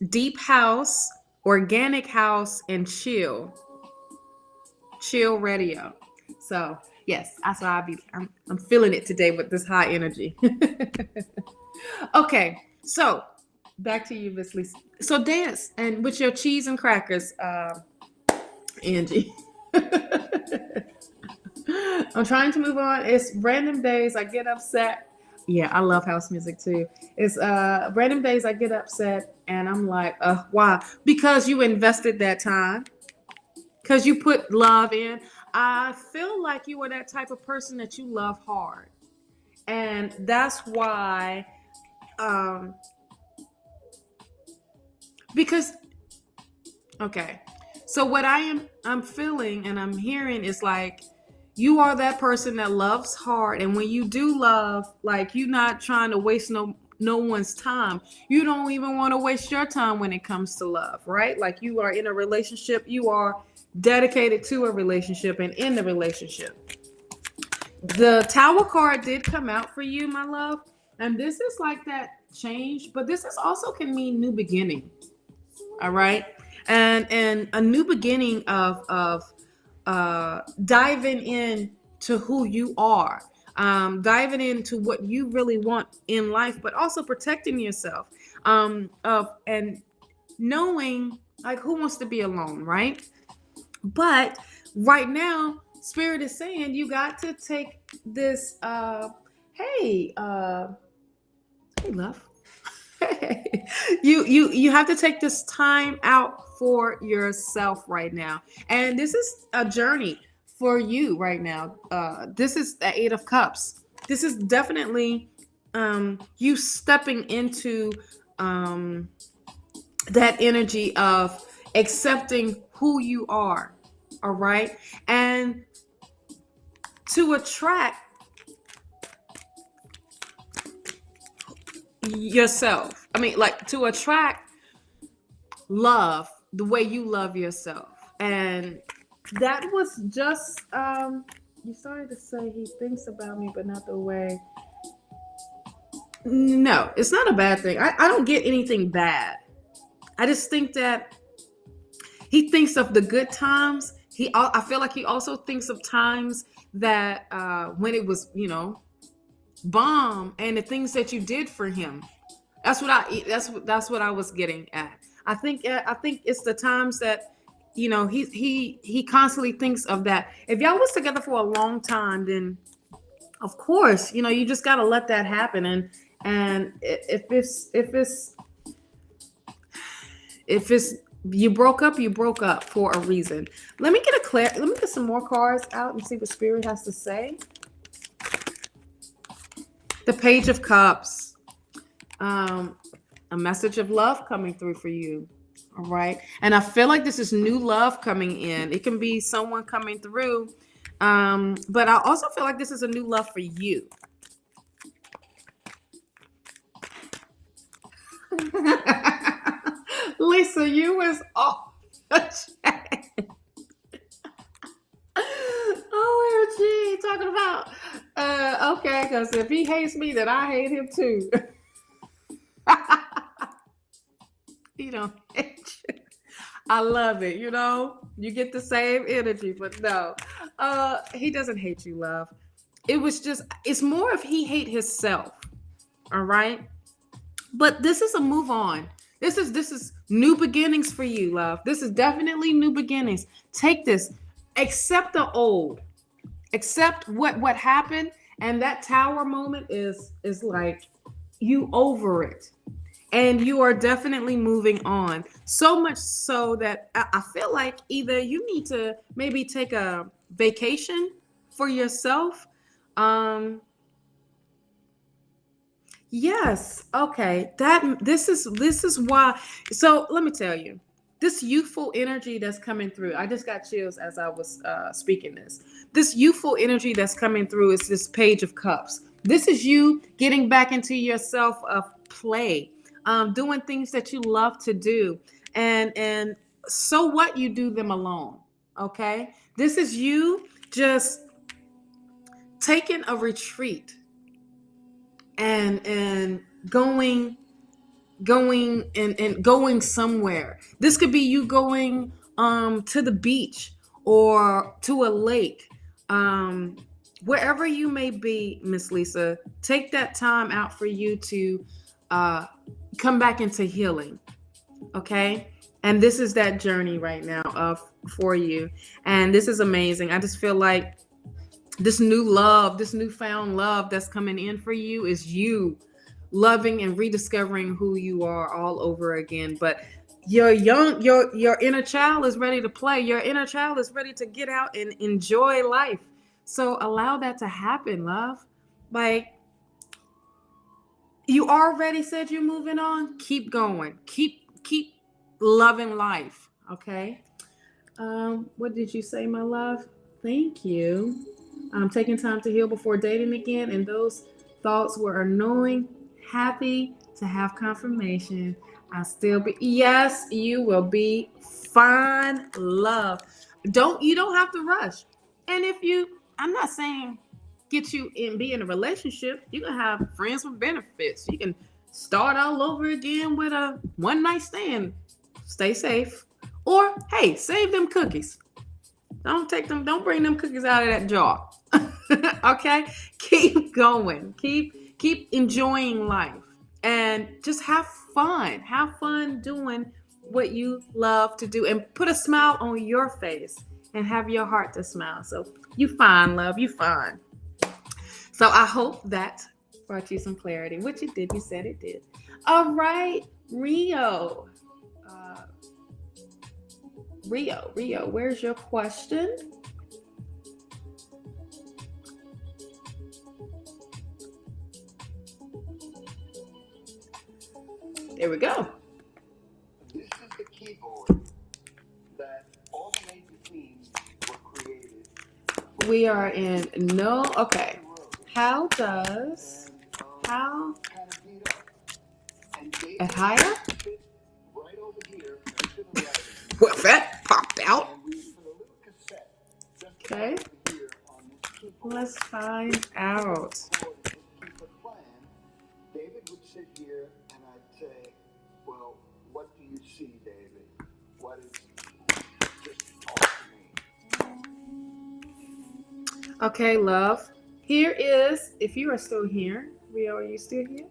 deep house, organic house, and chill radio. So yes, that's why I'm feeling it today with this high energy. Okay, so back to you, Miss Lisa. So dance and with your cheese and crackers, Angie. I'm trying to move on. It's random days I get upset. Yeah, I love house music too. It's random days I get upset and I'm like, why? Because you invested that time. Because you put love in. I feel like you are that type of person that you love hard. And that's why, because, okay. So what I'm feeling and I'm hearing is like, you are that person that loves hard. And when you do love, like you're not trying to waste no one's time. You don't even want to waste your time when it comes to love, right? Like you are in a relationship, you are dedicated to a relationship and in the relationship. The Tower card did come out for you, my love. And this is like that change, but this is also can mean new beginning. All right. And a new beginning of diving in to who you are, diving into what you really want in life, but also protecting yourself, and knowing like who wants to be alone, right? But right now, Spirit is saying you got to take this. Hey, love. You have to take this time out for yourself right now, and this is a journey for you right now. This is the Eight of Cups. This is definitely you stepping into that energy of accepting who you are. All right, and to attract yourself. I mean, like to attract love the way you love yourself. And that was just you started to say he thinks about me, but not the way. No, it's not a bad thing. I don't get anything bad. I just think that he thinks of the good times. I feel like he also thinks of times that when it was, bomb, and the things that you did for him. That's what I was getting at. I think it's the times that he constantly thinks of that. If y'all was together for a long time, then of course you just got to let that happen. And if it's you broke up for a reason. Let me get some more cards out and see what Spirit has to say. The Page of Cups. A message of love coming through for you. All right. And I feel like this is new love coming in. It can be someone coming through. But I also feel like this is a new love for you. Lisa, you was off the chain. OMG, talking about okay, because if he hates me, then I hate him too. He don't hate you. I love it. You get the same energy, but no, he doesn't hate you, love. It's more if he hate himself. All right. But this is a move on. This is new beginnings for you, love. This is definitely new beginnings. Take this. Accept the old. Accept what happened, and that tower moment is like you over it. And you are definitely moving on. So much so that I feel like either you need to maybe take a vacation for yourself. Um, Yes. Okay. This is why. So let me tell you, this youthful energy that's coming through. I just got chills as I was speaking this. This youthful energy that's coming through is this Page of Cups. This is you getting back into yourself of play, doing things that you love to do, and so what you do them alone. Okay. This is you just taking a retreat and going somewhere. This could be you going to the beach or to a lake. um Wherever you may be, Miss Lisa, take that time out for you to uh come back into healing. Okay. And this is that journey right now of for you, and this is amazing. I just feel like this new love, this newfound love that's coming in for you is you loving and rediscovering who you are all over again. But your inner child is ready to play. Your inner child is ready to get out and enjoy life. So allow that to happen, love. Like, you already said you're moving on. Keep going. Keep loving life. Okay. What did you say, my love? Thank you. Taking time to heal before dating again, and those thoughts were annoying. Happy to have confirmation. I still be yes, you will be fine, love. You don't have to rush. And if you, I'm not saying get you in be in a relationship. You can have friends with benefits. You can start all over again with a one night stand. Stay safe. Or hey, save them cookies. Don't bring them cookies out of that jar. Okay? Keep going. Keep enjoying life. And just have fun. Have fun doing what you love to do, and put a smile on your face and have your heart to smile. So you fine, love. You fine. So I hope that brought you some clarity, which it did. You said it did. All right, Rio. Uh, Rio, where's your question? There we go. This is the keyboard that all the major themes were created. We are in no. Okay. How at higher? Right over here to the right. Well, that popped out. And we put a little cassette just Okay. over here on this keyboard. Let's find out. Just keep it playing. David would sit here and I'd say, well, what do you see, David? What is just talk to me? Okay, love. Here is, if you are still here, Rio, are you still here?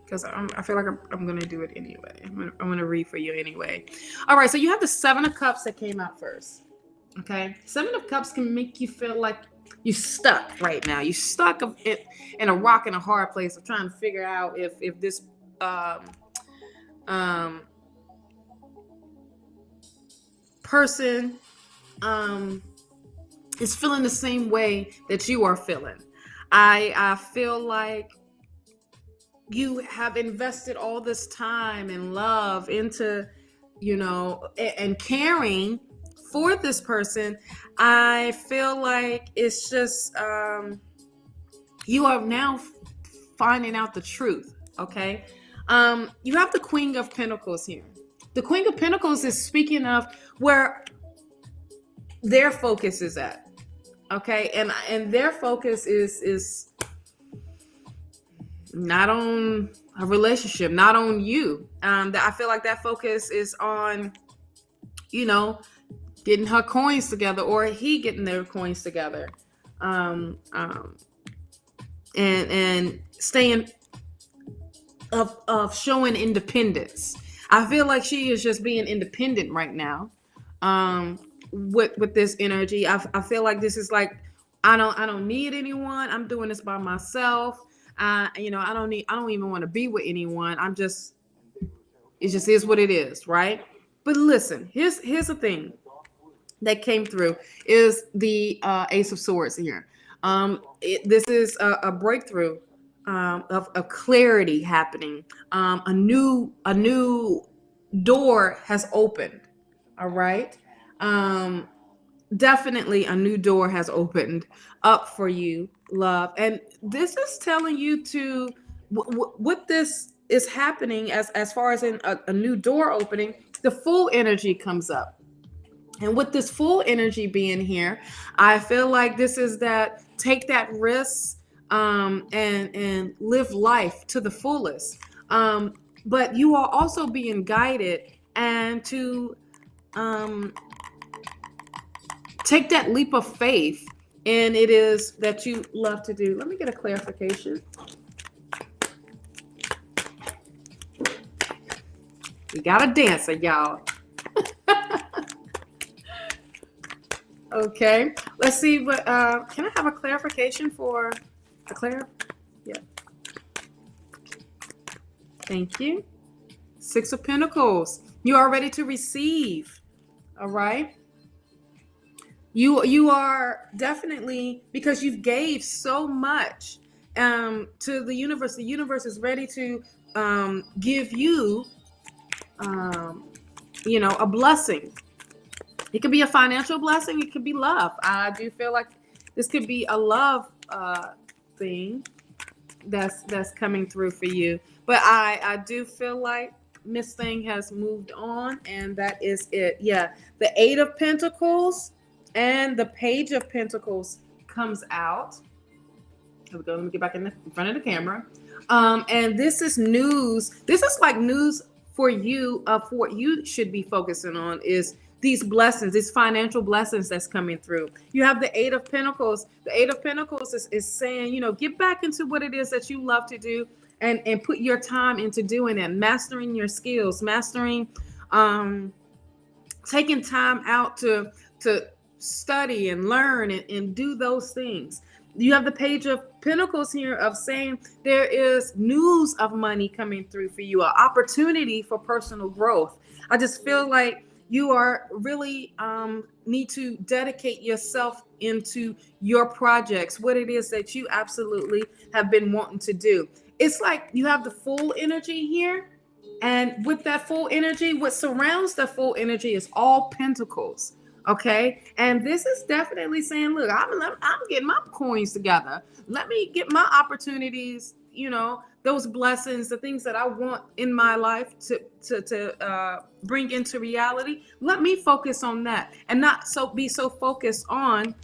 Because I feel like I'm going to do it anyway. I'm going to read for you anyway. All right, so you have the Seven of Cups that came out first. Okay? Seven of Cups can make you feel like you're stuck right now. You're stuck in a rock and a hard place of trying to figure out if this person is feeling the same way that you are feeling. I feel like you have invested all this time and love into, and caring for this person. I feel like it's just, you are now finding out the truth. Okay. You have the Queen of Pentacles here. The Queen of Pentacles is speaking of where their focus is at. Okay. And their focus is not on a relationship, not on you. I feel like that focus is on, getting her coins together, or he getting their coins together, and staying of showing independence. I feel like she is just being independent right now. With this energy, I feel like this is like, I don't need anyone. I'm doing this by myself. I don't even want to be with anyone. It just is what it is, right? But listen, here's the thing that came through is the Ace of Swords here. This is a breakthrough, of clarity happening. A new door has opened. All right. Definitely a new door has opened up for you, love. And this is telling you to what this is happening as far as in a new door opening. The full energy comes up. And with this full energy being here, I feel like this is that take that risk, and live life to the fullest. But you are also being guided and to take that leap of faith. And it is that you love to do. Let me get a clarification. We got a dancer, y'all. Okay, let's see what, can I have a clarification for the yeah. Thank you. Six of Pentacles. You are ready to receive. All right. You are definitely, because you've gave so much to the universe. The universe is ready to give you, a blessing. It could be a financial blessing. It could be love. I do feel like this could be a love thing that's coming through for you. But I do feel like Miss Thing has moved on, and that is it. Yeah, the Eight of Pentacles and the Page of Pentacles comes out. Here we go. Let me get back in front of the camera. And this is news. This is like news for you, for what you should be focusing on is these blessings, these financial blessings that's coming through. You have the Eight of Pentacles. The Eight of Pentacles is saying, get back into what it is that you love to do, and put your time into doing it, mastering your skills, mastering, taking time out to study and learn and do those things. You have the Page of Pentacles here of saying there is news of money coming through for you, an opportunity for personal growth. I just feel like you are really need to dedicate yourself into your projects, what it is that you absolutely have been wanting to do. It's like you have the full energy here. And with that full energy, what surrounds the full energy is all pentacles. Okay. And this is definitely saying, look, I'm getting my coins together. Let me get my opportunities, those blessings, the things that I want in my life to bring into reality. Let me focus on that and not be so focused on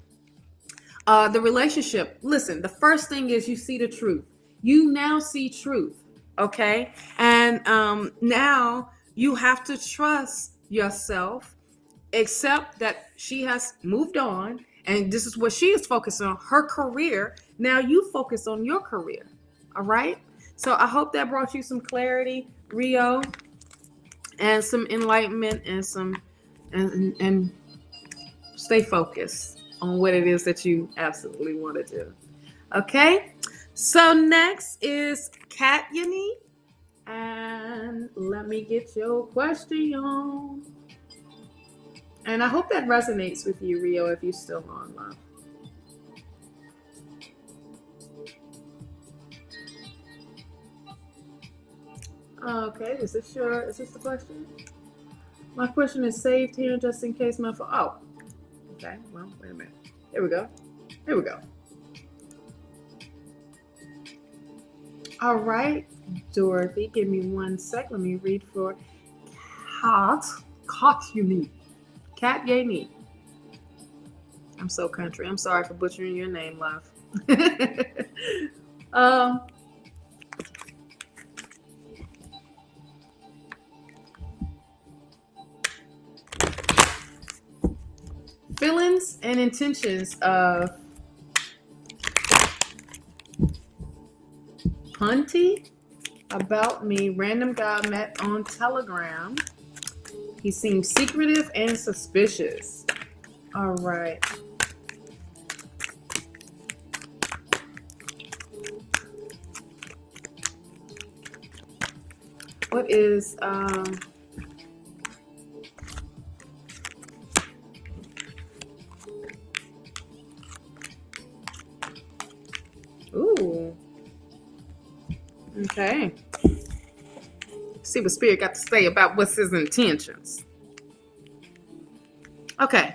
the relationship. Listen, the first thing is you see the truth. You now see truth. Okay. And now you have to trust yourself, accept that she has moved on, and this is what she is focused on, her career. Now you focus on your career. All right. So I hope that brought you some clarity, Rio, and some enlightenment, and and stay focused on what it is that you absolutely want to do. Okay. So next is Kat Yani, and let me get your question. And I hope that resonates with you, Rio, if you're still on, love. Okay, is this the question? My question is saved here just in case my phone. Oh, okay. Well, wait a minute. Here we go. Here we go. All right, Dorothy, give me 1 sec. Let me read for Kat. Kat Unique. Kat Unique. I'm so country. I'm sorry for butchering your name, love. um, feelings and intentions of Punty about me. Random guy met on Telegram. He seems secretive and suspicious. All right. What is ooh. Okay. See what Spirit got to say about what's his intentions. Okay.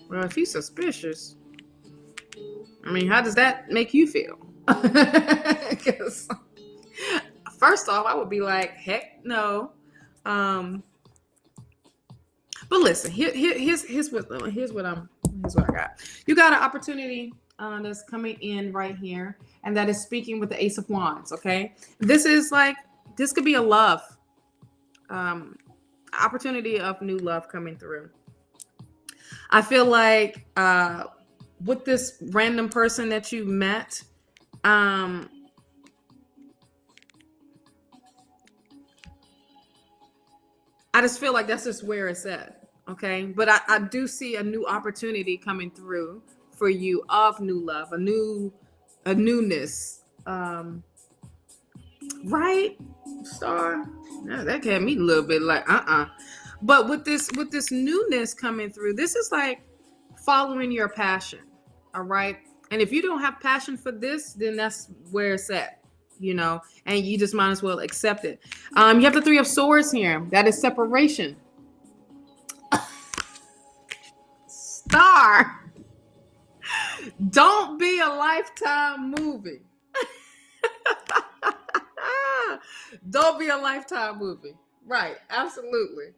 Well, if he's suspicious, I mean, how does that make you feel? Because first off, I would be like, heck no. But listen, here's what I got. You got an opportunity that's coming in right here, and that is speaking with the Ace of Wands. Okay, this could be a love opportunity of new love coming through. I feel like with this random person that you met, I just feel like that's just where it's at. Okay. But I do see a new opportunity coming through for you of new love, a newness. Right? Star. Yeah, that had me a little bit like, But with this newness coming through, this is like following your passion. All right. And if you don't have passion for this, then that's where it's at. And you just might as well accept it. You have the Three of Swords here. That is separation. Star. Don't be a Lifetime movie. Don't be a Lifetime movie. Right. Absolutely.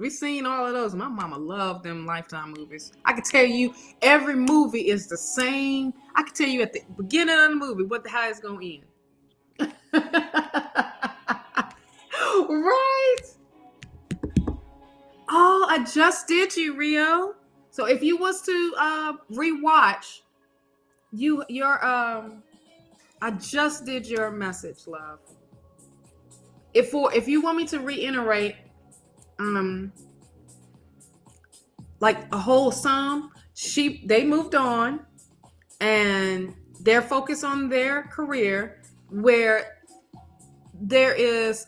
We've seen all of those. My mama loved them Lifetime movies. I can tell you every movie is the same. I can tell you at the beginning of the movie how it's going to end. Right? Oh, I just did you, Rio. So if you was to rewatch, I just did your message, love. If you want me to reiterate, like a whole sum, they moved on, and they're focused on their career, where there is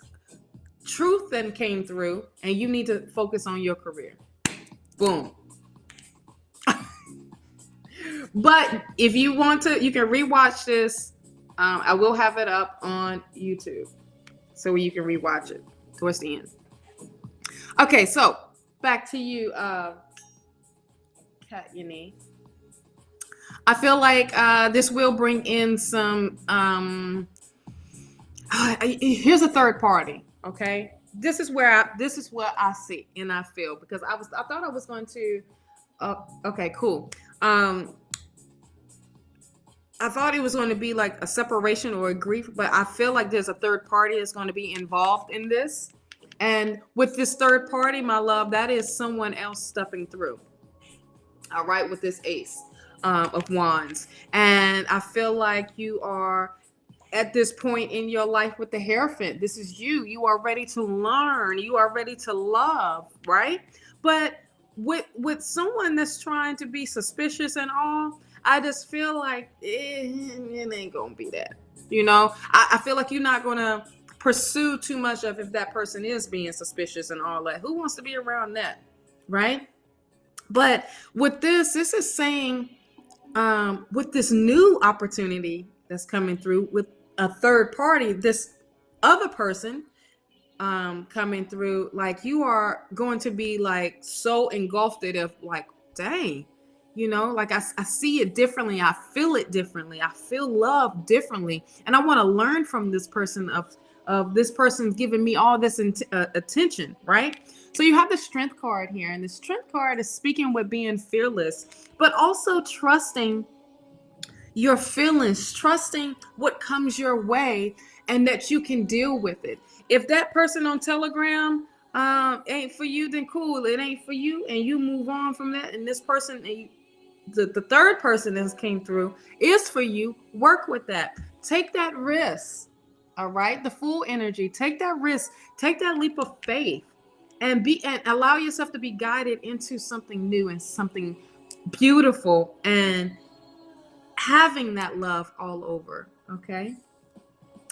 truth that came through, and you need to focus on your career. Boom. But if you want to, you can rewatch this. I will have it up on YouTube, so you can rewatch it towards the end. Okay, so back to you, Kat Unique. I feel like this will bring in some. Here's a third party. Okay, this is what I see and I feel, because I thought I was going to. Okay, cool. I thought it was going to be like a separation or a grief, but I feel like there's a third party that's going to be involved in this. And with this third party, my love, that is someone else stepping through. All right, with this Ace of Wands. And I feel like you are at this point in your life with the Hierophant. This is you. You are ready to learn. You are ready to love, right? But with someone that's trying to be suspicious and all, I just feel like it ain't gonna be that. I feel like you're not gonna pursue too much of if that person is being suspicious and all that. Who wants to be around that, right? But with this is saying with this new opportunity that's coming through with a third party, this other person coming through, like you are going to be like so engulfed of like, dang, like I see it differently. I feel it differently. I feel love differently. And I want to learn from this person of this person giving me all this attention, right? So you have the strength card here, and the strength card is speaking with being fearless, but also trusting your feelings, trusting what comes your way and that you can deal with it. If that person on Telegram ain't for you, then cool, it ain't for you, and you move on from that. And this person, the third person that came through is for you. Work with that. Take that risk. All right, the full energy. Take that risk. Take that leap of faith, and allow yourself to be guided into something new and something beautiful, and having that love all over. Okay.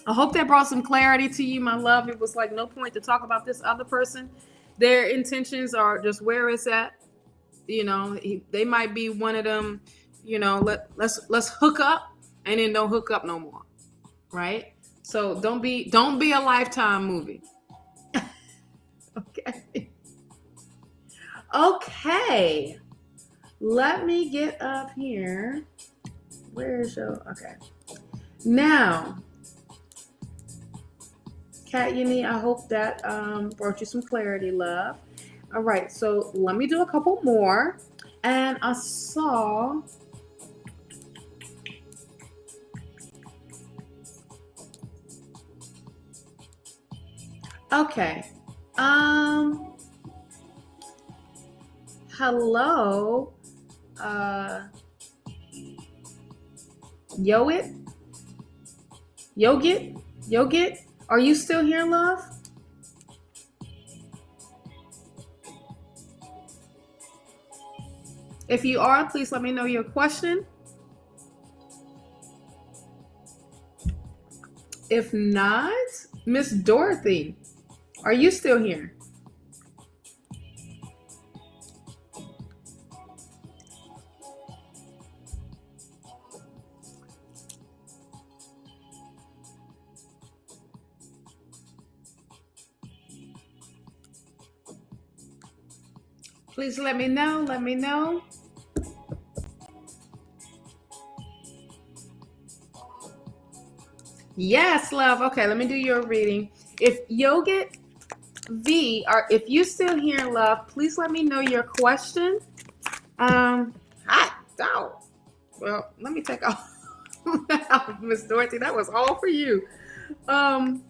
I hope that brought some clarity to you, my love. It was like no point to talk about this other person. Their intentions are just where it's at. They might be one of them, let's hook up and then don't hook up no more. Right? So don't be a Lifetime movie. Okay. Okay. Let me get up here. Where's your okay. Now, Kat Uni, I hope that brought you some clarity, love. All right, so let me do a couple more. And I saw okay. Hello. Yogit, are you still here, love? If you are, please let me know your question. If not, Miss Dorothy, are you still here? Please let me know. Let me know. Yes, love. Okay, let me do your reading. If Yogit V, or if you still here, love, please let me know your question. Hot dog. Well, let me take off Miss Dorothy. That was all for you. That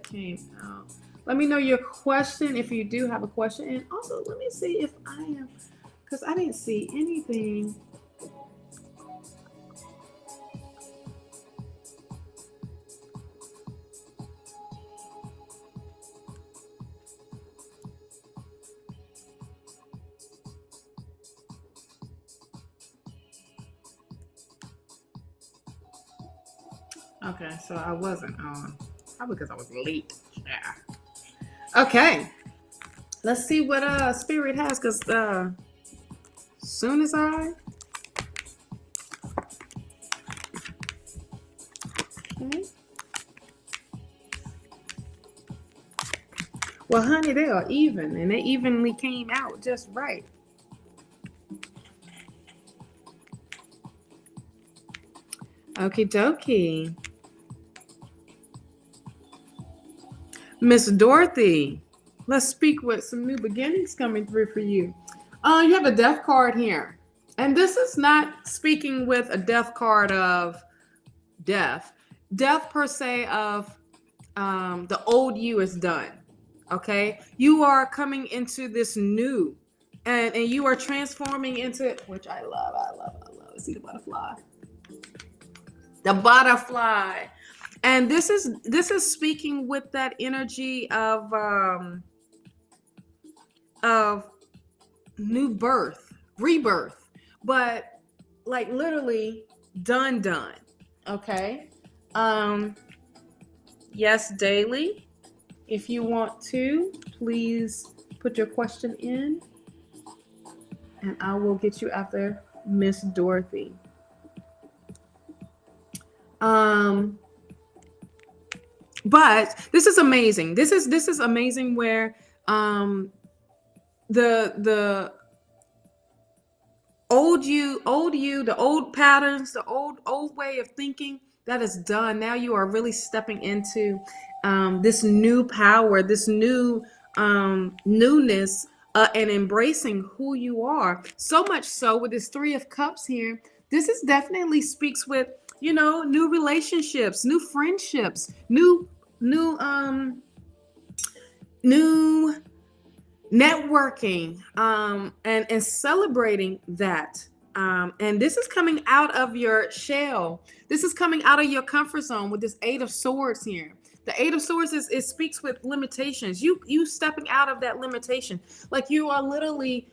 came out. Let me know your question if you do have a question. And also, let me see if I am, because I didn't see anything. Okay, so I wasn't on. Probably because I was late. Yeah. Okay. Let's see what Spirit has, because soon as I okay. Well, honey, they are even, and they evenly came out just right. Okie dokie. Miss Dorothy, let's speak with some new beginnings coming through for you. You have a death card here. And this is not speaking with a death card of death. Death per se of the old you is done. Okay? You are coming into this new. And you are transforming into, which I love. See the butterfly. The butterfly. And this is speaking with that energy of new birth, rebirth, but like literally done. Okay. Yes, daily. If you want to, please put your question in and I will get you after Miss Dorothy. But this is amazing. This is amazing where the old you, the old patterns, the old way of thinking, that is done. Now you are really stepping into this new power, this new newness, and embracing who you are. So much so with this Three of Cups here, this is definitely speaks with, new relationships, new friendships, new networking, and celebrating that. And this is coming out of your shell. This is coming out of your comfort zone with this Eight of Swords here. The Eight of Swords it speaks with limitations. You stepping out of that limitation, like you are literally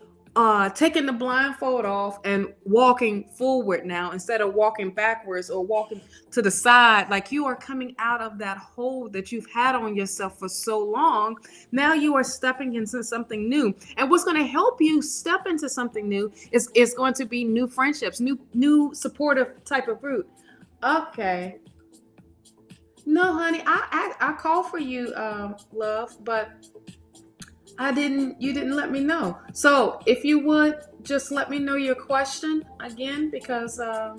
taking the blindfold off and walking forward now instead of walking backwards or walking to the side. Like you are coming out of that hold that you've had on yourself for so long. Now you are stepping into something new. And what's going to help you step into something new is going to be new friendships, new supportive type of route. Okay. No, honey, I call for you, love, but you didn't let me know. So if you would just let me know your question again, because I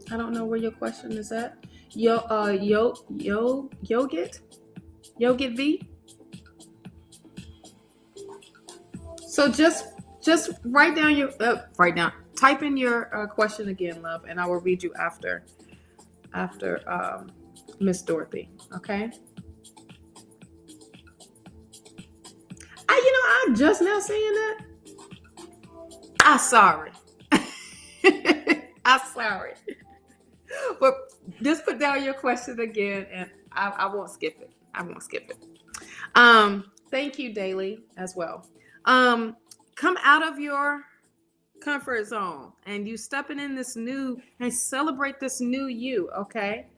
don't know where your question is at. Yogit V. So just type in your question again, love, and I will read you after Miss Dorothy. Okay. I'm just now saying that. I'm sorry. I'm sorry. But just put down your question again, and I won't skip it. Thank you, Daily, as well. Come out of your comfort zone, and you stepping in this new, and celebrate this new you. Okay.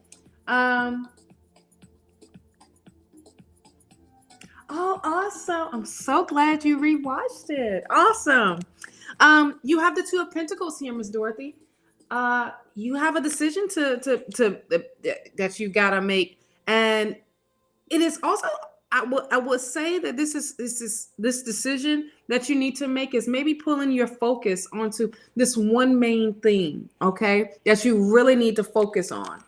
Oh, awesome. I'm so glad you rewatched it. Awesome. You have the Two of Pentacles here, Miss Dorothy. You have a decision that you gotta make. And it is also, I would say that this decision that you need to make is maybe pulling your focus onto this one main thing, okay, that you really need to focus on.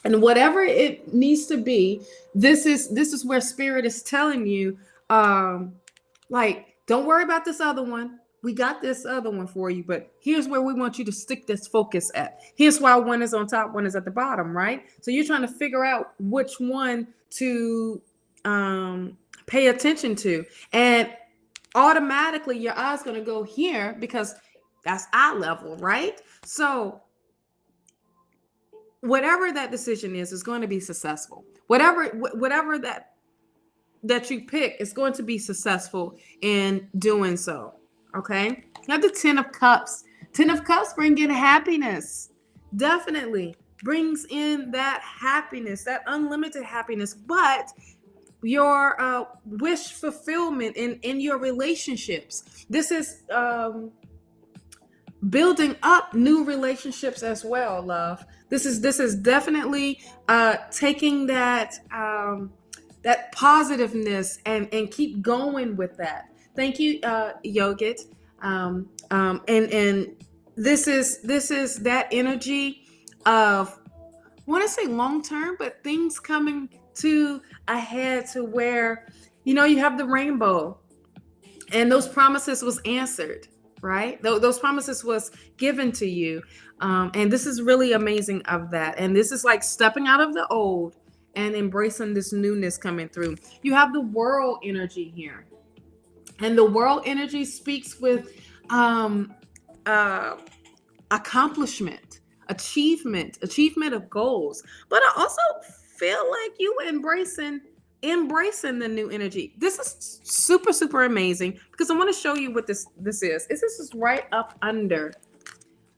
And whatever it needs to be, this is where Spirit is telling you, like, don't worry about this other one. We got this other one for you, but here's where we want you to stick this focus at. Here's why one is on top, one is at the bottom, right? So you're trying to figure out which one to pay attention to. And automatically your eye's going to go here because that's eye level, right? So whatever that decision is going to be successful. Whatever that you pick is going to be successful in doing so. Okay. You have the Ten of Cups. Ten of Cups bring in happiness. Definitely brings in that happiness, that unlimited happiness, but your wish fulfillment in your relationships. This is building up new relationships as well, love. This is definitely taking that that positiveness and keep going with that. Thank you, Yogit. And this is that energy of, I want to say long term, but things coming to a head to where, you have the rainbow and those promises was answered, right? Those promises was given to you. And this is really amazing of that. And this is like stepping out of the old and embracing this newness coming through. You have the World energy here. And the World energy speaks with accomplishment, achievement of goals. But I also feel like you embracing the new energy. This is super, super amazing because I want to show you what this is. This is right up under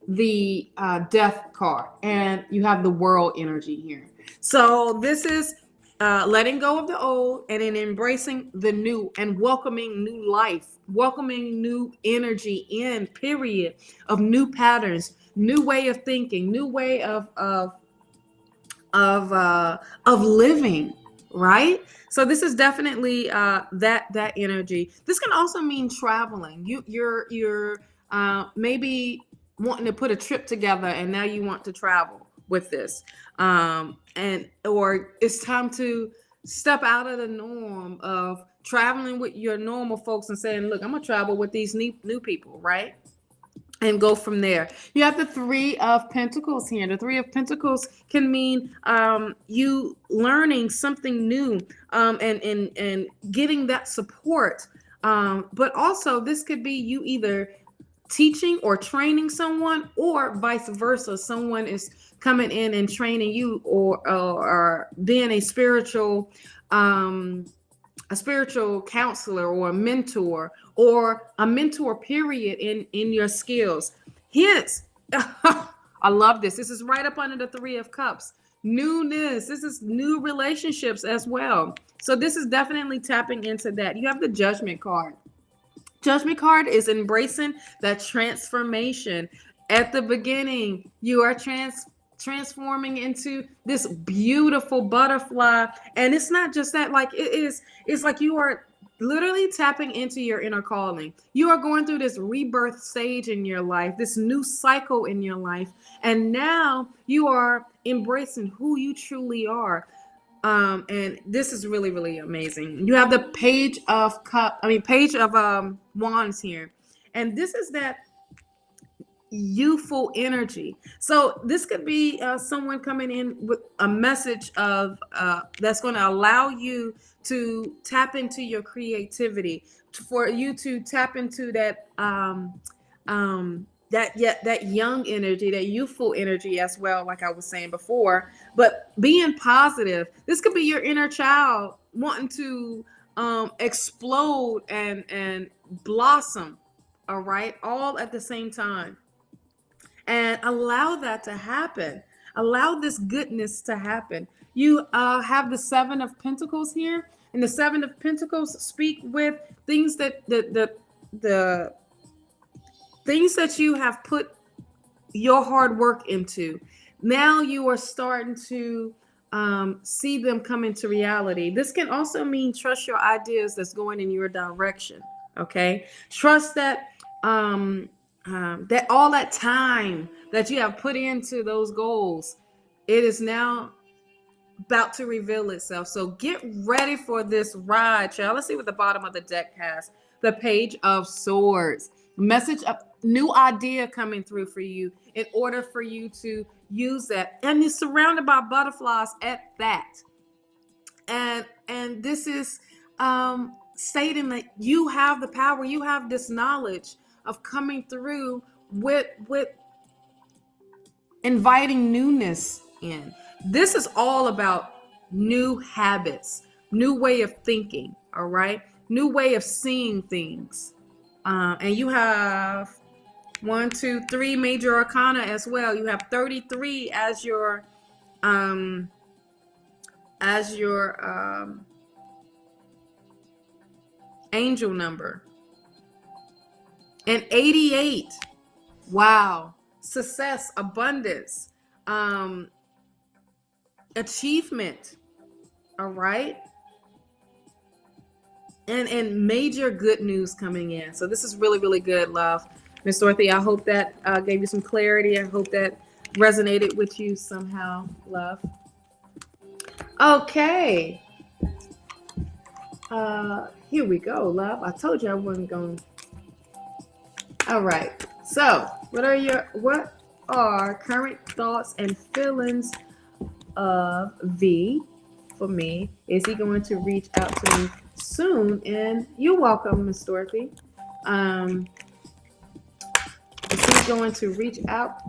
the Death card, and you have the World energy here. So this is letting go of the old and then embracing the new and welcoming new life, welcoming new energy in, period, of new patterns, new way of thinking, new way of living, right? So this is definitely that energy. This can also mean traveling. You're maybe wanting to put a trip together, and now you want to travel with this, and or it's time to step out of the norm of traveling with your normal folks and saying, look, I'm gonna travel with these new people, right? And go from there. You have the Three of Pentacles here. The Three of Pentacles can mean you learning something new, and getting that support. But also, this could be you either teaching or training someone, or vice versa. Someone is coming in and training you, or being a spiritual counselor or a mentor, or a mentor, period, in your skills. Hence, I love this. This is right up under the Three of Cups. Newness. This is new relationships as well. So this is definitely tapping into that. You have the Judgment card. Judgment card is embracing that transformation. At the beginning, you are transforming into this beautiful butterfly, and it's not just that, like it's like you are literally tapping into your inner calling. You are going through this rebirth stage in your life, this new cycle in your life, and now you are embracing who you truly are. And this is really, really amazing. You have the page of wands here. And this is that youthful energy. So this could be someone coming in with a message of that's going to allow you to tap into your creativity, for you to tap into that young energy, that youthful energy as well, like I was saying before. But being positive, this could be your inner child wanting to explode and blossom, all right, all at the same time. And allow that to happen. Allow this goodness to happen. You have the Seven of Pentacles here, and the Seven of Pentacles speak with things that the things that you have put your hard work into. Now you are starting to see them come into reality. This can also mean trust your ideas that's going in your direction. Okay, trust that that all that time that you have put into those goals, it is now about to reveal itself. So get ready for this ride, child. Let's see what the bottom of the deck has. The Page of Swords. Message of new idea coming through for you in order for you to use that. And you're surrounded by butterflies at that. And this is stating that you have the power, you have this knowledge of coming through with inviting newness in. This is all about new habits, new way of thinking, all right? New way of seeing things. And you have 1, 2, 3 major arcana as well. You have 33 as your angel number. And 88. Wow. Success, abundance, achievement. All right. And major good news coming in. So this is really, really good, love. Miss Dorothy, I hope that gave you some clarity. I hope that resonated with you somehow, love. Okay. Here we go, love. I told you I wasn't going. All right. So, what are current thoughts and feelings of V for me? Is he going to reach out to me soon? And you're welcome, Miss Dorothy. Is he going to reach out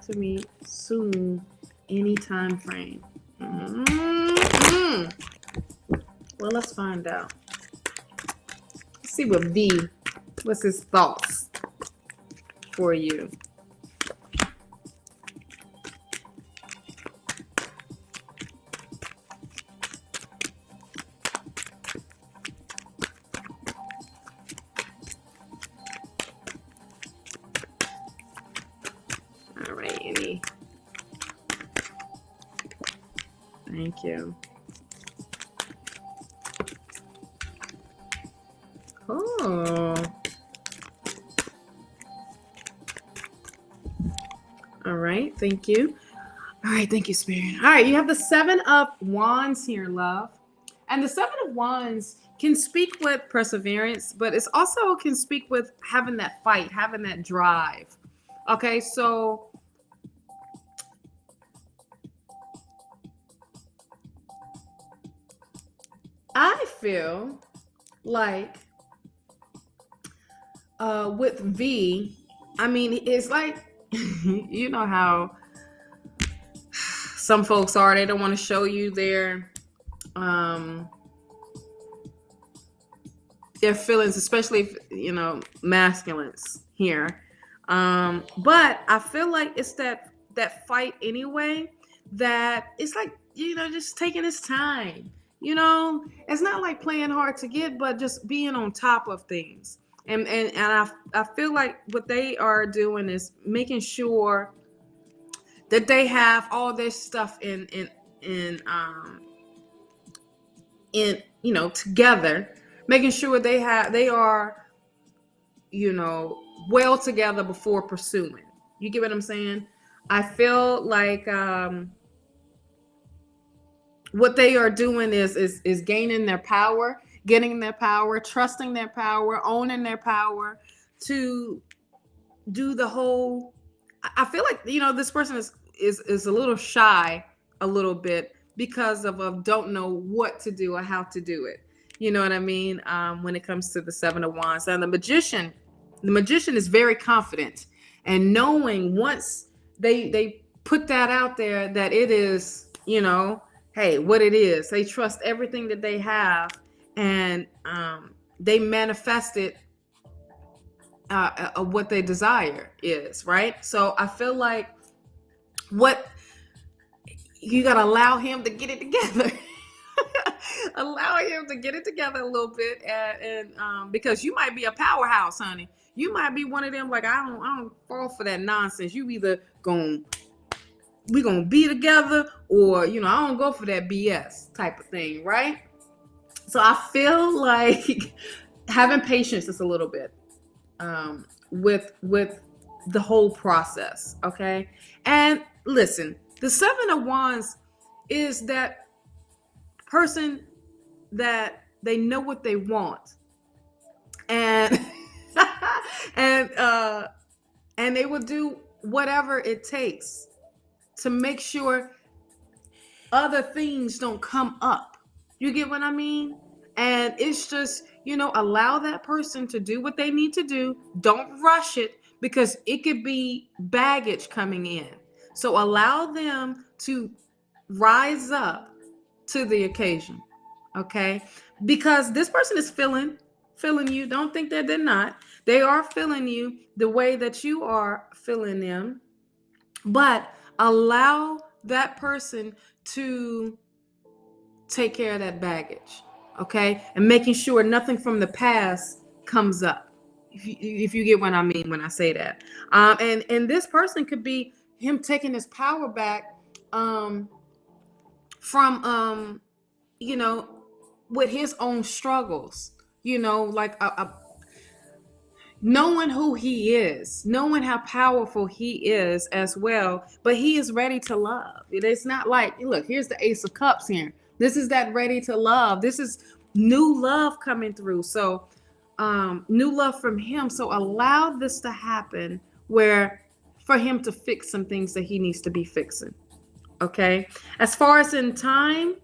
to me soon? Any time frame? Mm-hmm. Well, let's find out. Let's see what V. What's his thoughts for you? Thank you. Oh. All right. Thank you. All right. Thank you, Spirit. All right. You have the Seven of Wands here, love. And the Seven of Wands can speak with perseverance, but it's also can speak with having that fight, having that drive. Okay. So I feel like with V, I mean, it's like, you know how some folks are, they don't want to show you um their feelings, especially if, you know, masculines here. But I feel like it's that fight anyway, that it's like, you know, just taking his time. You know, it's not like playing hard to get, but just being on top of things. And I feel like what they are doing is making sure that they have all this stuff in you know, together, making sure they are, you know, well together before pursuing. You get what I'm saying? I feel like what they are doing is gaining their power, getting their power, trusting their power, owning their power to do the whole. I feel like, you know, this person is a little shy, a little bit, because of don't know what to do or how to do it. You know what I mean? When it comes to the Seven of Wands and the magician is very confident, and knowing once they put that out there that it is, you know, hey, what it is, they trust everything that they have, and they manifest it, what they desire is, right? So I feel like what you got to allow him to get it together. Allow him to get it together a little bit, and because you might be a powerhouse, honey. You might be one of them, like, I don't fall for that nonsense. You either we gonna be together, or, you know, I don't go for that BS type of thing, right? So I feel like having patience is a little bit with the whole process. Okay. And listen, the Seven of Wands is that person that they know what they want, and and they will do whatever it takes to make sure other things don't come up. You get what I mean? And it's just, you know, allow that person to do what they need to do. Don't rush it, because it could be baggage coming in. So allow them to rise up to the occasion. Okay? Because this person is feeling you. Don't think that they're not. They are feeling you the way that you are feeling them. But allow that person to take care of that baggage, okay? And making sure nothing from the past comes up. If you get what I mean when I say that. And this person could be him taking his power back from you know, with his own struggles. You know, like knowing who he is, knowing how powerful he is as well, but he is ready to love. It's not like, look, here's the Ace of Cups here. This is that ready to love. This is new love coming through. So new love from him. So allow this to happen, where for him to fix some things that he needs to be fixing. Okay. As far as in time,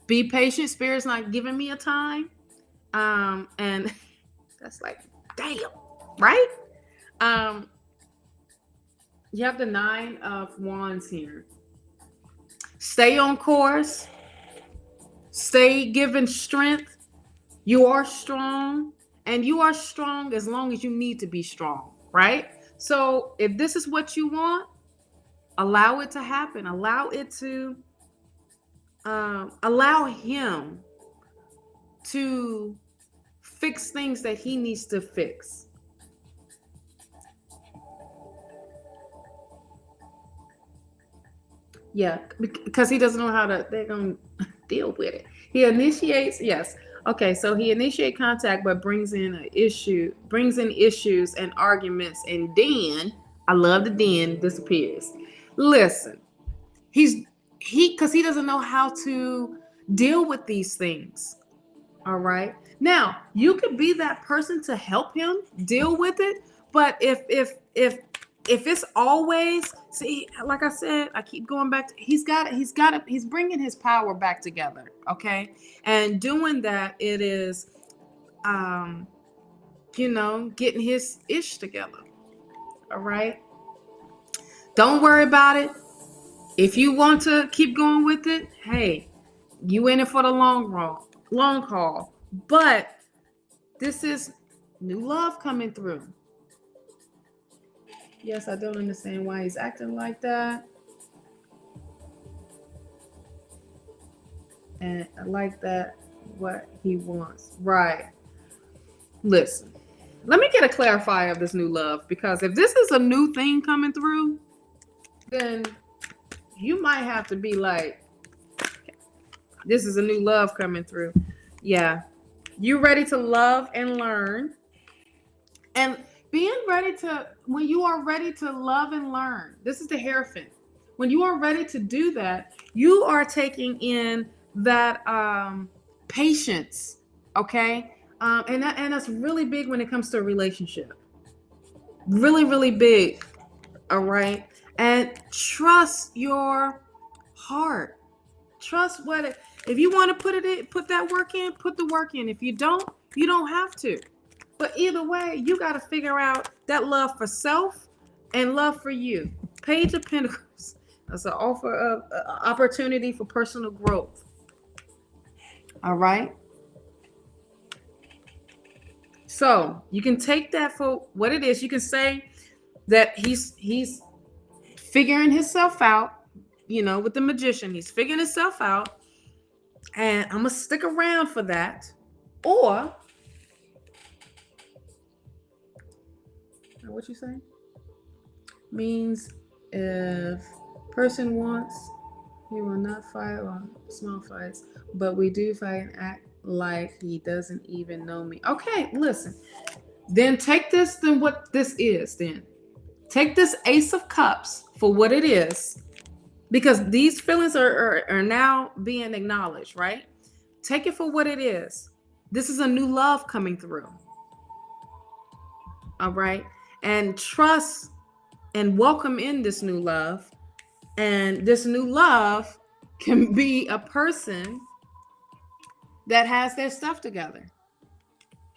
be patient. Spirit's not giving me a time. And that's like, damn, right? You have the Nine of Wands here. Stay on course. Stay given strength. You are strong, and you are strong as long as you need to be strong, right? So if this is what you want, allow it to happen. Allow it to allow him to fix things that he needs to fix. Yeah, because he doesn't know how to, they're going to deal with it. He initiates, yes. Okay, so he initiate contact, but brings in issues and arguments, and then, I love the then, disappears. Listen, he's, because he doesn't know how to deal with these things. All right. Now, you could be that person to help him deal with it, but if it's always, see, like I said, I keep going back to, he's bringing his power back together, okay? And doing that, it is getting his ish together. All right? Don't worry about it. If you want to keep going with it, hey, you in it for the long haul. But this is new love coming through. Yes, I don't understand why he's acting like that. And I like that, what he wants. Right. Listen, let me get a clarifier of this new love, because if this is a new thing coming through, then you might have to be like, this is a new love coming through. Yeah. You ready to love and learn. And when you are ready to love and learn, this is the Hierophant. When you are ready to do that, you are taking in that patience, okay? And that's really big when it comes to a relationship. Really, really big, all right? And trust your heart. Trust if you want to put that work in, put the work in. If you don't have to. But either way, you got to figure out that love for self and love for you. Page of Pentacles. That's an offer of opportunity for personal growth. All right. So you can take that for what it is. You can say that he's figuring himself out. With the Magician, he's figuring himself out, and I'm gonna stick around for that. Or what you say? Means if person wants, he will not fight on small fights, but we do fight and act like he doesn't even know me. Okay, listen. Then take this, then what this is, then. Take this Ace of Cups for what it is, because these feelings are now being acknowledged, right? Take it for what it is. This is a new love coming through. All right? And trust and welcome in this new love. And this new love can be a person that has their stuff together.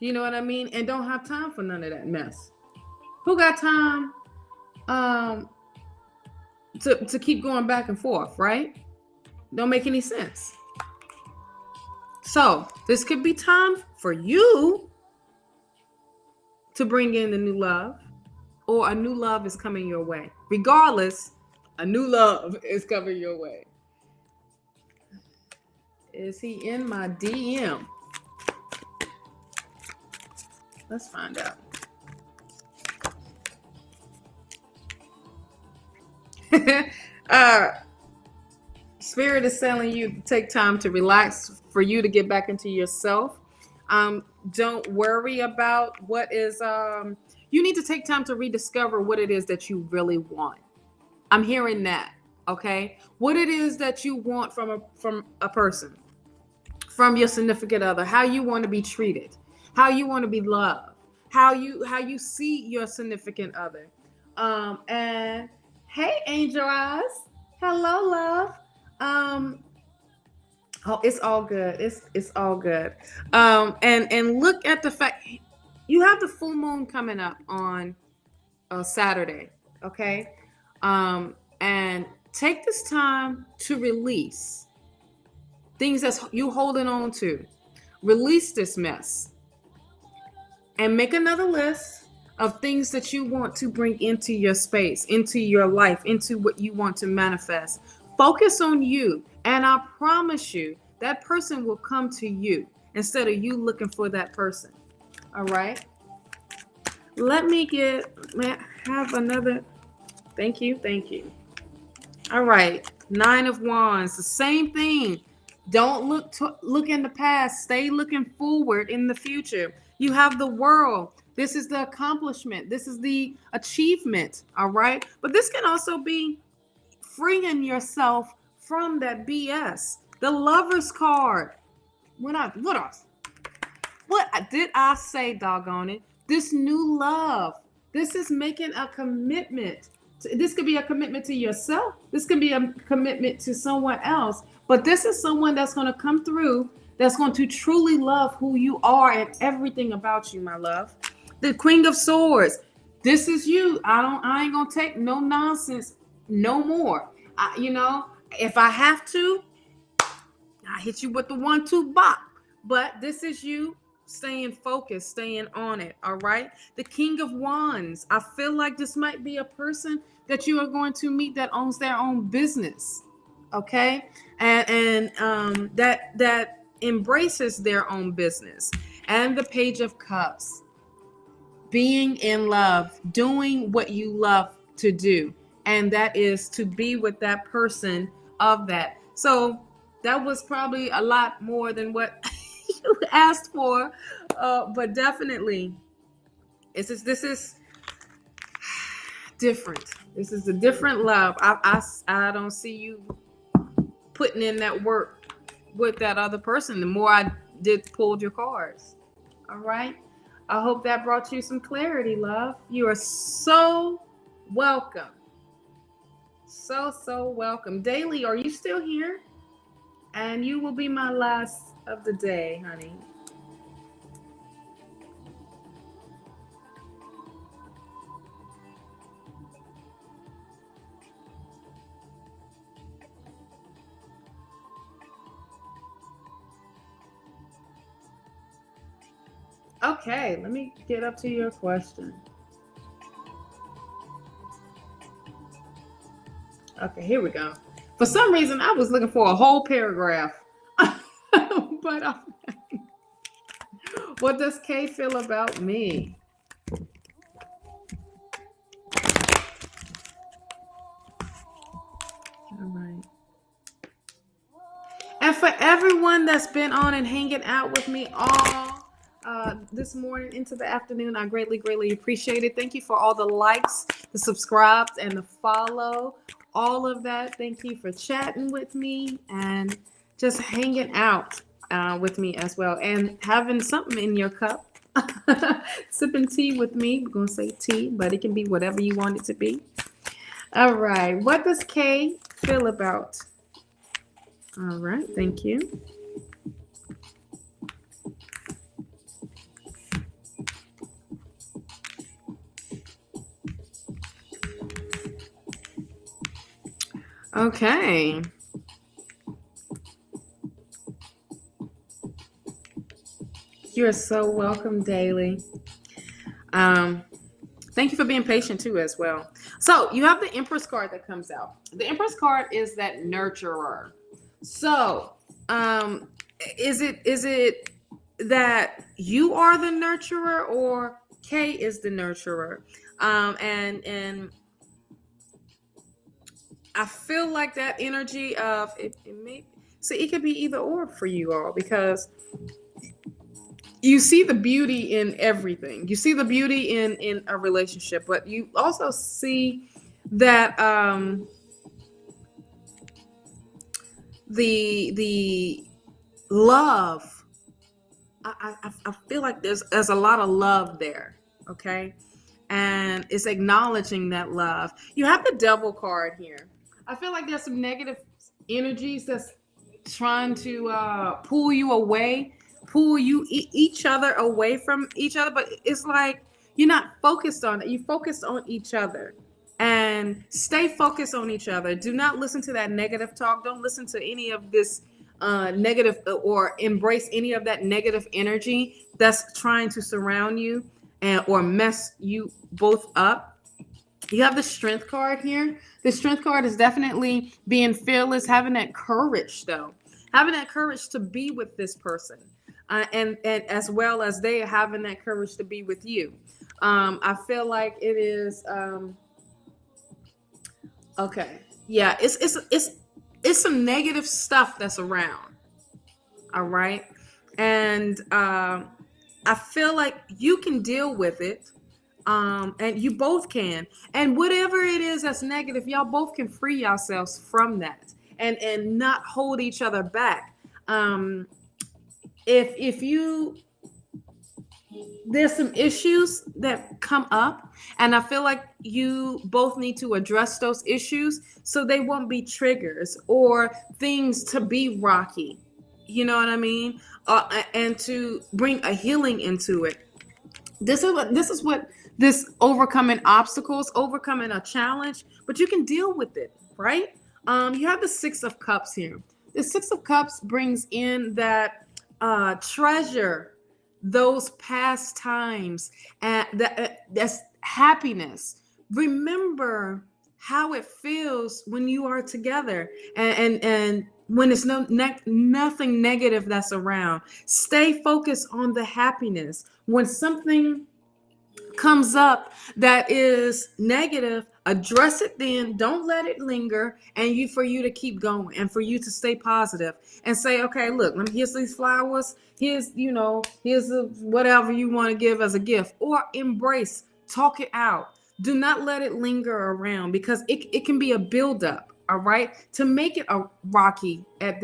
You know what I mean? And don't have time for none of that mess. Who got time to keep going back and forth, right? Don't make any sense. So this could be time for you to bring in the new love, or a new love is coming your way. Regardless, a new love is coming your way. Is he in my DM? Let's find out. Spirit is telling you to take time to relax, for you to get back into yourself. Don't worry about what is you need to take time to rediscover what it is that you really want. I'm hearing that. Okay, what it is that you want from a person, from your significant other, how you want to be treated, how you want to be loved, how you see your significant other. And hey, Angel Eyes, hello, love. Oh, it's all good. It's all good. And look at the fact you have the full moon coming up on Saturday. Okay, and take this time to release things that's you holding on to. Release this mess and make another list of things that you want to bring into your space, into your life, into what you want to manifest. Focus on you, and I promise you that person will come to you instead of you looking for that person. All right. Let me have another. Thank you. All right. Nine of Wands, the same thing. Don't look in the past. Stay looking forward in the future. You have the World. This is the accomplishment. This is the achievement. All right. But this can also be freeing yourself from that BS. The Lover's card. What did I say, doggone it? This new love. This is making a commitment. This could be a commitment to yourself. This could be a commitment to someone else. But this is someone that's going to come through, that's going to truly love who you are and everything about you, my love. The Queen of Swords. This is you. I ain't gonna take no nonsense no more. If I have to, I hit you with the 1-2 bop. But this is you staying focused, staying on it. All right. The King of Wands. I feel like this might be a person that you are going to meet that owns their own business. Okay. And that embraces their own business. And the Page of Cups. Being in love, doing what you love to do. And that is to be with that person of that. So that was probably a lot more than what you asked for, but definitely this is different. This is a different love. I don't see you putting in that work with that other person. The more I did pulled your cards. All right. I hope that brought you some clarity, love. You are so welcome. So welcome. Daily, are you still here? And you will be my last of the day, honey. Okay, let me get up to your question. Okay, here we go. For some reason, I was looking for a whole paragraph. But what does Kay feel about me? All right. And for everyone that's been on and hanging out with me all this morning into the afternoon, I greatly appreciate it. Thank you for all the likes, the subscribes, and the follow. All of that. Thank you for chatting with me and just hanging out with me as well, and having something in your cup. Sipping tea with me. We're going to say tea, but it can be whatever you want it to be. All right. What does Kay feel about? All right. Thank you. Okay. You're so welcome, Daily. Thank you for being patient too as well. So you have the Empress card that comes out. The Empress card is that nurturer. So is it that you are the nurturer or Kay is the nurturer? And I feel like that energy of it could be either or for you all, because you see the beauty in everything. You see the beauty in a relationship, but you also see that the love. I feel like there's a lot of love there. Okay. And it's acknowledging that love. You have the Devil card here. I feel like there's some negative energies that's trying to pull you away, each other away from each other. But it's like you're not focused on it. You focused on each other, and stay focused on each other. Do not listen to that negative talk. Don't listen to any of this negative, or embrace any of that negative energy that's trying to surround you or mess you both up. You have the Strength card here. The Strength card is definitely being fearless, having that courage, though. Having that courage to be with this person. And as well as they are having that courage to be with you. I feel like it is okay. Yeah, it's it's some negative stuff that's around. All right. And I feel like you can deal with it. And you both can. And whatever it is that's negative, y'all both can free yourselves from that and not hold each other back. If you there's some issues that come up, and I feel like you both need to address those issues so they won't be triggers or things to be rocky. You know what I mean? And to bring a healing into it. This is what this overcoming obstacles, overcoming a challenge, but you can deal with it, right? You have the Six of Cups here. The Six of Cups brings in that treasure those past times, and that's happiness. Remember how it feels when you are together, and when it's nothing negative that's around. Stay focused on the happiness. When something comes up that is negative, address it then. Don't let it linger, and for you to keep going and for you to stay positive and say, okay, look, here's these flowers. Here's whatever you want to give as a gift, or embrace, talk it out. Do not let it linger around, because it can be a buildup. All right, to make it a rocky at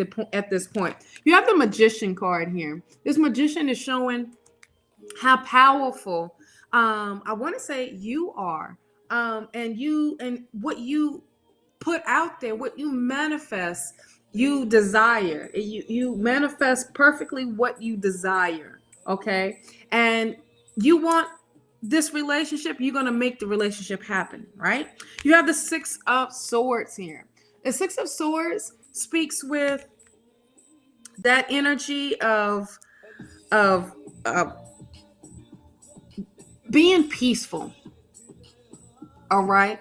this point. You have the Magician card here. This Magician is showing how powerful I want to say you are, and what you put out there, what you manifest, you desire. You manifest perfectly what you desire. Okay, and you want this relationship. You're gonna make the relationship happen, right? You have the Six of Swords here. The Six of Swords speaks with that energy of of being peaceful. All right.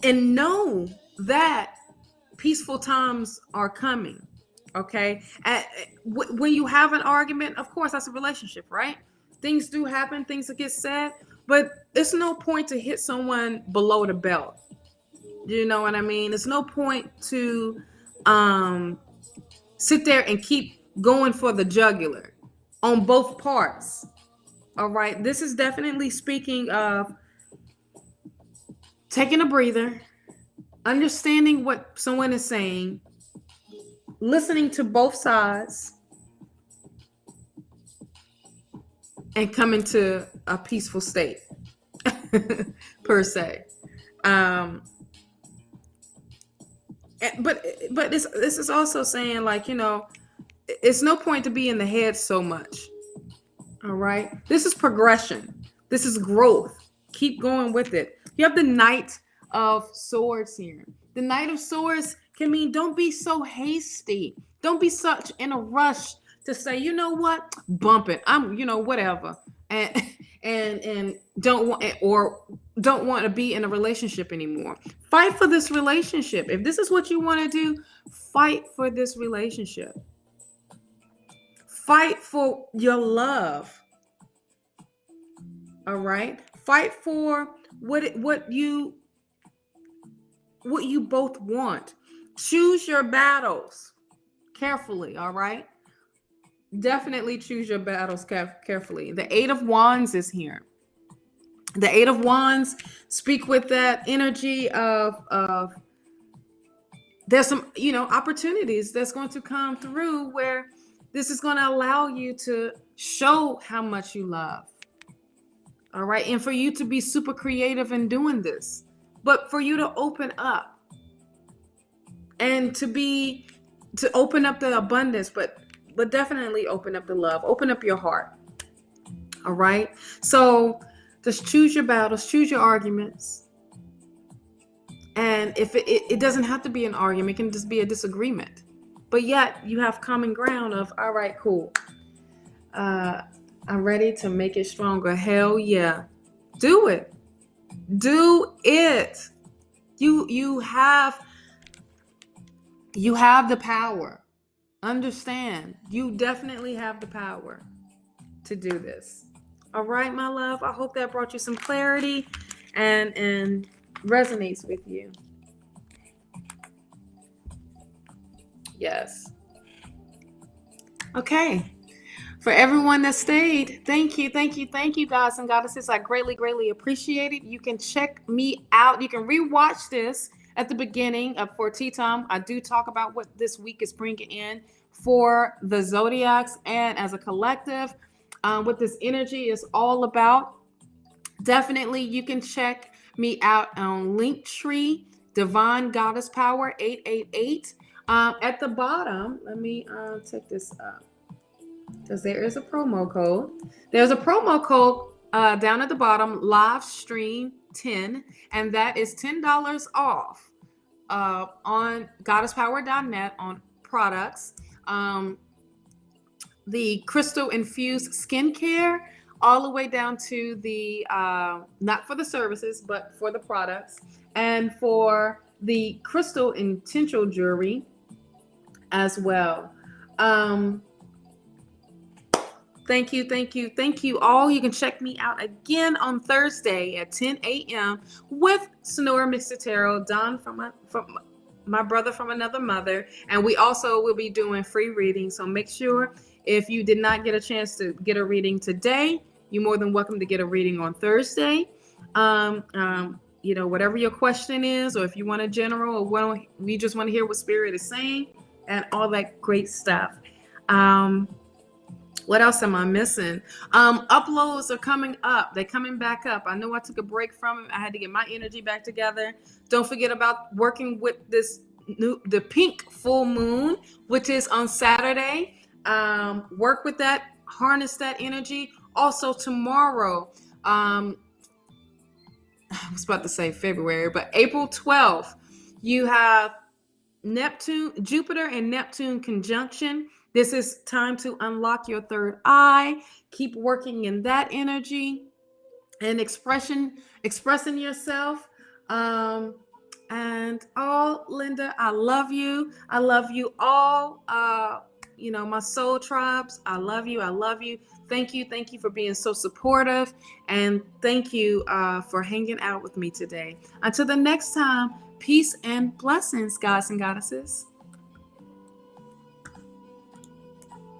And know that peaceful times are coming. Okay. When you have an argument, of course, that's a relationship, right? Things do happen, things that get said, but it's no point to hit someone below the belt. You know what I mean? It's no point to sit there and keep going for the jugular on both parts. All right. This is definitely speaking of taking a breather, understanding what someone is saying, listening to both sides, and coming to a peaceful state, per se. But this is also saying, like, it's no point to be in the head so much. All right. This is progression. This is growth. Keep going with it. You have the Knight of Swords here. The Knight of Swords can mean don't be so hasty. Don't be such in a rush to say, you know what, bump it. I'm, whatever. And don't want to be in a relationship anymore. Fight for this relationship. If this is what you want to do, fight for this relationship. Fight for your love. All right. Fight for what you both want. Choose your battles carefully. All right. Definitely choose your battles carefully. The Eight of Wands is here. The Eight of Wands speak with that energy of there's some opportunities that's going to come through where this is going to allow you to show how much you love. All right. And for you to be super creative in doing this, but for you to open up and to open up the abundance, but definitely open up the love, open up your heart. All right. So just choose your battles, choose your arguments. And if it doesn't have to be an argument, it can just be a disagreement. But yet you have common ground of, all right, cool. I'm ready to make it stronger. Hell yeah. Do it. Do it. You have the power. Understand. You definitely have the power to do this. All right, my love. I hope that brought you some clarity. and resonates with you. Yes. Okay. For everyone that stayed, thank you, thank you, thank you, guys and goddesses. I greatly, greatly appreciate it. You can check me out. You can rewatch this at the beginning of For Tea Time. I do talk about what this week is bringing in for the Zodiacs and as a collective, what this energy is all about. Definitely, you can check me out on Linktree, Divine Goddess Power 888. At the bottom, let me take this up because there is a promo code. There's a promo code down at the bottom, live stream 10, and that is $10 off on goddesspower.net on products. The crystal infused skincare, all the way down to the not for the services, but for the products, and for the crystal intentional jewelry as well. Thank you, thank you, thank you all. You can check me out again on Thursday at 10 a.m. with Sonora Mixer Don from my brother from another mother. And we also will be doing free readings. So make sure if you did not get a chance to get a reading today, you're more than welcome to get a reading on Thursday. Whatever your question is, or if you want a general, or we just want to hear what Spirit is saying and all that great stuff. What else am I missing? Uploads are coming up. They're coming back up. I know I took a break from it. I had to get my energy back together. Don't forget about working with the pink full moon, which is on Saturday. Work with that, harness that energy. Also tomorrow, I was about to say February, but April 12th, you have Jupiter and Neptune conjunction. This is time to unlock your third eye. Keep working in that energy and expressing yourself. And Linda, I love you. I love you all. My soul tribes, I love you. I love you. Thank you. Thank you for being so supportive. And thank you for hanging out with me today. Until the next time, peace and blessings, gods and goddesses.